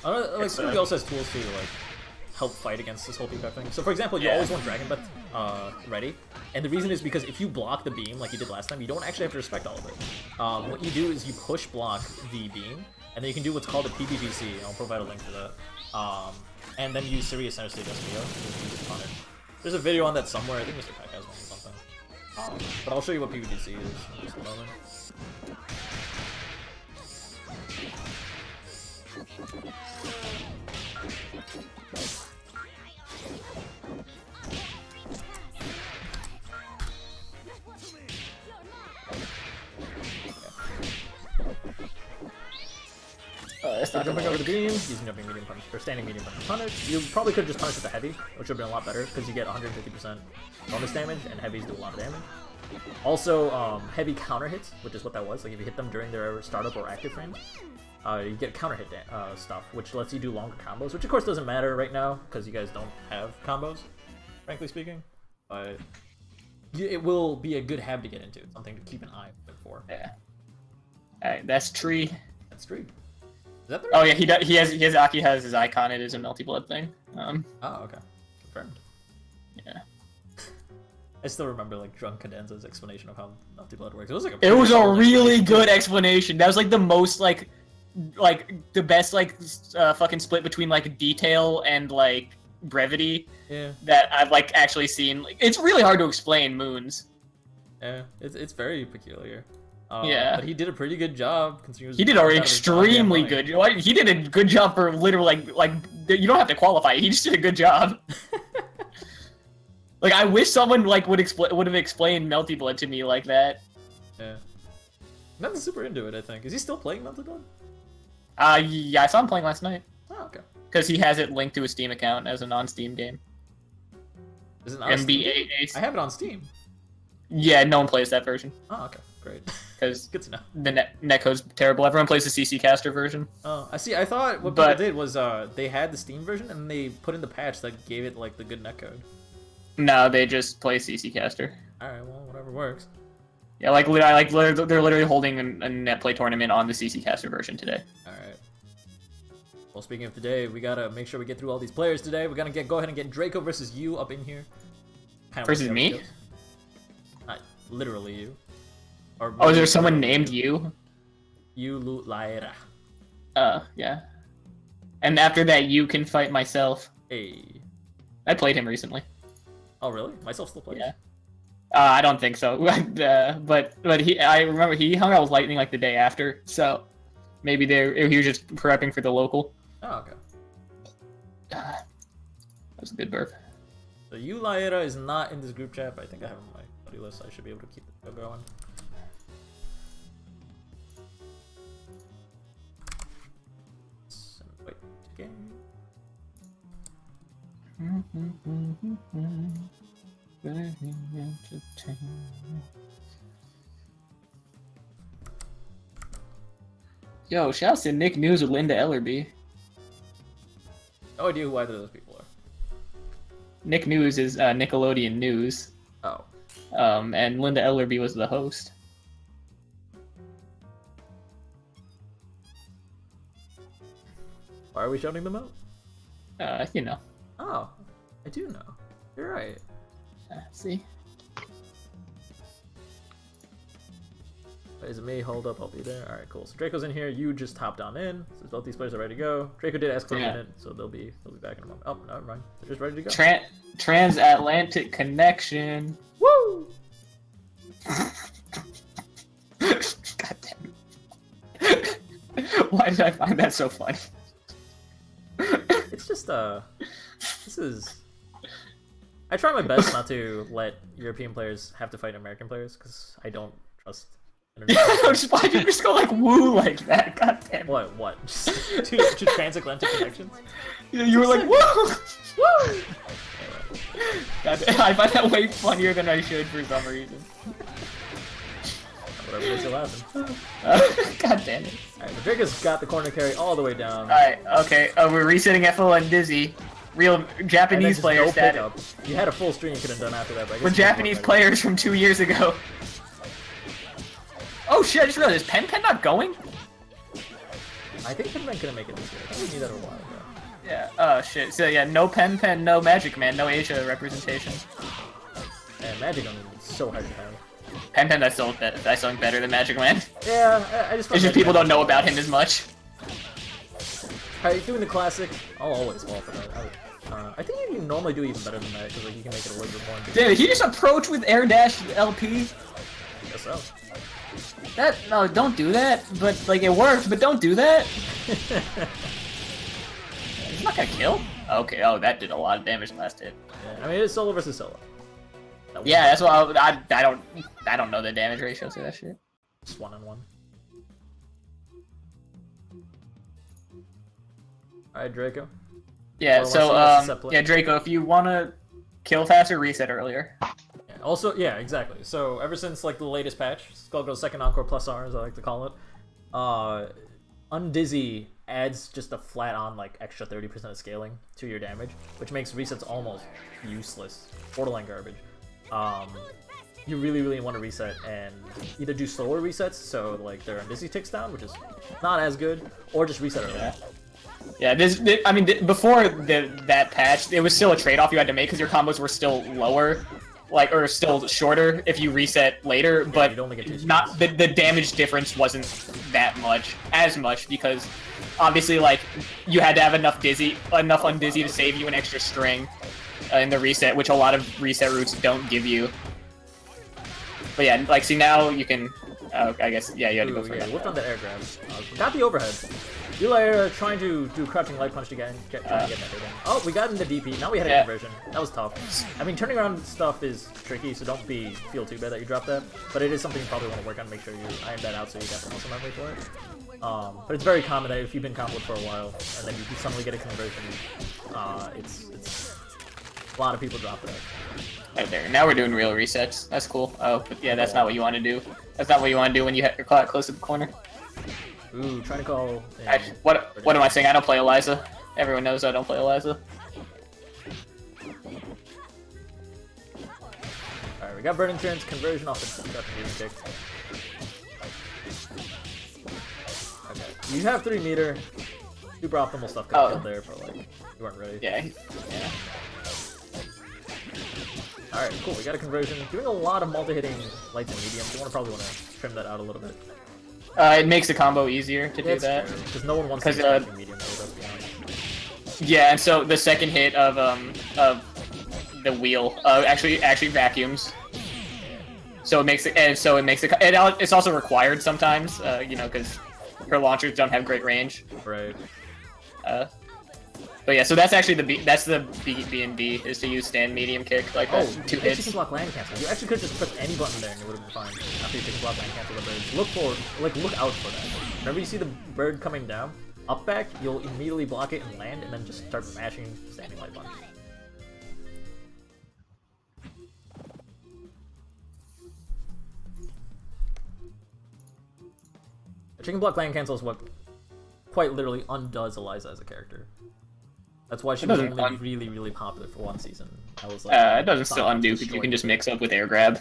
S1: Like, Skullgirls also has tools to, like, help fight against this whole peacock thing. So, for example, you always want Dragon Breath ready, and the reason is because if you block the beam like you did last time, you don't actually have to respect all of it. What you do is you push block the beam, and then you can do what's called a PPVC, and I'll provide a link to that. And then use Serious Center Stage SPO. There's a video on that somewhere. I think Mr. Peck has one or something. But I'll show you what PPVC is in just a moment. So jumping over the beam, using jumping medium punch, or standing medium punch to punish. You probably could have just punished with the heavy, which would have been a lot better, because you get 150% bonus damage, and heavies do a lot of damage. Also, heavy counter hits, which is what that was, like if you hit them during their startup or active frames, you get counter hit stuff, which lets you do longer combos, which of course doesn't matter right now, because you guys don't have combos, frankly speaking, but it will be a good habit to get into, something to keep an eye open for.
S3: Yeah. Alright, that's Tree.
S1: That's Tree. Is that the
S3: Oh yeah, he has Aki has his icon, it is a Melty Blood thing.
S1: Oh, okay. Confirmed.
S3: Yeah.
S1: I still remember like Drunk Cadenza's explanation of how Melty Blood works. It was like
S3: It was a really good explanation. That was like the most like the best fucking split between like detail and like brevity that I've like actually seen. Like, it's really hard to explain moons.
S1: Yeah, it's very peculiar.
S3: Yeah,
S1: but he did a pretty good job considering
S3: he did an extremely good. He did a good job for literally like you don't have to qualify. He just did a good job. Like I wish someone like would have explained Melty Blood to me like that.
S1: Yeah, I'm not super into it. I think is he still playing Melty Blood?
S3: Yeah, I saw him playing last night.
S1: Oh, okay.
S3: Because he has it linked to his Steam account as a non-Steam game.
S1: Is it not
S3: NBA?
S1: I have it on Steam.
S3: Yeah, no one plays that version.
S1: Oh, okay, great.
S3: Because
S1: good to know.
S3: The netcode's terrible. Everyone plays the CC Caster version.
S1: Oh, I see. I thought what people did was they had the Steam version and they put in the patch that gave it like the good netcode. No,
S3: they just play CC Caster.
S1: All right, well, whatever works.
S3: Yeah, they're literally holding a netplay tournament on the CC Caster version today.
S1: All right. Well, speaking of today, we gotta make sure we get through all these players today. We're gonna go ahead and get Draco versus you up in here.
S3: Versus me?
S1: Not literally you. Or
S3: is there someone named you?
S1: You Laera.
S3: Yeah. And after that, you can fight myself.
S1: Hey.
S3: I played him recently.
S1: Oh, really? Myself still plays?
S3: Yeah. I don't think so. But I remember he hung out with Lightning like the day after, so maybe he was just prepping for the local.
S1: Oh, okay.
S3: That was a good burp.
S1: So you Laera is not in this group chat, but I think I have him on my buddy list, so I should be able to keep it going.
S3: Yo, shouts to Nick News with Linda Ellerby.
S1: No idea who either of those people are.
S3: Nick News is Nickelodeon News.
S1: Oh.
S3: And Linda Ellerby was the host.
S1: Why are we shouting them out?
S3: You know.
S1: Oh, I do know. You're right.
S3: See?
S1: Is it me? Hold up, I'll be there. Alright, cool. So Draco's in here, you just hopped on in. So both these players are ready to go. Draco did ask for a minute, so they'll be back in a moment. Oh, never mind. They're just ready to go.
S3: Transatlantic connection.
S1: Woo!
S3: God damn it. Why did I find that so funny?
S1: It's just this is I try my best not to let European players have to fight American players because I don't trust
S3: Why did you just go like woo like that? God damn it.
S1: What? Just to transatlantic connections?
S3: You were like woo! Woo! God, I find that way funnier than I should for some reason.
S1: Whatever makes you laughing.
S3: God damn it.
S1: Alright, the Draco's got the corner carry all the way down.
S3: Alright, okay. We're resetting FO and Dizzy. Real Japanese players
S1: no
S3: status.
S1: pickup. You had a full stream you could have done after that, but I guess
S3: We're Japanese players from 2 years ago. Oh shit, I just realized, is Pen not going?
S1: I think Pen couldn't make it this year. I think we knew that a while ago.
S3: Yeah, oh shit. So yeah, no Pen, no Magic Man, no Asia representation.
S1: And Magic Man is so hard to have.
S3: Pen, that's still better than Magic Man.
S1: Yeah, I just
S3: It's just people don't know about him as much.
S1: Alright, doing the classic, I'll always fall for that. I think you can normally do even better than that, because like, you can make it a little bit more interesting.
S3: Did he just approach with air dash LP?
S1: Guess so.
S3: No, don't do that. But like it worked, but don't do that. He's not gonna kill. Okay, oh that did a lot of damage last hit.
S1: Yeah, I mean it's solo versus solo.
S3: Yeah, that's why I don't know the damage ratios of that shit.
S1: Just 1-on-1. Alright, Draco.
S3: Yeah, so
S1: yeah,
S3: Draco, if you wanna kill faster, reset earlier.
S1: Yeah, also, yeah, exactly. So ever since like the latest patch, Skullgirls Second Encore Plus R, as I like to call it, Undizzy adds just a flat-on like extra 30% of scaling to your damage, which makes resets almost useless, borderline garbage. You really want to reset and either do slower resets, so like their Undizzy ticks down, which is not as good, or just reset early.
S3: Yeah, before that patch, it was still a trade-off you had to make because your combos were still lower, or still shorter if you reset later. Yeah, but only get not the damage difference wasn't as much because obviously like you had to have enough Undizzy to save you an extra string in the reset, which a lot of reset routes don't give you. But yeah, like see now you can. I guess yeah, you had to go for it.
S1: Whipped on the air grab. Got the overhead. Eli trying to do crouching light punch again, trying to get that again. Oh, we got in the DP. Now we had a conversion. That was tough. I mean, turning around stuff is tricky, so don't feel too bad that you dropped that. But it is something you probably want to work on. Make sure you iron that out so you got the muscle memory for it. But it's very common that if you've been comboed for a while and then you suddenly get a conversion, it's a lot of people drop that.
S3: Right there. Now we're doing real resets. That's cool. Oh, but yeah, that's not what you want to do. That's not what you want to do when you hit your clock close to the corner.
S1: Ooh, trying to call.
S3: What am I saying? I don't play Eliza. Everyone knows I don't play Eliza.
S1: Alright, we got Burning Turns, conversion off the medium kick. Okay, you have 3 meter. Super optimal stuff got killed there, but like, you weren't ready.
S3: Yeah.
S1: Alright, cool, we got a conversion. Doing a lot of multi-hitting lights and mediums. You probably want to trim that out a little bit.
S3: It makes the combo easier to do that.
S1: Because no one wants to do medium, let's be honest.
S3: Yeah, and so the second hit of the wheel actually vacuums. So it makes it, it's also required sometimes, you know, because her launchers don't have great range.
S1: Right.
S3: But yeah, so that's actually the B&B is to use stand medium kick like that. 2 hits.
S1: You can block land cancel. You actually could have just pressed any button there and it would have been fine. After you can block land cancel the bird. Look out for that. Whenever you see the bird coming down, up back, you'll immediately block it and land, and then just start mashing standing light punch. Chicken block land cancel is what quite literally undoes Eliza as a character. That's why she was only really, really popular for one season. I was like,
S3: it doesn't still undo because you can just mix up with air grab.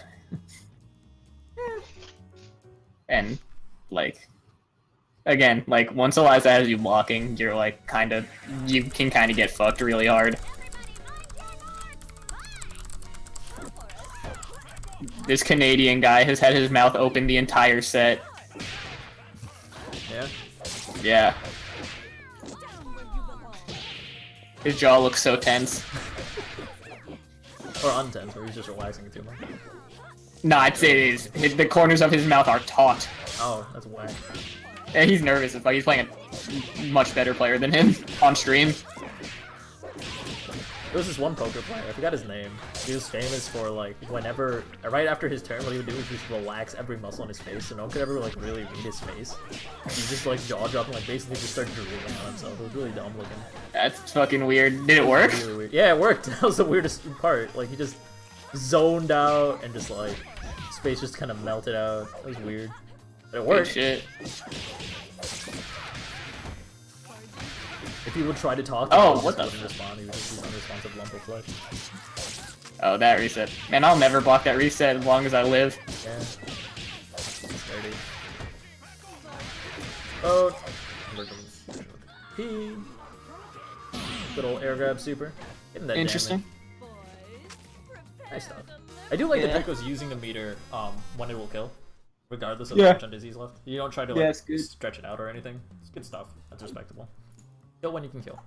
S3: And, like, again, like, once Eliza has you blocking, you're like, you can kind of get fucked really hard. This Canadian guy has had his mouth open the entire set.
S1: Yeah?
S3: Yeah. His jaw looks so tense.
S1: Or untense, where he's just relaxing it too much.
S3: Nah, I'd say it is. The corners of his mouth are taut.
S1: Oh, that's whack.
S3: Yeah, he's nervous, but he's playing a much better player than him on stream.
S1: There was this one poker player, I forgot his name. He was famous for, like, whenever, right after his turn, what he would do is just relax every muscle on his face, so no one could ever, like, really read his face. He just, like, jaw-dropping, like, basically just started drooling on himself. It was really dumb looking.
S3: That's fucking weird. Did it work?
S1: Really weird. Yeah, it worked. That was the weirdest part. Like, he just zoned out and just, like, his face just kind of melted out. It was weird. But it worked.
S3: Good shit.
S1: If he would try to talk, he wouldn't respond. He would just be an unresponsive lump of flesh.
S3: Oh, that reset. Man, I'll never block that reset as long as I live.
S1: Yeah. It's dirty. Oh. P. Good old air grab super. Getting that
S3: Interesting.
S1: Damage. Nice stuff. I do like that Pekko's using the meter when it will kill. Regardless of
S3: Yeah.
S1: how much on Dizzy's left. You don't try to like
S3: it's good.
S1: stretch it out or anything. It's good stuff. That's respectable. Kill when you can kill.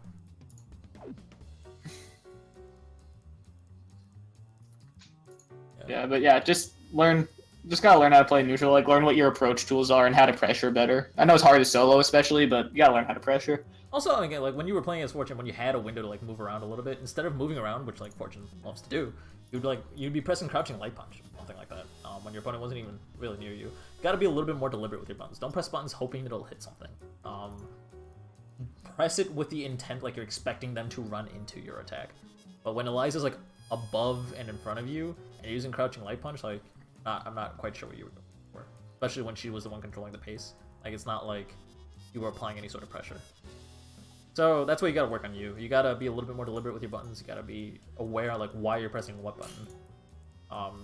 S3: Yeah, but yeah, just gotta learn how to play neutral, like learn what your approach tools are and how to pressure better. I know it's hard to solo especially, but you gotta learn how to pressure.
S1: Also, again, like when you were playing as Fortune, when you had a window to like move around a little bit, instead of moving around, which like Fortune loves to do, you'd be pressing crouching light punch, something like that. When your opponent wasn't even really near you. You gotta be a little bit more deliberate with your buttons. Don't press buttons hoping it'll hit something. Press it with the intent like you're expecting them to run into your attack. But when Eliza's like above and in front of you and you're using crouching light punch, like I'm not quite sure what you were going for. Especially when she was the one controlling the pace. Like it's not like you were applying any sort of pressure. So that's what you gotta work on you. You gotta be a little bit more deliberate with your buttons. You gotta be aware like why you're pressing what button.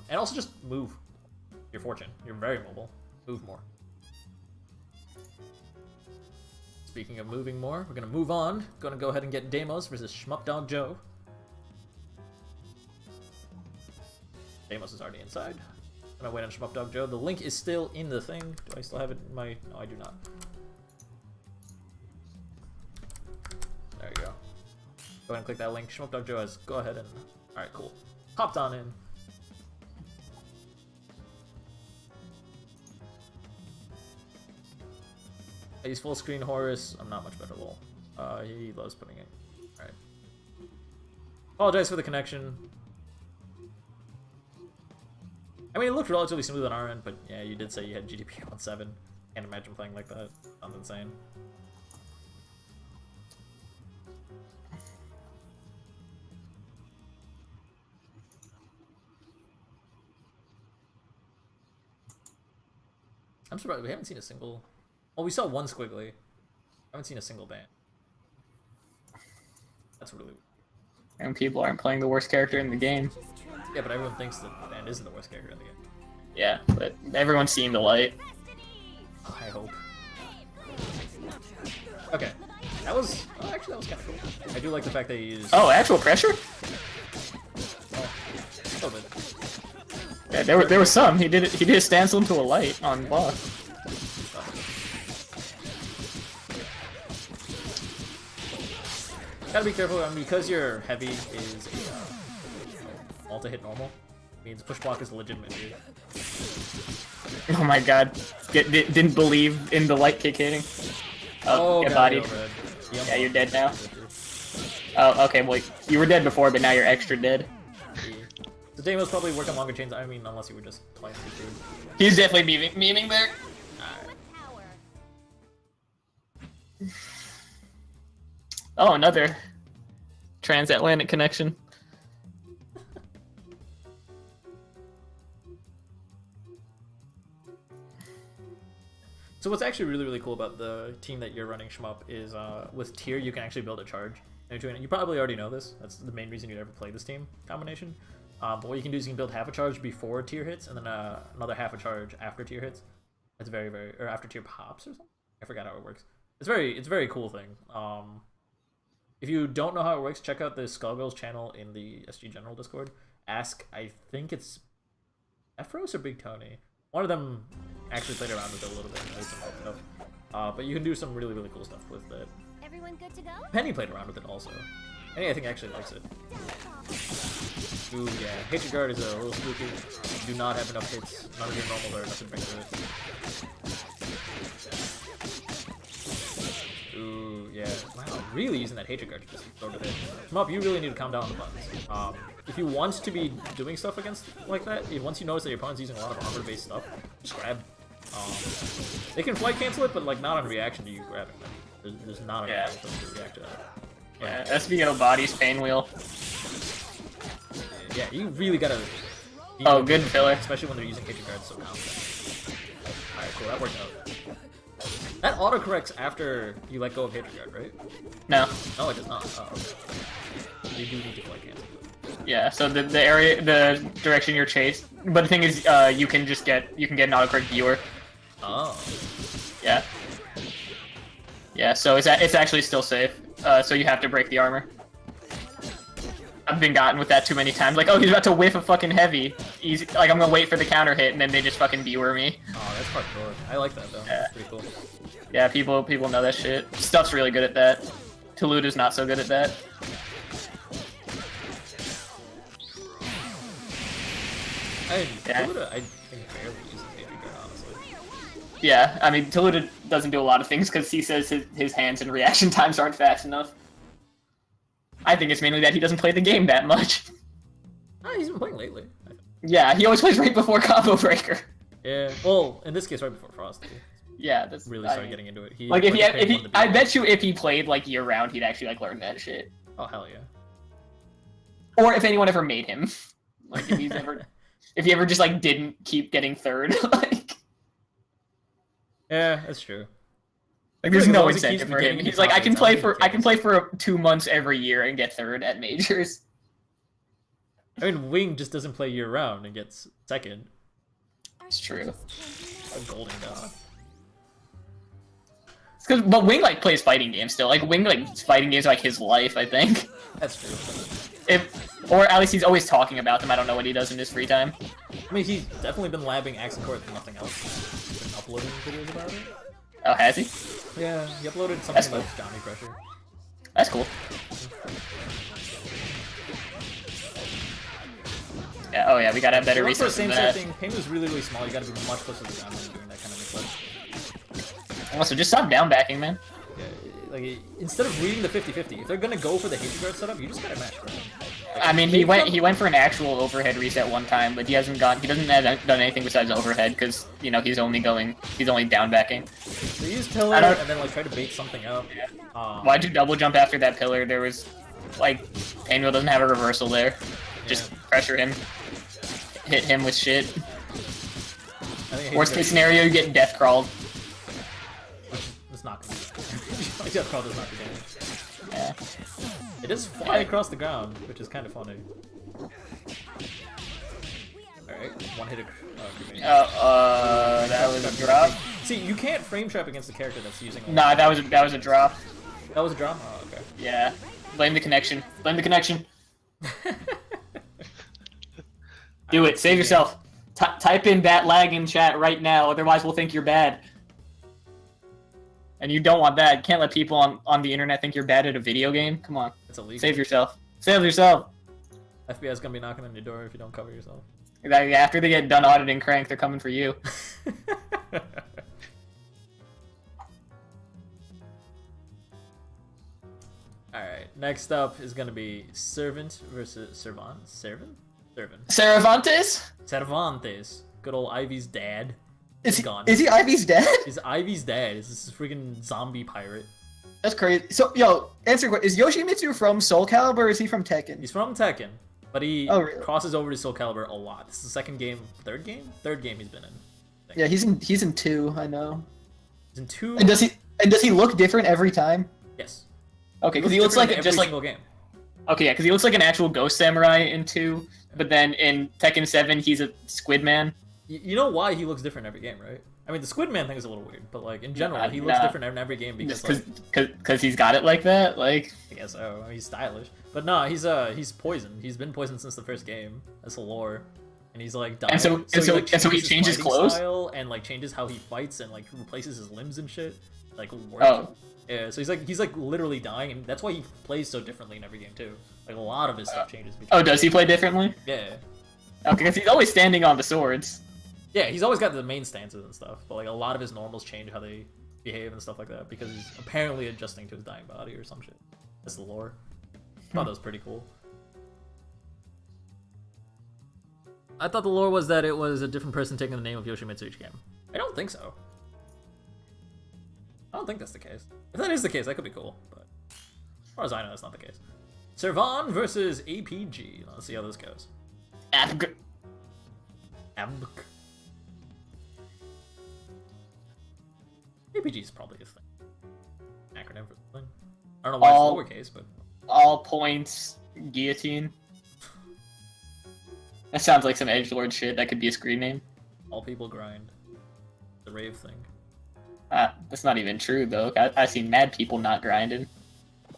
S1: And also just move your Fortune. You're very mobile. Move more. Speaking of moving more, we're gonna move on. Gonna go ahead and get Deimos versus Shmupdog Joe. Deimos is already inside. Gonna wait on Shmupdog Joe. The link is still in the thing. Do I still have it in my... No, I do not. There you go. Go ahead and click that link. Shmupdog Joe has... Go ahead and... Alright, cool. Hopped on in. I use full screen Horus. I'm not much better, lol. He loves putting it. Alright. Apologize for the connection. I mean, it looked relatively smooth on our end, but yeah, you did say you had GDP on 7. Can't imagine playing like that. Sounds insane. I'm surprised we haven't seen a single... Well, we saw one squiggly. I haven't seen a single ban. That's really weird.
S3: And people aren't playing the worst character in the game.
S1: Yeah, but everyone thinks that Ban isn't the worst character in the game.
S3: Yeah, but everyone's seeing the light.
S1: I hope. Okay. That was... Oh, actually, that was kind of cool. I do like the fact that he used...
S3: Oh, actual pressure?
S1: Oh, a little bit.
S3: Yeah, there was some. He did a standstill into a light on block.
S1: Gotta be careful, because your heavy is a multi-hit normal, means push block is legitimate here.
S3: Oh my god. Didn't believe in the light kick hitting. Oh, get bodied. Yeah, you're dead now. Oh, okay, well, you were dead before, but now you're extra dead.
S1: The Deimos probably work on longer chains, I mean, unless you were just playing too.
S3: He's definitely memeing there. Oh, another transatlantic connection.
S1: So what's actually really cool about the team that you're running, Shmup, is with tier you can actually build a charge. You probably already know this. That's the main reason you'd ever play this team combination. But what you can do is you can build half a charge before tier hits, and then another half a charge after tier hits. It's or after tier pops or something. I forgot how it works. It's a very cool thing. If you don't know how it works, check out the Skullgirls channel in the SG General Discord. Ask, I think it's Efros or Big Tony. One of them actually played around with it a little bit. But you can do some really cool stuff with it.
S4: Everyone good to go?
S1: Penny played around with it also. Penny, I think, actually likes it. Ooh, yeah. Hatred Guard is a little spooky. You do not have enough hits. None of your normals are enough to bring to it. Ooh, yeah. Wow, really using that Hatred Guard to just throw it in. Shmup, you really need to calm down on the buttons. If you want to be doing stuff against like that, once you notice that your opponent's using a lot of armor-based stuff, just grab. They can flight cancel it, but like not on reaction to you grabbing them. There's not enough to react to that.
S3: Yeah, SVO bodies, pain wheel.
S1: Yeah, you really gotta.
S3: Oh, good filler.
S1: Especially when they're using Hatred Guards so confident. Alright, cool, that worked out. That autocorrects after you let go of Hatred Guard, right?
S3: No.
S1: No, it does not. Oh, okay. You do need to flight cancel.
S3: Yeah, so the direction you're chased. But the thing is, you can get an autocorrect viewer.
S1: Oh.
S3: Yeah. Yeah, so it's actually still safe. So you have to break the armor. I've been gotten with that too many times. Like, oh, he's about to whiff a fucking heavy. Easy. Like, I'm gonna wait for the counter hit, and then they just fucking viewer me.
S1: Oh, that's hardcore. I like that though.
S3: Yeah.
S1: That's pretty cool.
S3: Yeah, people know that shit. Stuff's really good at that. Toluda's not so good at that.
S1: Toluda, I think barely uses Hatred Guard, honestly.
S3: Yeah, I mean, Toluda doesn't do a lot of things because he says his hands and reaction times aren't fast enough. I think it's mainly that he doesn't play the game that much.
S1: Oh, he's been playing lately.
S3: Yeah, he always plays right before Combo Breaker.
S1: Yeah, well, in this case, right before Frosty.
S3: Yeah, that's
S1: Really started getting into it.
S3: Like if he I bet you if he played like year round, he'd actually like learn that shit.
S1: Oh hell yeah.
S3: Or if anyone ever made him, like if he's ever, if he ever just like didn't keep getting third, like.
S1: Yeah, that's true.
S3: Like there's
S1: As
S3: no
S1: long as he keeps
S3: incentive for him.
S1: getting
S3: He's like, I can
S1: confidence,
S3: play for 2 months every year and get third at majors.
S1: I mean, Wing just doesn't play year round and gets second.
S3: It's true.
S1: A golden god.
S3: But Wing like plays fighting games still. Like Wing like fighting games are like his life, I think.
S1: That's true.
S3: Or at least he's always talking about them. I don't know what he does in his free time.
S1: I mean, he's definitely been labbing Axe and Core for nothing else. He's been uploading videos about it.
S3: Oh, has he?
S1: Yeah, he uploaded something
S3: That's
S1: about
S3: cool.
S1: Johnny Pressure.
S3: That's cool. Yeah, oh yeah, we gotta have better
S1: For
S3: research
S1: same
S3: than
S1: sort of
S3: that.
S1: thing, pain was really small. You gotta be much closer to the ground when you're doing that kind of mix-up.
S3: Also, just stop down backing, man.
S1: Yeah, like instead of reading the 50-50, if they're gonna go for the Hatred Guard setup, you just gotta match ground.
S3: I mean, he went for an actual overhead reset one time, but he doesn't have done anything besides overhead because you know he's only down backing.
S1: They use pillar and then like try to bait something up.
S3: Why'd you double jump after that pillar? There was like Painwheel doesn't have a reversal there. Just pressure him, hit him with shit. Worst case scenario, you get death crawled.
S1: It's not gonna be. Death crawl does not do damage.
S3: Yeah.
S1: It does fly across the ground, which is kind of funny. Alright, one hit.
S3: That was a drop.
S1: See, you can't frame trap against a character that's using.
S3: Nah, that was a drop.
S1: That was a drop. Oh, okay.
S3: Yeah. Blame the connection. Blame the connection. Do it. Save yourself. Type in that lag in chat right now, otherwise we'll think you're bad. And you don't want that. You can't let people on the internet think you're bad at a video game. Come on.
S1: It's illegal.
S3: Save yourself. Save yourself.
S1: FBI's gonna be knocking on your door if you don't cover yourself.
S3: Exactly. After they get done auditing Crank, they're coming for you.
S1: Alright, next up is gonna be Servant versus Servant? Servant? Servant.
S3: Cervantes?
S1: Cervantes. Good old Ivy's dad.
S3: Is he
S1: Gone.
S3: Ivy's dad?
S1: He's Ivy's dad. He's this freaking zombie pirate.
S3: That's crazy. So, yo, answer is Yoshimitsu from Soul Calibur or is he from Tekken?
S1: He's from Tekken, but he
S3: really?
S1: crosses over to Soul Calibur a lot. This is the second game, third game he's been in.
S3: Yeah, he's in 2, I know.
S1: In 2.
S3: And does he look different every time?
S1: Yes.
S3: Okay, because he looks like
S1: different in
S3: just
S1: every
S3: like
S1: single game.
S3: okay, yeah, because he looks like an actual ghost samurai in 2, but then in Tekken 7 he's a squid man.
S1: You know why he looks different every game, right? I mean, the Squid Man thing is a little weird, but like in general, he looks different in every game because
S3: Because he's got it like that, like.
S1: I guess so. He's stylish, but no, he's poisoned. He's been poisoned since the first game. That's the lore, and he's like dying.
S3: And so he changes
S1: his
S3: clothes?
S1: style and like changes how he fights and like replaces his limbs and shit. Like works.
S3: Oh.
S1: Yeah, so he's like literally dying, and that's why he plays so differently in every game too. Like a lot of his stuff changes.
S3: Oh, does he play differently?
S1: Yeah.
S3: Okay, because he's always standing on the swords.
S1: Yeah, he's always got the main stances and stuff, but like a lot of his normals change how they behave and stuff like that because he's apparently adjusting to his dying body or some shit. That's the lore. I thought that was pretty cool. I thought the lore was that it was a different person taking the name of Yoshimitsu each game. I don't think so. I don't think that's the case. If that is the case, that could be cool, but as far as I know, that's not the case. Servan versus APG. Let's see how this goes.
S3: APG.
S1: APG is probably a thing. Acronym for something. I don't know why it's lowercase, but
S3: All points guillotine. That sounds like some edgelord shit. That could be a screen name.
S1: all people grind. The rave thing.
S3: That's not even true though. I've seen mad people not grinding.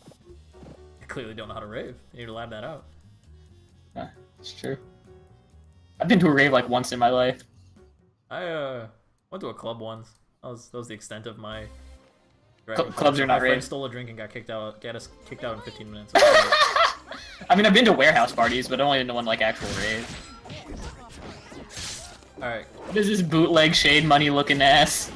S1: You clearly don't know how to rave. You need to lab that out.
S3: It's true. I've been to a rave like once in my life.
S1: I went to a club once. That was the extent of my.
S3: Clubs are not
S1: My friend
S3: raves.
S1: stole a drink and got us kicked out in 15 minutes.
S3: I mean, I've been to warehouse parties, but only been to one like actual rave.
S1: All right.
S3: What is this bootleg shade money looking ass?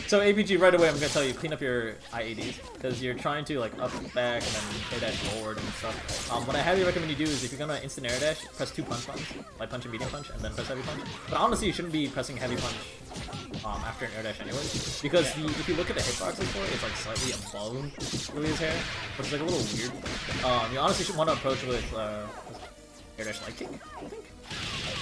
S1: So APG, right away, I'm gonna tell you, clean up your IADs because you're trying to like up, back, and then air dash forward and stuff. What I highly recommend you do is if you're gonna instant air dash, press 2 punch buttons, light punch and medium punch, and then press heavy punch. But honestly, you shouldn't be pressing heavy punch after an air dash anyway, because if you look at the hitboxes for it, it's like slightly above Lily's hair, which is like a little weird. You honestly should want to approach with air dash light kick, I think.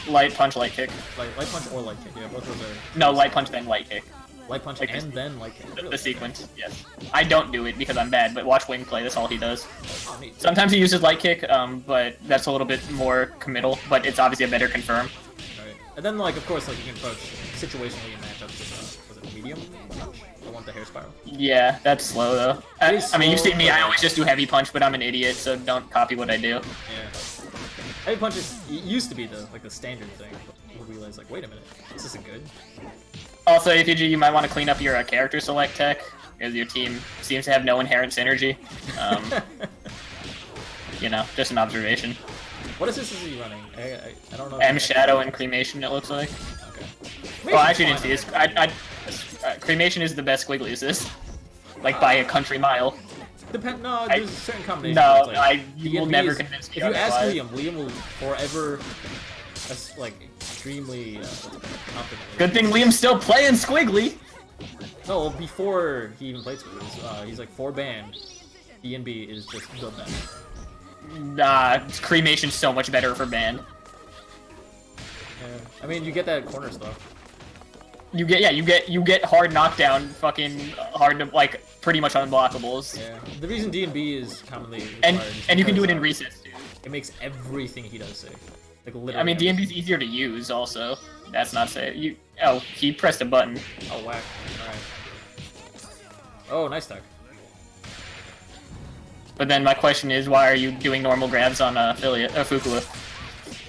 S3: Light punch, light kick.
S1: Light punch or light kick. Yeah, both of those are.
S3: No, light punch then light kick.
S1: Light punch
S3: like
S1: and then light kick.
S3: The sequence, yes. I don't do it because I'm bad, but watch Wing play, that's all he does.
S1: Oh, neat.
S3: Sometimes he uses light kick, but that's a little bit more committal, but it's obviously a better confirm.
S1: Right. And then, like, of course, like, you can approach situationally in matchups with, was it medium punch? The one with the hair spiral?
S3: Yeah, that's slow though.
S1: It is
S3: I mean, you've
S1: slow,
S3: seen me,
S1: but-
S3: I always just do heavy punch, but I'm an idiot, so don't copy what I do.
S1: Yeah. Heavy punch used to be the standard thing, but you realize, like, wait a minute, this isn't good.
S3: Also, APG, you might want to clean up your character select tech, because your team seems to have no inherent synergy. You know, just an observation.
S1: What assist is he running? I don't know.
S3: M Shadow and Cremation, it looks like.
S1: Okay.
S3: Well, I actually didn't see this. Cremation is the best squiggly assist. Like, by a country mile.
S1: No, there's a certain combination.
S3: No,
S1: where it's like,
S3: you will
S1: DNB
S3: never
S1: is-
S3: convince me
S1: If you ask
S3: otherwise.
S1: Liam will forever, like, extremely confidently.
S3: Good thing Liam's still playing Squiggly!
S1: No, before he even played Squiggles, he's like 4 banned. DNB is just the best.
S3: Nah, Cremation's so much better for band.
S1: Yeah. I mean, you get that corner stuff.
S3: You get hard knockdown, fucking hard to, like, pretty much unblockables.
S1: Yeah. The reason DNB is commonly
S3: And
S1: required is
S3: and you can do it
S1: because,
S3: in recess too.
S1: It makes everything he does safe. Like literally.
S3: I mean,
S1: everything.
S3: DNB's easier to use also. That's not safe. Oh, he pressed a button.
S1: Oh, whack. Alright. Oh, nice tech.
S3: But then my question is, why are you doing normal grabs on affiliate Fukua?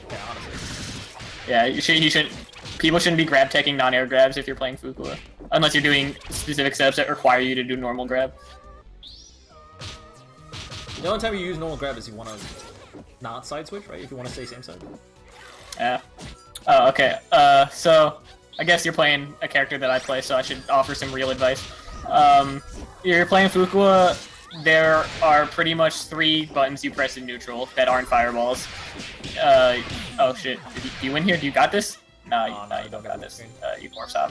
S1: Yeah, honestly.
S3: Yeah, you should. People shouldn't be grab teching non-air grabs if you're playing Fukua, unless you're doing specific setups that require you to do normal grab.
S1: The only time you use normal grab is you want to not side switch, right? If you want to stay same side.
S3: Yeah. Oh, okay. So I guess you're playing a character that I play, so I should offer some real advice. You're playing Fukua. There are pretty much 3 buttons you press in neutral that aren't fireballs. Oh shit. Do you win here? Do you got this? No, you don't got this. You morph stop.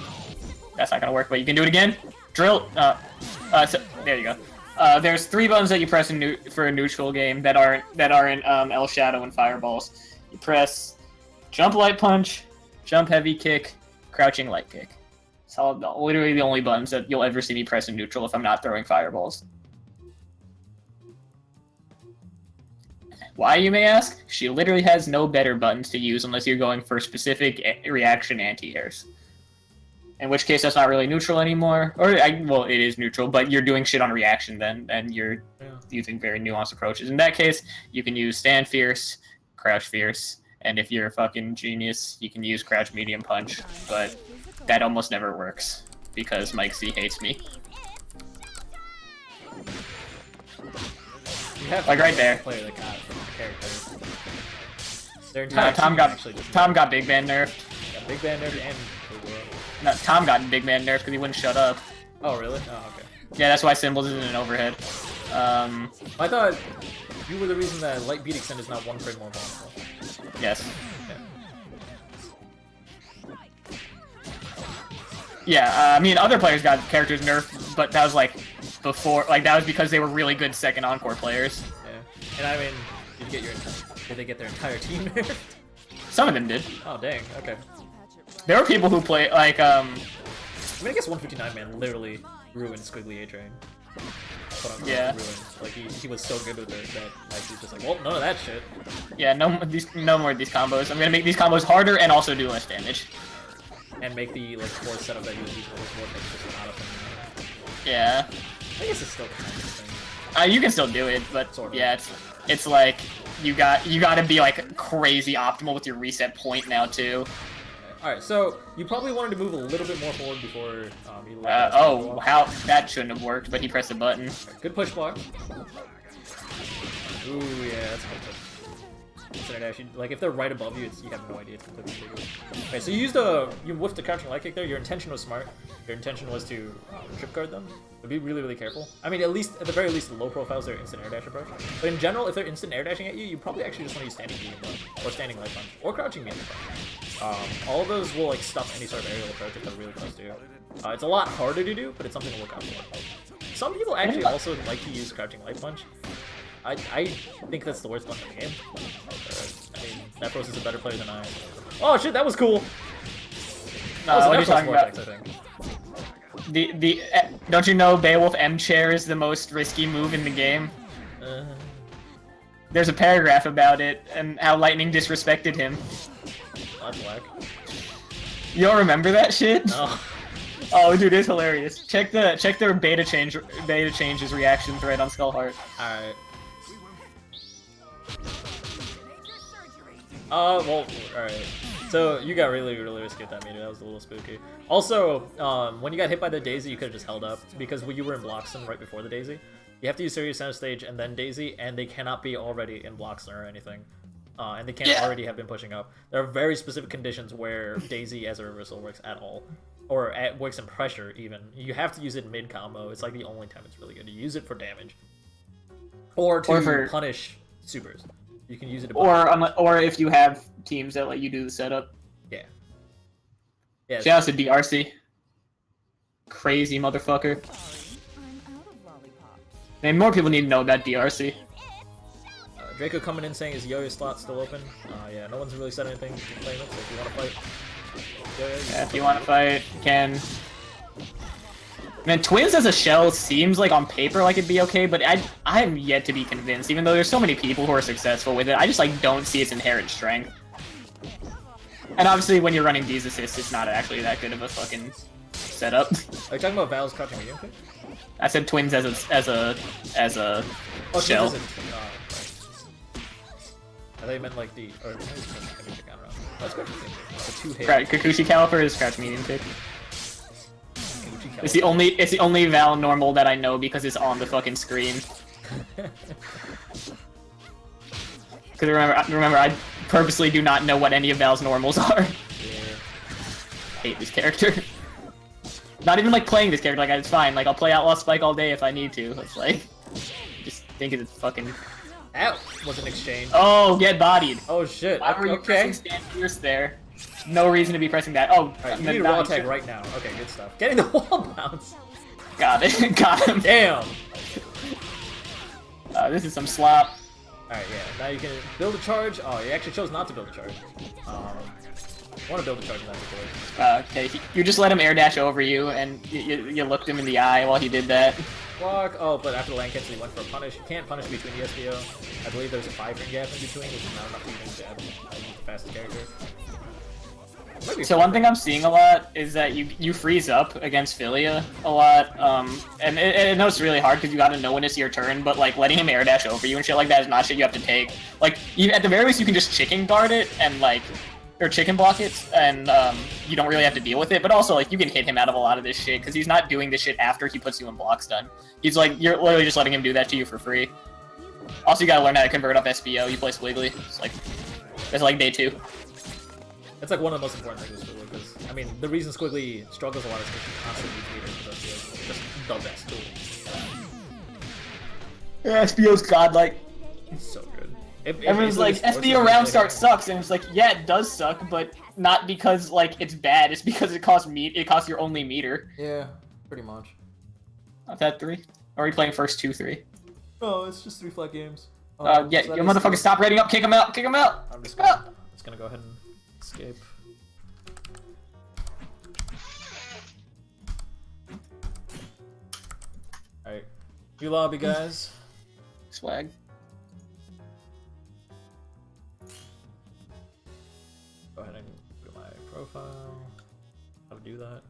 S3: That's not gonna work, but you can do it again. Drill. So, there you go. There's 3 buttons that you press for a neutral game that aren't L Shadow and fireballs. You press jump light punch, jump heavy kick, crouching light kick. It's all, literally the only buttons that you'll ever see me press in neutral if I'm not throwing fireballs. Why, you may ask? She literally has no better buttons to use unless you're going for specific reaction anti-airs. In which case, that's not really neutral anymore. Well, it is neutral, but you're doing shit on reaction then, and you're using very nuanced approaches. In that case, you can use stand fierce, crouch fierce, and if you're a fucking genius, you can use crouch medium punch, but that almost never works, because Mike C hates me.
S1: You have
S3: like right there.
S1: Player that got characters. Their
S3: No,
S1: entire
S3: Tom
S1: team
S3: got
S1: actually just
S3: Tom got big man nerfed.
S1: got big band nerfed and
S3: No, Tom got big man nerfed because he wouldn't shut up.
S1: oh really? Oh okay.
S3: Yeah, that's why Symbols isn't an overhead.
S1: I thought you were the reason that light beat extend is not 1 frame more vulnerable.
S3: Yes.
S1: Yeah.
S3: Yeah, I mean, other players got characters nerfed, but that was like before, like that was because they were really good second encore players.
S1: Yeah. And I mean, did they get their entire team nerfed?
S3: Some of them did.
S1: Oh dang. Okay.
S3: There were people who play like
S1: I mean, I guess 159 man literally ruined Squiggly A-Train.
S3: Yeah.
S1: Ruined. Like he was so good with it that like he's just like, well, none of that shit.
S3: Yeah, no more of these combos. I'm gonna make these combos harder and also do less damage.
S1: And make the like core setup that you would use for this vortex just not a thing.
S3: Yeah.
S1: I guess it's still kind of a thing.
S3: You can still do it, but
S1: Sort of.
S3: yeah, it's like you gotta be like crazy optimal with your reset point now too.
S1: Alright, so you probably wanted to move a little bit more forward before you
S3: Oh, how that shouldn't have worked, but he pressed a button.
S1: Good push block. Ooh, yeah, that's a good push. Like if they're right above you, you have no idea. It's completely ridiculous. Okay, so you whiffed the crouching light kick there. Your intention was smart. Your intention was to trip guard them. But be really, really careful. I mean, at the very least, the low profiles their instant air dash approach. But in general, if they're instant air dashing at you, you probably actually just want to use standing medium punch or standing light punch or crouching medium punch. All of those will like stuff any sort of aerial approach if they're really close to you. It's a lot harder to do, but it's something to look out for. Some people actually also like to use crouching light punch. I think that's the worst one in the game. I mean, Nephros is a better player than I am. Oh shit, that was cool! That was
S3: what are you
S1: Nephros
S3: talking
S1: vortex,
S3: about?
S1: I think.
S3: Don't you know Beowulf M chair is the most risky move in the game? There's a paragraph about it and how Lightning disrespected him.
S1: That's whack.
S3: You don't remember that shit?
S1: No.
S3: Oh, dude, it's hilarious. Check their beta changes reaction thread on Skullheart.
S1: Alright. Well, alright. So, you got really, really risky with that meter. That was a little spooky. Also, when you got hit by the Daisy, you could have just held up, because you were in Bloxton right before the Daisy. You have to use Sirius center stage and then Daisy, and they cannot be already in Bloxton or anything. And they can't already have been pushing up. There are very specific conditions where Daisy as a reversal works at all. Or works in pressure, even. You have to use it mid-combo. It's like the only time it's really good. You use it for damage. Or to punish supers. You can use it to
S3: or if you have teams that let you do the setup.
S1: Yeah. Yeah.
S3: Shout out to DRC. Crazy motherfucker. And more people need to know about DRC.
S1: Draco coming in saying, is Yo-Yo slot still open? Yeah, no one's really said anything to claim it, so if you want to fight...
S3: Yeah, if you want to fight, you can. Man, Twins as a shell seems like on paper like it'd be okay, but I am yet to be convinced, even though there's so many people who are successful with it. I just like don't see its inherent strength. And obviously when you're running these assists, it's not actually that good of a fucking setup.
S1: Are you talking about Val's crouching medium kick?
S3: I said Twins as a
S1: Oh,
S3: shell.
S1: Right. I thought you meant like the... Or, maybe it's crouching medium kick, I don't know. That's crouching medium kick. It's a two-hit.
S3: Right, Kikuchi Caliper is crouch medium kick. It's the only Val normal that I know because it's on the fucking screen. Because remember, I purposely do not know what any of Val's normals are.
S1: Yeah.
S3: Hate this character. Not even like playing this character. Like it's fine. Like I'll play Outlaw Spike all day if I need to. It's like, just think it's fucking.
S1: That was an exchange.
S3: Oh, get bodied.
S1: Oh shit.
S3: Why were you
S1: Okay.
S3: pressing Stand Fierce there? No reason to be pressing that. Oh,
S1: Alright, you need a wall tag right now. Okay, good stuff. Getting the wall bounce.
S3: Got it. Got him.
S1: Damn.
S3: This is some slop.
S1: Alright, yeah. Now you can build a charge. Oh, you actually chose not to build a charge. I want to build a charge in that before.
S3: Okay, you just let him air dash over you, and you looked him in the eye while he did that.
S1: Walk. Oh, but after the land cancel, he went for a punish. You can't punish between the SBO. I believe there's a 5-frame gap in between, which is not enough to even jab. I need the fastest character.
S3: So one thing I'm seeing a lot is that you freeze up against Philia a lot, and I know it's really hard because you gotta know when it's your turn, but like letting him air dash over you and shit like that is not shit you have to take. Like, at the very least you can just chicken guard it and like, or chicken block it, and you don't really have to deal with it, but also like you can hit him out of a lot of this shit because he's not doing this shit after he puts you in block stun. He's like, you're literally just letting him do that to you for free. Also, you gotta learn how to convert up SBO. You play Squiggly. It's like day 2.
S1: It's like one of the most important things with Squiggly, because, I mean, the reason Squiggly struggles a lot is because he constantly tweeting because he is just the best tool.
S3: Yeah, SBO's godlike.
S1: It's so good.
S3: Everyone's like, SBO round start sucks, and it's like, yeah, it does suck, but not because, like, it's bad, it's because it costs your only meter.
S1: Yeah, pretty much.
S3: Not that 3? Or are you playing first 2-3?
S1: Oh, it's just 3 flat games.
S3: Yeah, you motherfucker, stop raiding up, kick him out, kick him out!
S1: I'm just gonna go ahead and escape. Alright. New lobby, guys.
S3: Swag.
S1: Go ahead and go to my profile. How to do that.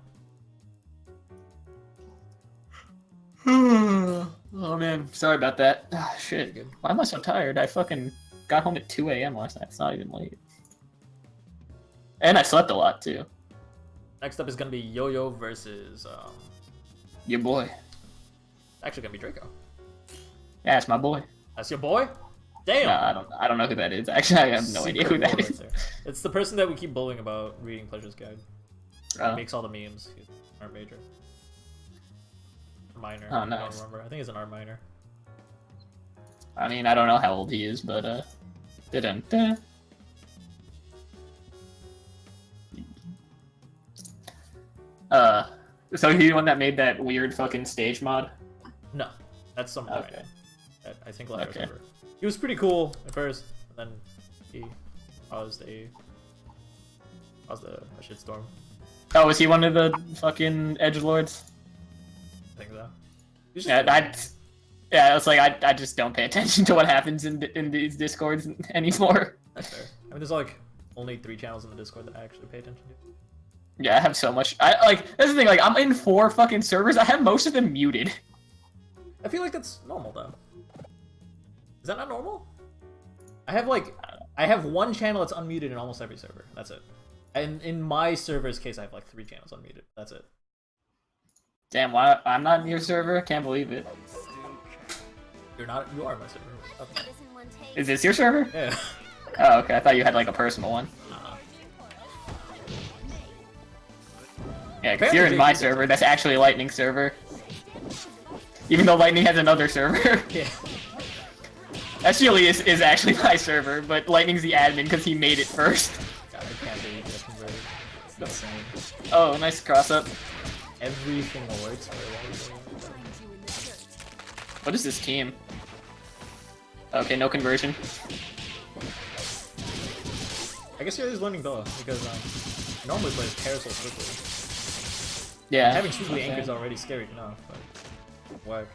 S3: Oh man, sorry about that. Ah, shit. Why am I so tired? I fucking got home at 2 AM last night. It's not even late. And I slept a lot too.
S1: Next up is gonna be Yo-Yo versus
S3: Your boy.
S1: actually gonna be Draco.
S3: Yeah, it's my boy.
S1: That's your boy? Damn!
S3: Nah, I don't know who that is. Actually, I have no idea who that is.
S1: It's the person that we keep bullying about reading Pleasure's Guide.
S3: Oh.
S1: He makes all the memes. He's an art major. Minor.
S3: Oh,
S1: I
S3: nice.
S1: don't remember. I think he's an art minor.
S3: I mean, I don't know how old he is, but didn't. So he's the one that made that weird fucking stage mod?
S1: No, that's some
S3: Okay.
S1: random. I think last
S3: Okay.
S1: remember. He was pretty cool at first, and then he caused a shitstorm.
S3: Oh, was he one of the fucking edgelords?
S1: I think so. He's just
S3: Yeah, it's like I just don't pay attention to what happens in these discords anymore.
S1: That's fair. I mean, there's like only 3 channels in the Discord that I actually pay attention to.
S3: Yeah, I have so much. That's the thing. Like, I'm in 4 fucking servers. I have most of them muted.
S1: I feel like that's normal though. Is that not normal? I have 1 channel that's unmuted in almost every server. That's it. And in my server's case, I have like 3 channels unmuted. That's it.
S3: Damn, why I'm not in your server? Can't believe it.
S1: You're not. You are my server. Okay.
S4: Isn't one take?
S3: Is this your server?
S1: Yeah.
S3: Oh, okay. I thought you had like a personal one. Yeah, because you're in my server. That's actually Lightning server. Even though Lightning has another server.
S1: Yeah.
S3: Actually is actually my server, but Lightning's the admin because he made it first.
S1: God, I can't believe you got converted. It's insane.
S3: Oh, nice cross up.
S1: Everything works for Lightning.
S3: What is this team? Okay, no conversion.
S1: I guess you're just learning Bella because he normally plays Carousel quickly.
S3: Yeah.
S1: Having Squiggly Anchor is already scary enough, but whack.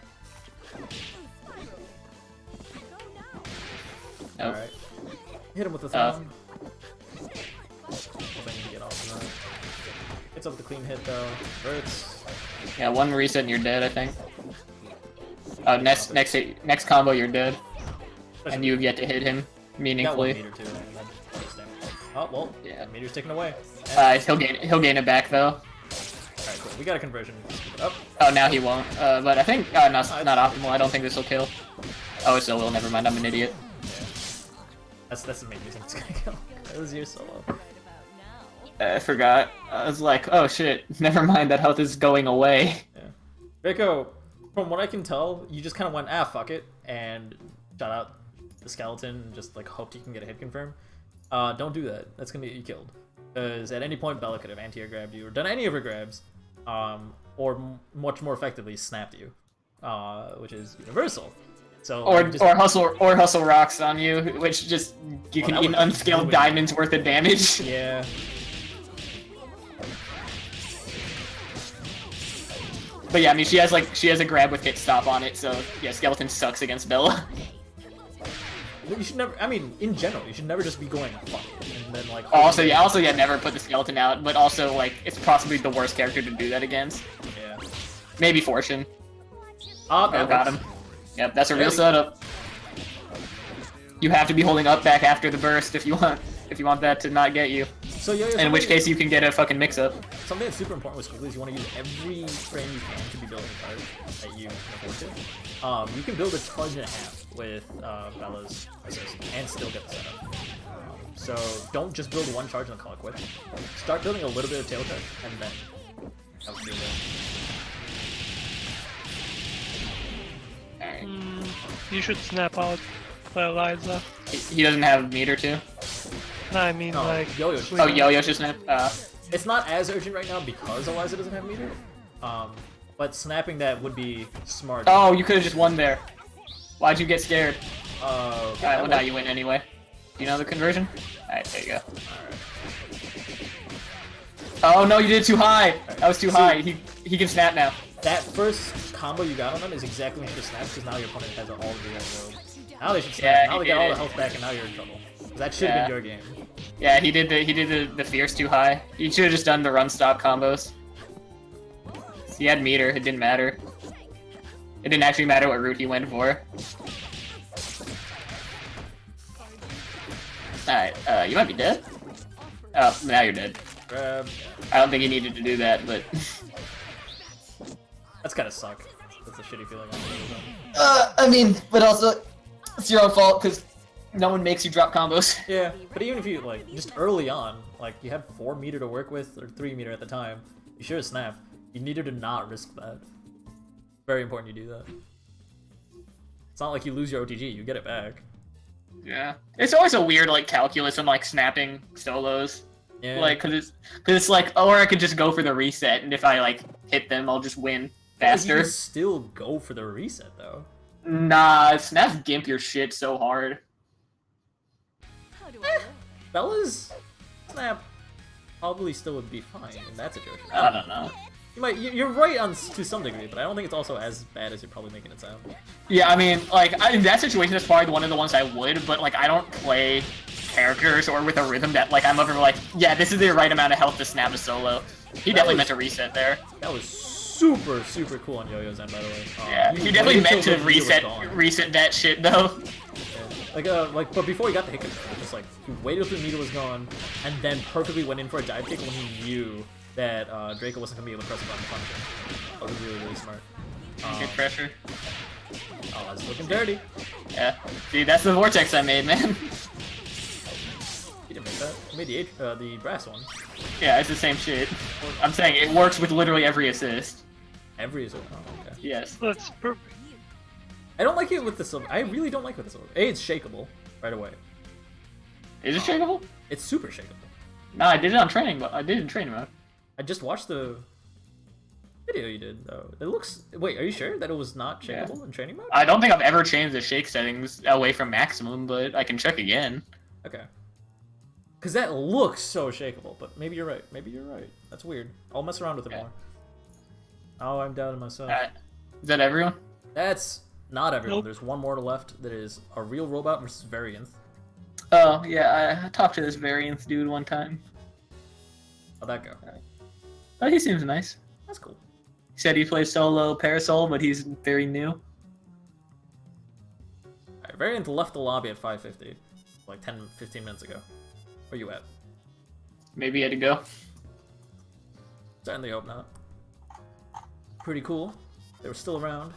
S3: Nope.
S1: Alright. Hit him with the thumb. Hoping to get off of that. Hits up with a clean hit though. Hurts.
S3: Yeah, 1 reset and you're dead, I think. Oh, next combo you're dead. And you've yet to hit him
S1: Got 1
S3: meaningfully.
S1: meter too, and then bonus damage. Oh well,
S3: Yeah.
S1: meter's taken away.
S3: He'll gain it back though.
S1: Alright, cool. We got a conversion. Up.
S3: Oh, now he won't. But I think no, it's not optimal. I don't think this will kill. Oh, it still will. Never mind. I'm an idiot.
S1: Yeah. That's the main reason it's gonna kill. That was your solo.
S3: I forgot. I was like, oh shit. Never mind. That health is going away.
S1: Yeah. Rico, from what I can tell, you just kind of went, fuck it, and shot out the skeleton and just like hoped you can get a hit confirm. Don't do that. That's gonna get you killed. Because at any point Bella could have anti-air grabbed you or done any of her grabs, or much more effectively snapped you, which is universal. So
S3: Or hustle rocks on you, which just you can eat
S1: would
S3: unscaled
S1: ruin
S3: diamonds worth of damage.
S1: Yeah.
S3: But yeah, I mean, she has a grab with hit stop on it, so yeah, Skeleton sucks against Bella.
S1: You should never. I mean, in general, you should never just be going fuck and then like.
S3: Also, yeah, never put the Skeleton out, but also like it's possibly the worst character to do that against.
S1: Yeah.
S3: Maybe Fortune.
S1: Oh,
S3: Oh, got him. Yep, that's a real setup. You have to be holding up back after the burst if you want that to not get you.
S1: So yeah.
S3: In which case you can get a fucking mix-up.
S1: Something that's super important with Skullgirls is you want to use every frame you can to be building a card that you can afford to. You can build a charge and a half with Bella's assist and still get the setup. So don't just build one charge and then call it quits. Start building a little bit of tail charge and then that would be good.
S3: Alright.
S2: You should snap out for Eliza.
S3: He doesn't have meter too.
S2: No, I mean
S1: No,
S2: like.
S1: Yo-Yo.
S3: Oh, Yo-Yo should snap.
S1: It's not as urgent right now because Eliza doesn't have meter. But snapping that would be smart.
S3: Oh, you could have just won there. Why'd you get scared?
S1: Okay,
S3: Alright, well now you win anyway. Do you know the conversion? Alright, there you go. Oh no, you did it too high! That was too high. He can snap now.
S1: That first combo you got on them is exactly when you should snap because now your opponent has all of your robes. Now they should snap.
S3: Yeah,
S1: now they
S3: he
S1: get all
S3: did.
S1: the health back and now you're in trouble. 'Cause that should have been your game.
S3: Yeah, he did the fierce too high. He should have just done the run stop combos. He had meter, it didn't matter. It didn't actually matter what route he went for. Alright, you might be dead. Oh, now you're dead.
S1: Grab.
S3: I don't think you needed to do that, but...
S1: That's gotta suck. That's a shitty feeling.
S3: I mean, but also, it's your own fault, because no one makes you drop combos.
S1: Yeah, but even if you, like, just early on, like, you had 4 meter to work with, or 3 meter at the time, you should have snapped. You needed to not risk that. Very important you do that. It's not like you lose your OTG, you get it back.
S3: Yeah. It's always a weird, like, calculus in, like, snapping solos.
S1: Yeah.
S3: Like, cause it's like, or I could just go for the reset, and if I, like, hit them, I'll just win
S1: You
S3: faster.
S1: can still go for the reset, though.
S3: Nah, snaps gimp your shit so hard.
S1: Bella's snap probably still would be fine in that situation.
S3: I don't know.
S1: You're right to some degree, but I don't think it's also as bad as you're probably making it sound.
S3: Yeah, I mean, like, in that situation, that's probably one of the ones I would, but, like, I don't play characters or with a rhythm that, like, I'm ever like, yeah, this is the right amount of health to snap a solo. He definitely meant to reset there.
S1: That was super, super cool on Yo-Yo's end, by the way.
S3: Yeah, he definitely meant to reset that shit, though.
S1: Yeah. But before he got the hit control, it was just like, he waited till the meter was gone, and then perfectly went in for a dive kick when he knew that Draco wasn't going to be able to press a button to punish him. That was really, really smart.
S3: Good pressure.
S1: Oh, that's looking dirty.
S3: Yeah. See, that's the vortex I made, man.
S1: He didn't make that. He made the brass one.
S3: Yeah, it's the same shit. I'm saying it works with literally every assist.
S1: Every is. Oh, okay.
S3: Yes.
S2: That's perfect.
S1: I don't like it with the silver. I really don't like it with the silver. A, it's shakeable right away.
S3: Is it shakeable?
S1: It's super shakeable.
S3: No, I did it on training, but I did it in training mode.
S1: I just watched the video you did, though. It looks... Wait, are you sure that it was not shakeable in training mode?
S3: I don't think I've ever changed the shake settings away from maximum, but I can check again.
S1: Okay. Because that looks so shakeable, but maybe you're right. Maybe you're right. That's weird. I'll mess around with it more. Oh, I'm doubting myself.
S3: Is that everyone?
S1: That's not everyone.
S2: Nope.
S1: There's one more left that is a real robot versus Varianth.
S3: Oh, yeah, I talked to this variance dude one time.
S1: How'd that go?
S3: Oh, he seems nice.
S1: That's cool.
S3: He said he plays solo Parasol, but he's very new.
S1: Alright, Varianth left the lobby at 5:50, like 10-15 minutes ago. Where you at?
S3: Maybe he had to go.
S1: Certainly hope not. Pretty cool. They were still around.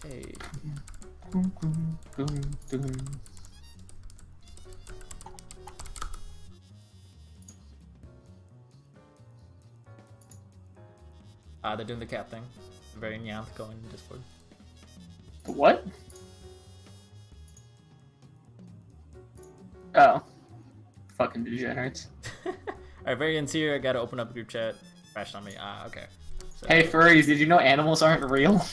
S1: Hey. They're doing the cat thing. Very nyanth going in Discord.
S3: What? Oh. Fucking degenerates.
S1: Alright, Varian's here. I gotta open up a group chat. Crashed on me. Ah, okay. So,
S3: Hey, furries, did you know animals aren't real?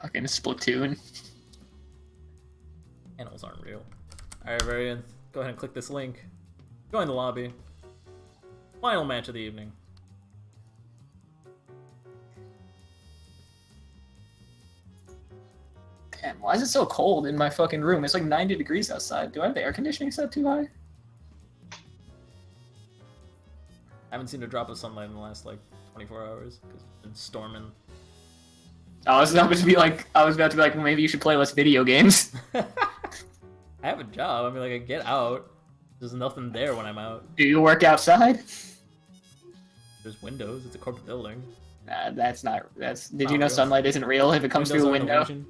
S3: Fucking Splatoon.
S1: Animals aren't real. Alright, Varian, go ahead and click this link. Join the lobby. Final match of the evening.
S3: Damn, why is it so cold in my fucking room? It's like 90 degrees outside. Do I have the air conditioning set too high?
S1: I haven't seen a drop of sunlight in the last like 24 hours because it's been storming.
S3: I was about to be like, well, maybe you should play less video games.
S1: I have a job. I mean, like, I get out. There's nothing there when I'm out.
S3: Do you work outside?
S1: There's windows. It's a corporate building.
S3: Nah, that's not. Did
S1: Not
S3: you know
S1: real.
S3: sunlight isn't real if it comes
S1: Windows
S3: through a
S1: are an
S3: window?
S1: illusion.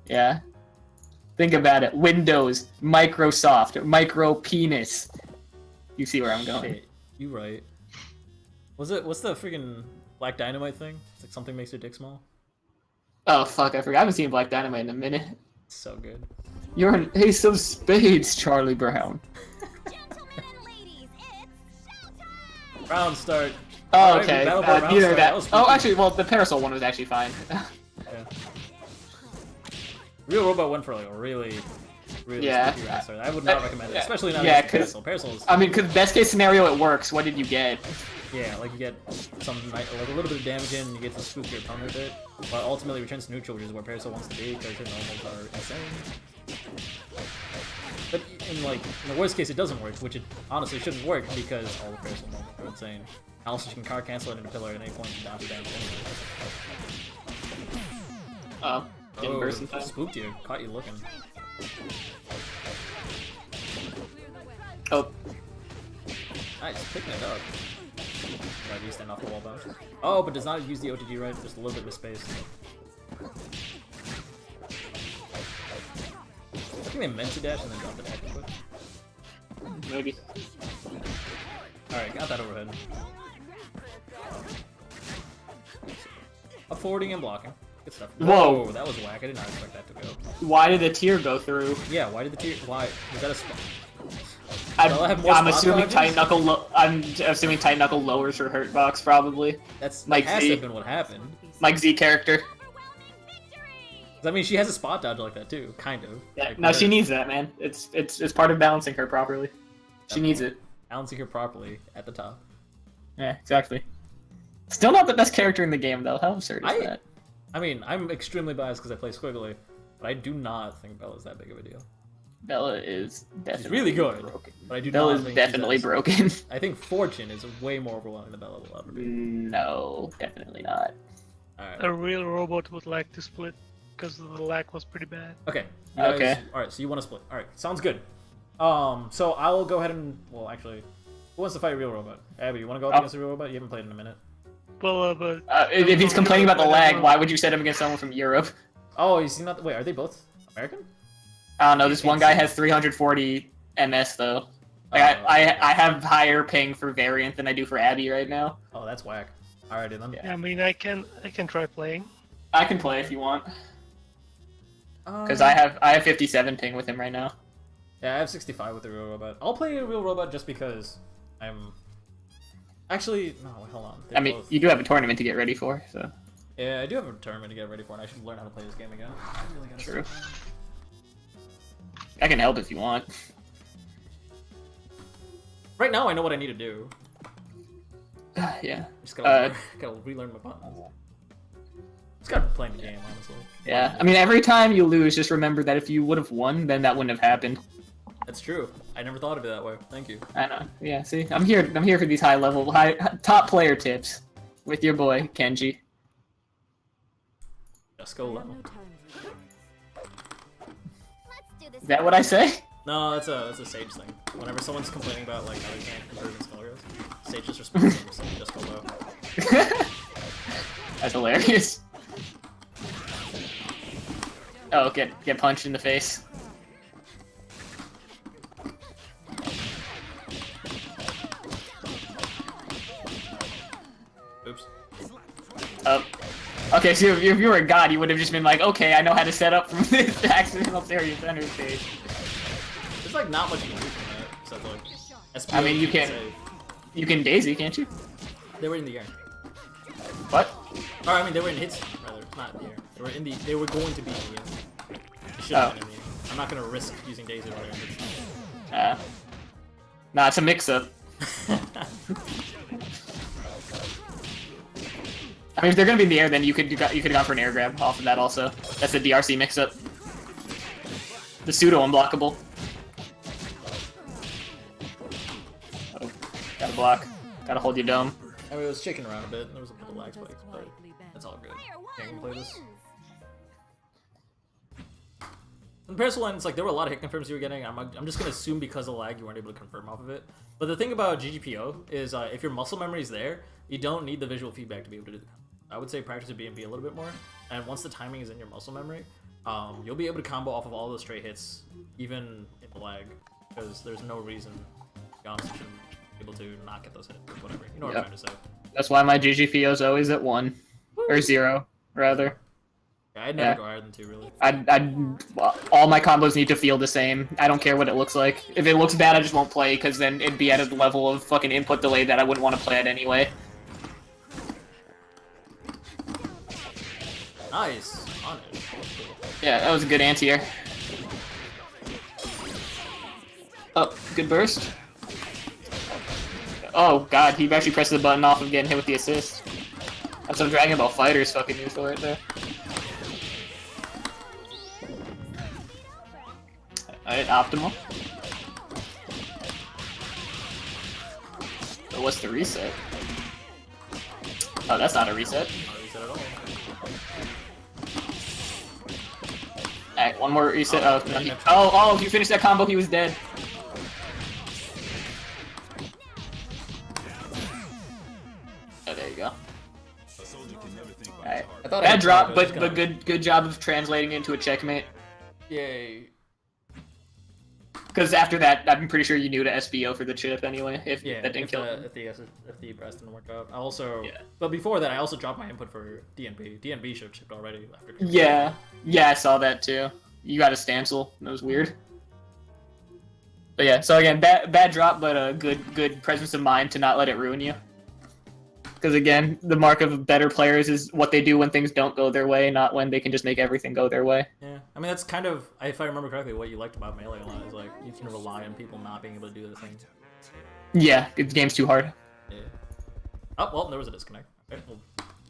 S3: Yeah. Think about it. Windows, Microsoft, micro penis. You see where I'm going?
S1: Shit, you right. What's the freaking Black Dynamite thing? It's like something makes your dick small.
S3: Oh fuck! I forgot. I haven't seen Black Dynamite in a minute.
S1: It's so good.
S3: You're an ace of spades, Charlie Brown.
S4: Gentlemen and ladies, it's showtime!
S1: Round start.
S3: Oh,
S1: Alright,
S3: okay.
S1: Battle Boy round
S3: Neither
S1: start.
S3: that.
S1: Was
S3: Oh,
S1: spooky.
S3: actually, well, the parasol one was actually fine.
S1: Yeah. Real Robot went for like a really
S3: Yeah.
S1: spooky round start. I would not recommend it,
S3: yeah.
S1: especially not
S3: Yeah,
S1: against Parasol. Parasol is,
S3: I mean, because best case scenario, it works. What did you get?
S1: yeah, like you get like a little bit of damage in, you get to spook your opponent a bit, but ultimately returns to neutral, which is where Parasol wants to be, because her normals are insane. But in the worst case, it doesn't work, which it honestly shouldn't work because all the Parasol normals are insane. Also, she can card cancel it into pillar at any point and dodge damage anyway.
S3: Oh, didn't burst in time.
S1: Spooked you, caught you looking.
S3: Oh,
S1: Nice, picking it up. Right, you stand off the wall bounce. Oh, but does not use the OTG right, just a little bit of space. I think they meant to dash and then drop the dash real quick.
S3: maybe.
S1: Alright, got that overhead. Up forwarding and blocking. Good stuff.
S3: Whoa.
S1: Whoa, that was whack. I did not expect that to go.
S3: Why did the tier go through?
S1: Yeah, why did the tier... Why? Was that a spot?
S3: I'm,
S1: Well, I have more
S3: I'm
S1: spot
S3: assuming
S1: dodges?
S3: Tight Knuckle. I'm assuming Tight Knuckle lowers her hurt box probably.
S1: That
S3: Like
S1: has
S3: Z.
S1: to have been what happened.
S3: Like Z character.
S1: 'Cause, I mean, she has a spot dodge like that too, kind of.
S3: Yeah,
S1: Like,
S3: no, she
S1: where-
S3: needs that, man. It's part of balancing her properly. She needs it.
S1: balancing her properly at the top.
S3: Yeah, exactly. Still not the best character in the game though. How absurd is that?
S1: I mean, I'm extremely biased because I play Squiggly, but I do not think Bella's that big of a deal.
S3: Bella is definitely
S1: She's really good,
S3: broken.
S1: but I do
S3: Bella
S1: not
S3: is
S1: think
S3: definitely
S1: she's
S3: broken.
S1: I think Fortune is way more overwhelming than Bella will ever be.
S3: No, definitely not.
S1: Alright.
S2: A real robot would like to split because the lag was pretty bad.
S1: Okay. You guys-
S3: Okay.
S1: Alright, so you want to split. Alright, sounds good. So I'll go ahead and... Well, actually... Who wants to fight a real robot? Abby, you want to go up
S3: Oh.
S1: against a real robot? You haven't played in a minute.
S2: Well, but
S3: If he's complaining about the lag, why would you set him against someone from Europe?
S1: Oh, is he not... Wait, are they both American?
S3: I don't know. This one guy has 340 MS though. Like, I have higher ping for Variant than I do for Abby right now.
S1: Oh, that's whack. Alrighty then.
S2: I mean, I can try playing.
S3: I can play if you want, because I have 57 ping with him right now.
S1: Yeah, I have 65 with the real robot. I'll play a real robot just because I'm... Actually, no, wait, hold on. They're
S3: I mean,
S1: both...
S3: you do have a tournament to get ready for, so.
S1: Yeah, I do have a tournament to get ready for, and I should learn how to play this game again. I really gotta
S3: True.
S1: start.
S3: I can help if you want.
S1: Right now, I know what I need to do.
S3: Yeah.
S1: Just gotta relearn my buttons. Just gotta play the game, honestly.
S3: Yeah. I mean, every time you lose, just remember that if you would have won, then that wouldn't have happened.
S1: That's true. I never thought of it that way. Thank you.
S3: I know. Yeah. See, I'm here for these top player tips with your boy Kenji.
S1: Just go low.
S3: Is that what I say?
S1: No, that's a Sage thing. Whenever someone's complaining about like how they can't convert in Skullgirls, Sage just responds to them saying just go low.
S3: That's hilarious. Oh, get punched in the face.
S1: Oops.
S3: Oh. Okay, so if you were a god, you would have just been like, okay, I know how to set up from this accidental serious center stage.
S1: There's like not much you can do from that, except like SP.
S3: I mean, you can Daisy, can't you?
S1: They were in the air.
S3: What?
S1: Or I mean, they were in hits rather, not in the air. They were going to be in the end. They should have been in the end. I'm not gonna risk using Daisy over there.
S3: Nah, it's a mix-up. I mean, if they're gonna be in the air, then you could have gone for an air grab off of that also. That's a DRC mix-up. The pseudo unblockable. Oh, gotta block. Gotta hold your dome.
S1: I mean, it was shaking around a bit, and there was a couple lag spikes, but that's all good. Can't play this. In Parasol Line, it's like there were a lot of hit confirms you were getting. I'm just gonna assume because of lag you weren't able to confirm off of it. But the thing about GGPO is if your muscle memory is there, you don't need the visual feedback to be able to do the combo. I would say practice with BMP a little bit more, and once the timing is in your muscle memory, you'll be able to combo off of all those straight hits, even in the lag, because there's no reason Yams shouldn't be able to not get those hits or whatever. You know what I'm trying to say.
S3: That's why my GGPO is always at 1. Or 0, rather.
S1: Yeah, I'd never go higher than 2, really.
S3: All my combos need to feel the same. I don't care what it looks like. If it looks bad, I just won't play, because then it'd be at a level of fucking input delay that I wouldn't want to play at anyway.
S1: Nice. On it.
S3: Yeah, that was a good anti-air. Oh, good burst. Oh god, he actually pressed the button off of getting hit with the assist. That's some Dragon Ball Fighters fucking useful right there. Alright, optimal. So what's the reset? Oh, that's not a reset.
S1: Not a reset at all.
S3: Alright, one more reset. Oh, if you finish that combo, he was dead. Oh, there you go. Alright. Bad drop, but good job of translating into a checkmate.
S1: Yay.
S3: Because after that, I'm pretty sure you knew to SBO for the chip anyway, if that didn't kill him.
S1: If the press didn't work out. I also, but before that, I also dropped my input for DNB. DNB should have chipped already after.
S3: Yeah, I saw that too. You got a stancel. That was weird. But yeah, so again, bad drop, but a good presence of mind to not let it ruin you. Because again, the mark of better players is what they do when things don't go their way, not when they can just make everything go their way.
S1: Yeah, I mean that's kind of, if I remember correctly, what you liked about Melee a lot is like you can rely on people not being able to do the thing.
S3: Yeah, the game's too hard.
S1: Yeah. Oh well, there was a disconnect. Okay, well,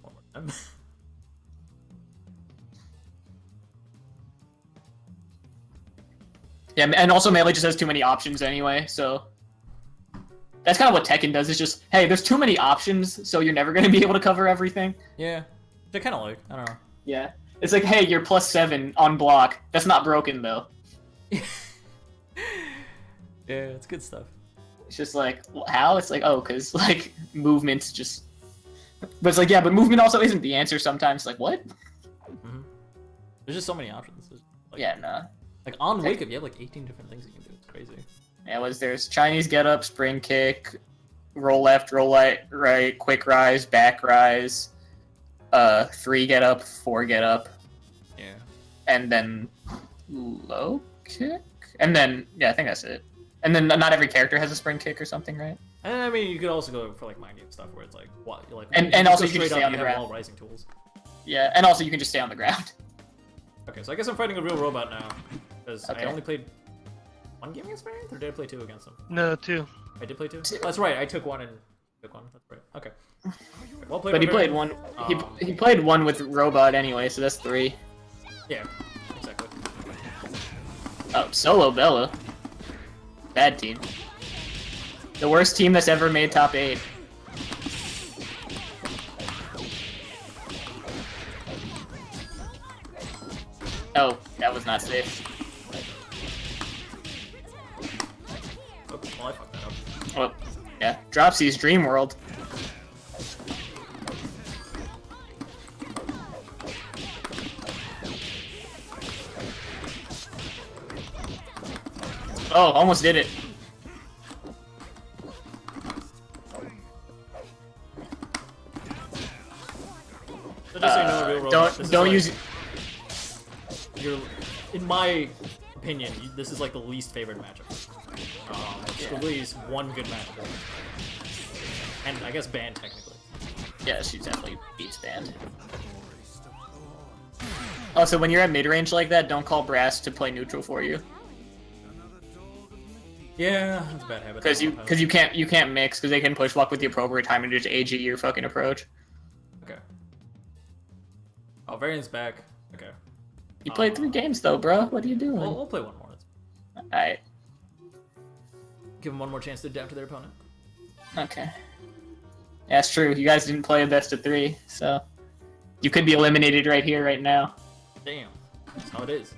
S1: one more time.
S3: Yeah, and also Melee just has too many options anyway, so that's kind of what Tekken does. Is just, hey, there's too many options, so you're never going to be able to cover everything.
S1: Yeah, they're kind of like, I don't know.
S3: Yeah, it's like, hey, you're +7 on block. That's not broken though.
S1: Yeah, it's good stuff.
S3: It's just like, how? It's like, oh, because like movement's just. But it's like, yeah, but movement also isn't the answer sometimes. Like, what?
S1: Mm-hmm. There's just so many options. Like,
S3: yeah, nah.
S1: Like on Wake Up, you have like 18 different things you can do. It's crazy.
S3: Yeah, there's Chinese get up, spring kick, roll left, roll right, quick rise, back rise, 3 get up, 4 get up.
S1: Yeah.
S3: And then low kick? And then, yeah, I think that's it. And then not every character has a spring kick or something, right?
S1: And I mean, you could also go for like mind game stuff where it's like, what? You're like,
S3: and also you can just stay on the
S1: you
S3: ground.
S1: have all rising tools.
S3: Yeah, and also you can just stay on the ground.
S1: Okay, so I guess I'm fighting a real robot now. Because
S3: Okay.
S1: I only played 1 game against Variant, or did I play 2 against him?
S2: No, 2.
S1: I did play 2? Oh, that's right, I took 1 and took 1. That's right. Okay. Well played.
S3: But he played 1. He played 1 with robot anyway, so that's 3.
S1: Yeah, exactly.
S3: Oh, solo Bella. Bad team. The worst team that's ever made top 8. Oh, that was not safe.
S1: Oh, well, I fucked that up.
S3: Well, yeah. Dropsy's Dream World. Oh, almost did it.
S1: So just so you know, real robot, this is
S3: Don't
S1: like,
S3: use.
S1: You're, in my opinion, this is like the least favorite matchup. Skullgirls one good matchup. And I guess Band technically.
S3: Yeah, she definitely beats Band. Also, when you're at mid-range like that, don't call Brass to play neutral for you.
S1: Yeah, that's a bad habit.
S3: Because you can't mix, because they can push block with the appropriate time and just AG your fucking approach.
S1: Okay. Oh, Variant's back. Okay.
S3: You played 3 games though, bro. What are you doing?
S1: We'll play one more.
S3: Alright.
S1: Give them one more chance to adapt to their opponent.
S3: Okay. Yeah, that's true. You guys didn't play a best of 3, so you could be eliminated right here, right now.
S1: Damn. That's how it is.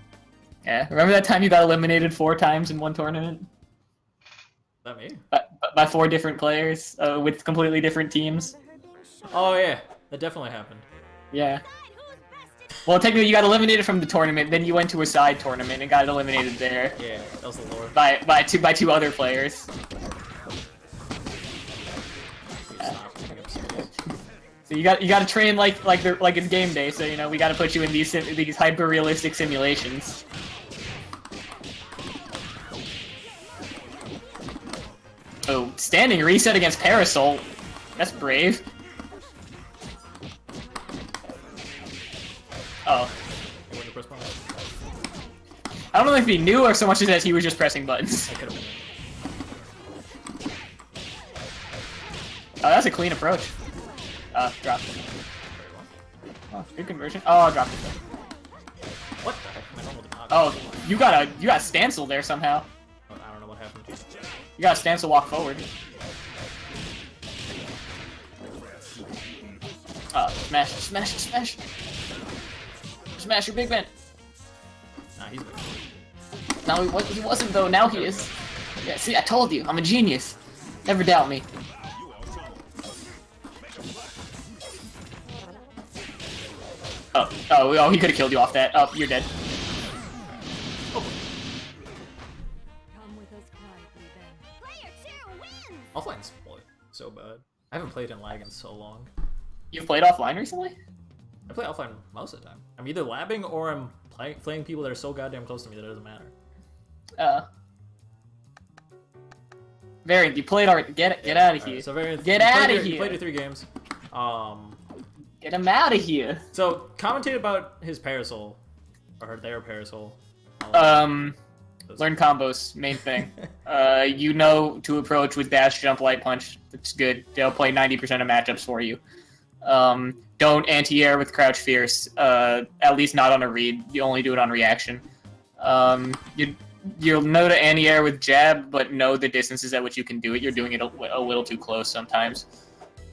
S3: Yeah. Remember that time you got eliminated 4 times in one tournament?
S1: Is that me?
S3: By 4 different players with completely different teams.
S1: Oh yeah, that definitely happened.
S3: Yeah. Well, technically, you got eliminated from the tournament, then you went to a side tournament and got eliminated there.
S1: Yeah, that was the lore.
S3: By two other players. So you got to train like it's game day. So you know we got to put you in these hyper realistic simulations. Oh, standing reset against Parasol. That's brave. Oh. I don't know if he knew or so much as that he was just pressing buttons. Oh, that's a clean approach. Dropped it. Oh, good conversion. Oh, I dropped it.
S1: What the heck? My normal did not.
S3: Oh, you got Stancil there somehow.
S1: I don't know what happened.
S3: You got Stancil walk forward. Smash, smash, smash. Smash your big man.
S1: Nah, he's big.
S3: No, he wasn't though. Now he is. Yeah, see, I told you, I'm a genius. Never doubt me. Oh, he could have killed you off that. Oh, you're dead.
S4: Come with us quietly, then. Player 2 wins!
S1: Offline's so bad. I haven't played in lag in so long.
S3: You've played offline recently?
S1: I play offline most of the time. I'm either labbing or I'm playing people that are so goddamn close to me that it doesn't matter.
S3: Variant, you played our get out of here.
S1: Right, so Variant,
S3: get out of here.
S1: You played your 3 games.
S3: Get him out of here.
S1: So commentate about his Parasol, or their Parasol.
S3: Learn combos, main thing. You know to approach with dash, jump, light punch. That's good. They'll play 90% of matchups for you. Don't anti-air with crouch fierce. At least not on a read. You only do it on reaction. You'll know to anti-air with jab, but know the distances at which you can do it. You're doing it a little too close sometimes.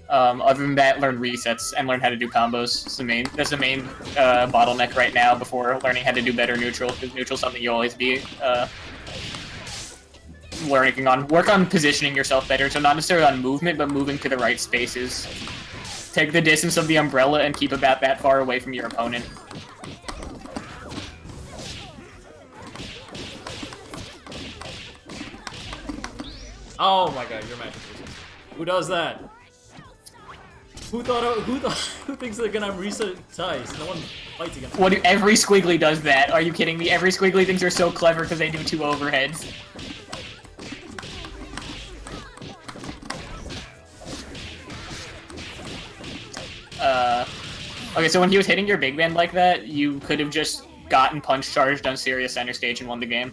S3: Other than that, learn resets and learn how to do combos. That's the main bottleneck right now before learning how to do better neutral, because neutral's something you'll always be working on. Work on positioning yourself better, so not necessarily on movement, but moving to the right spaces. Take the distance of the umbrella and keep about that far away from your opponent.
S1: Oh my god, you're magic resist. Who does that? Who thinks they're gonna reset ties? No one fights against them.
S3: Every squiggly does that. Are you kidding me? Every squiggly thinks they're so clever because they do 2 overheads. Okay, so when he was hitting your big man like that, you could have just gotten punch charged on Sirius center stage and won the game.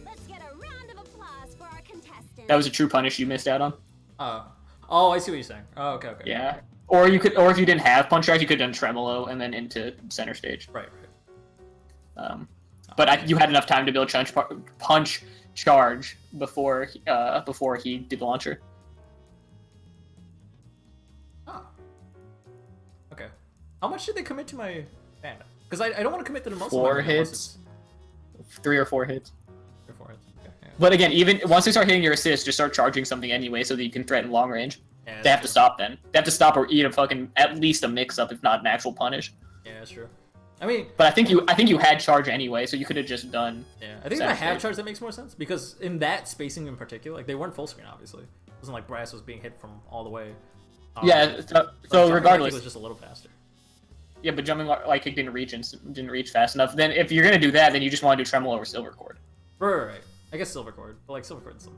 S4: Let's get a round of applause for our contestants.
S3: That was a true punish you missed out on.
S1: Oh, I see what you're saying. Oh, okay.
S3: Yeah. Or if you didn't have punch charge, you could have done tremolo and then into center stage.
S1: Right.
S3: But you had enough time to build punch charge before he did the launcher.
S1: Oh. Okay. How much did they commit to my panda? Because I don't want to commit to the most.
S3: 4 hits. 3 or 4 hits.
S1: 3 or 4 hits. Okay, yeah.
S3: But again, even once they start hitting your assist, just start charging something anyway so that you can threaten long range.
S1: Yeah,
S3: they have to stop then. They have to stop or eat at least a mix-up, if not an actual punish.
S1: Yeah, that's true. I mean,
S3: but I think you had charge anyway, so you could have just done.
S1: Yeah, I think if I have charge, that makes more sense because in that spacing in particular, like they weren't full screen, obviously. It wasn't like Brass was being hit from all the way.
S3: Yeah, so regardless,
S1: it was just a little faster.
S3: Yeah, but jumping like kick didn't reach fast enough. Then if you're gonna do that, then you just want to do tremolo over silver cord.
S1: Right. I guess silver cord, but like silver cord is.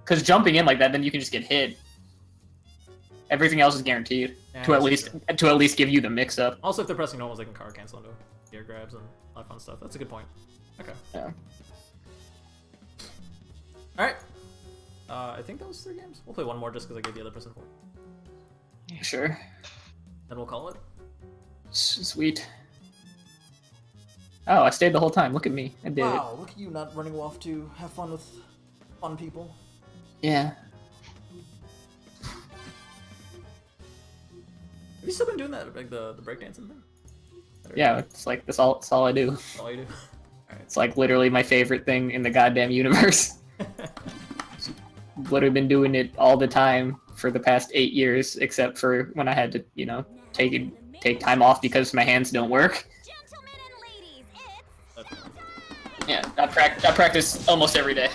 S3: Because jumping in like that, then you can just get hit. Everything else is guaranteed to at least give you the mix up.
S1: Also, if they're pressing normals, they can card cancel into it. gear grabs and a lot of fun stuff. That's a good point. Okay.
S3: Yeah.
S1: Alright. I think that was 3 games. We'll play one more just because I gave the other person 4.
S3: Sure.
S1: Then we'll call it.
S3: Sweet. Oh, I stayed the whole time. Look at me. I did it.
S1: Wow, look at you not running off to have fun with fun people.
S3: Yeah.
S1: Have you still been doing that, like the breakdancing thing?
S3: Yeah, it's like that's all I do.
S1: That's all you do? Alright.
S3: It's like literally my favorite thing in the goddamn universe. Literally been doing it all the time for the past 8 years, except for when I had to, you know, take time off because my hands don't work.
S4: Gentlemen and ladies, it's
S3: Yeah, I practice almost every day.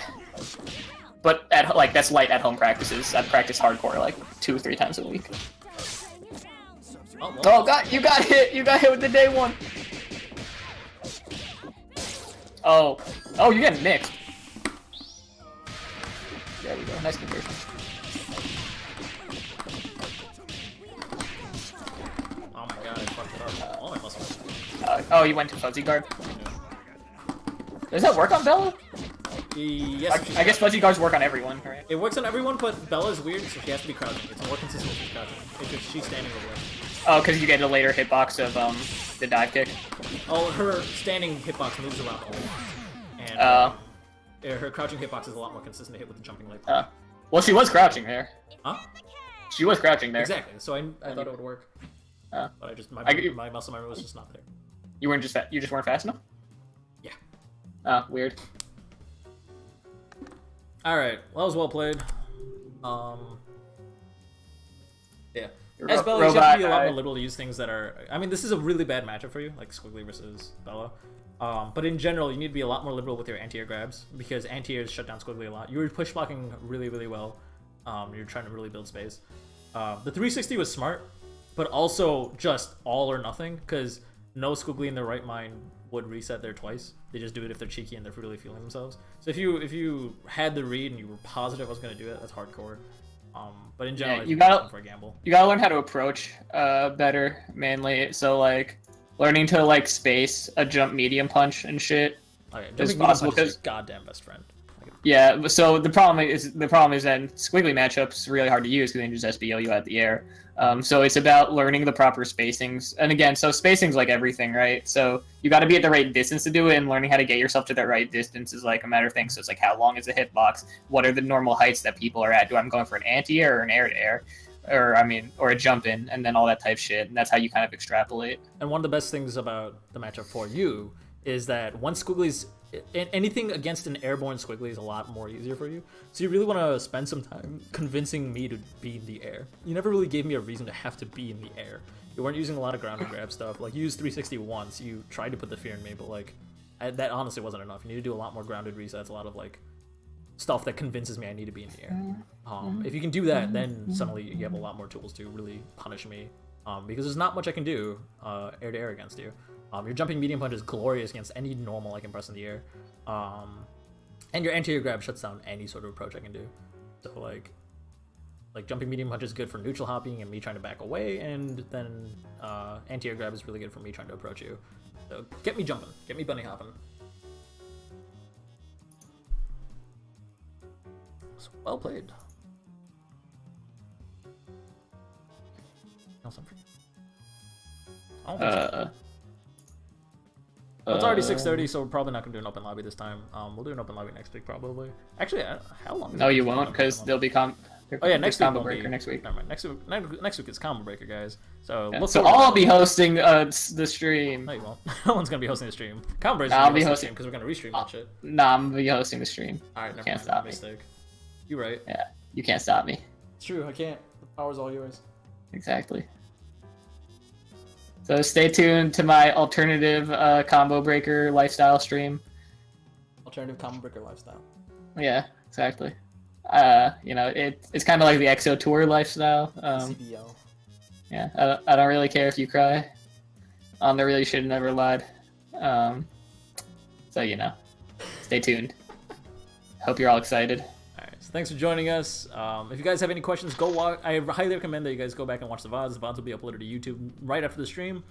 S3: But that's light at home practices. I practice hardcore like 2 or 3 times a week.
S1: Oh, well.
S3: Oh god, you got hit! You got hit with the day one. Oh, you're getting mixed. There we go. Nice conversion.
S1: Oh my god, I fucked it up. Oh, my muscle.
S3: Oh, you went to fuzzy guard. Does that work on Bella?
S1: Yes.
S3: I guess fuzzy guards work on everyone, right?
S1: It works on everyone, but Bella's weird, so she has to be crouching. It's more consistent if she's crouching. If she's standing over there.
S3: Oh, because you get a later hitbox of the dive kick.
S1: Oh, her standing hitbox moves around a lot. And her crouching hitbox is a lot more consistent to hit with the jumping leg.
S3: Well, she was crouching there.
S1: Huh?
S3: She was crouching there.
S1: Exactly. So I thought it would work. But I just my muscle memory was just not there.
S3: You just weren't fast enough.
S1: Yeah.
S3: Oh, weird.
S1: All right. Well, that was well played. Yeah. As Bella, you have to be a lot more liberal to use things that are. I mean, this is a really bad matchup for you, like Squiggly versus Bella. But in general, you need to be a lot more liberal with your anti-air grabs because anti-airs shut down Squiggly a lot. You were push blocking really, really well. You're trying to really build space. The 360 was smart, but also just all or nothing because no Squiggly in their right mind would reset there twice. They just do it if they're cheeky and they're really feeling themselves. So if you had the read and you were positive I was going to do it, that's hardcore. But in general,
S3: you gotta
S1: for a gamble.
S3: You gotta learn how to approach better, mainly. So like learning to like space a jump medium punch and shit.
S1: Okay,
S3: is possible
S1: because goddamn best friend.
S3: Yeah. So the problem is that in Squiggly matchups really hard to use because they can just SBO you out the air. So it's about learning the proper spacings. And again, so spacing's like everything, right? So you got to be at the right distance to do it, and learning how to get yourself to that right distance is like a matter of things. So it's like how long is a hitbox? What are the normal heights that people are at? Do I'm going for an anti-air or an air-to-air? Or a jump in, and then all that type shit. And that's how you kind of extrapolate.
S1: And one of the best things about the matchup for you is that once Squiggly's anything against an airborne Squiggly is a lot more easier for you. So you really want to spend some time convincing me to be in the air. You never really gave me a reason to have to be in the air. You weren't using a lot of ground and grab stuff. Like, you used 360 once. You tried to put the fear in me, but like that honestly wasn't enough. You need to do a lot more grounded resets, a lot of like stuff that convinces me I need to be in the air. If you can do that, then suddenly you have a lot more tools to really punish me. Because there's not much I can do air to air against you. Your jumping medium punch is glorious against any normal I can press in the air. And your anti-air grab shuts down any sort of approach I can do. So like jumping medium punch is good for neutral hopping and me trying to back away, and then anti-air grab is really good for me trying to approach you. So get me jumping, get me bunny hopping. So well played. Awesome. I don't think so. Well, it's already 6:30, so we're probably not gonna do an open lobby this time. We'll do an open lobby next week probably. Actually, how long?
S3: No, you won't, because there'll be
S1: Oh yeah, next week
S3: combo
S1: won't
S3: breaker
S1: be.
S3: next week.
S1: Never mind. Next week is combo breaker, guys. So
S3: Yeah,
S1: look
S3: so
S1: forward to
S3: I'll
S1: that.
S3: be hosting the stream.
S1: No, you won't. No one's gonna be hosting the stream. Combo breaker's
S3: Nah,
S1: gonna
S3: I'll be
S1: be hosting the
S3: hosting-
S1: stream because we're gonna restream that shit.
S3: Nah, I'm gonna be hosting the stream.
S1: All right, never
S3: Can't
S1: mind.
S3: stop
S1: My
S3: me.
S1: mistake. You right.
S3: Yeah, you can't stop me.
S1: It's true. I can't. The power's all yours.
S3: Exactly. So stay tuned to my alternative combo breaker lifestyle stream.
S1: Alternative combo breaker lifestyle.
S3: Yeah, exactly. You know, it's kind of like the EXO tour lifestyle.
S1: CBL.
S3: Yeah, I don't really care if you cry. They really should have never lied. So you know, stay tuned. Hope you're all excited.
S1: Alright, so thanks for joining us. If you guys have any questions, go watch. I highly recommend that you guys go back and watch the VODs. The VODs will be uploaded to YouTube right after the stream.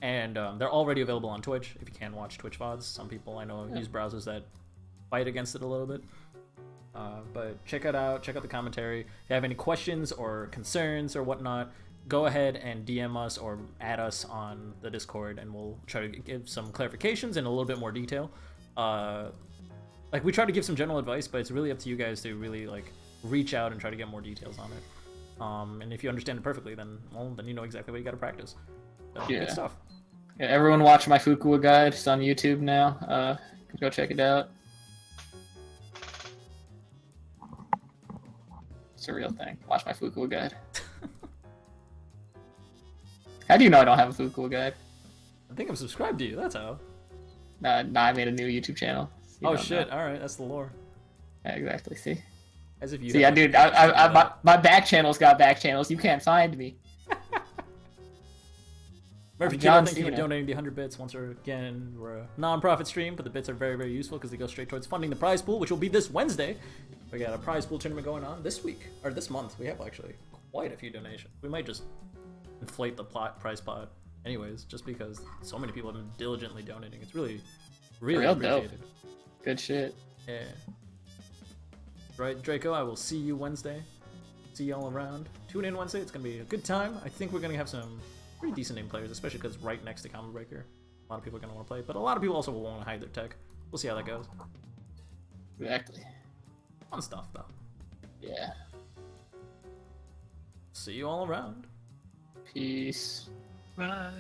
S1: And they're already available on Twitch if you can watch Twitch VODs. Some people I know use browsers that fight against it a little bit. But check it out. Check out the commentary. If you have any questions or concerns or whatnot, go ahead and DM us or add us on the Discord, and we'll try to give some clarifications in a little bit more detail. Like, we try to give some general advice, but it's really up to you guys to really like reach out and try to get more details on it. And if you understand it perfectly, then you know exactly what you got to practice. So, good stuff.
S3: Yeah, everyone watch my Fukuwa guide. It's on YouTube now. Go check it out. It's a real thing. Watch my Fukuwa guide. How do you know I don't have a Fukuwa guide?
S1: I think I'm subscribed to you. That's how.
S3: Nah, I made a new YouTube channel.
S1: Oh shit! All right, that's the lore.
S3: Yeah, exactly. See.
S1: As if you.
S3: See, yeah, dude. My back channel's got back channels. You can't find me.
S1: Murphy John, thank you for donating the 100 bits. Once again, we're a non-profit stream, but the bits are very, very useful because they go straight towards funding the prize pool, which will be this Wednesday. We got a prize pool tournament going on this week, or this month. We have actually quite a few donations. We might just inflate the prize pot anyways, just because so many people have been diligently donating. It's really, really appreciated.
S3: Dope. Good shit.
S1: Yeah. Right, Draco, I will see you Wednesday. See y'all around. Tune in Wednesday. It's going to be a good time. I think we're going to have some pretty decent name players, especially because right next to Combo Breaker. A lot of people are going to want to play, but a lot of people also will want to hide their tech. We'll see how that goes.
S3: Exactly.
S1: Fun stuff, though.
S3: Yeah.
S1: See you all around.
S3: Peace.
S2: Bye.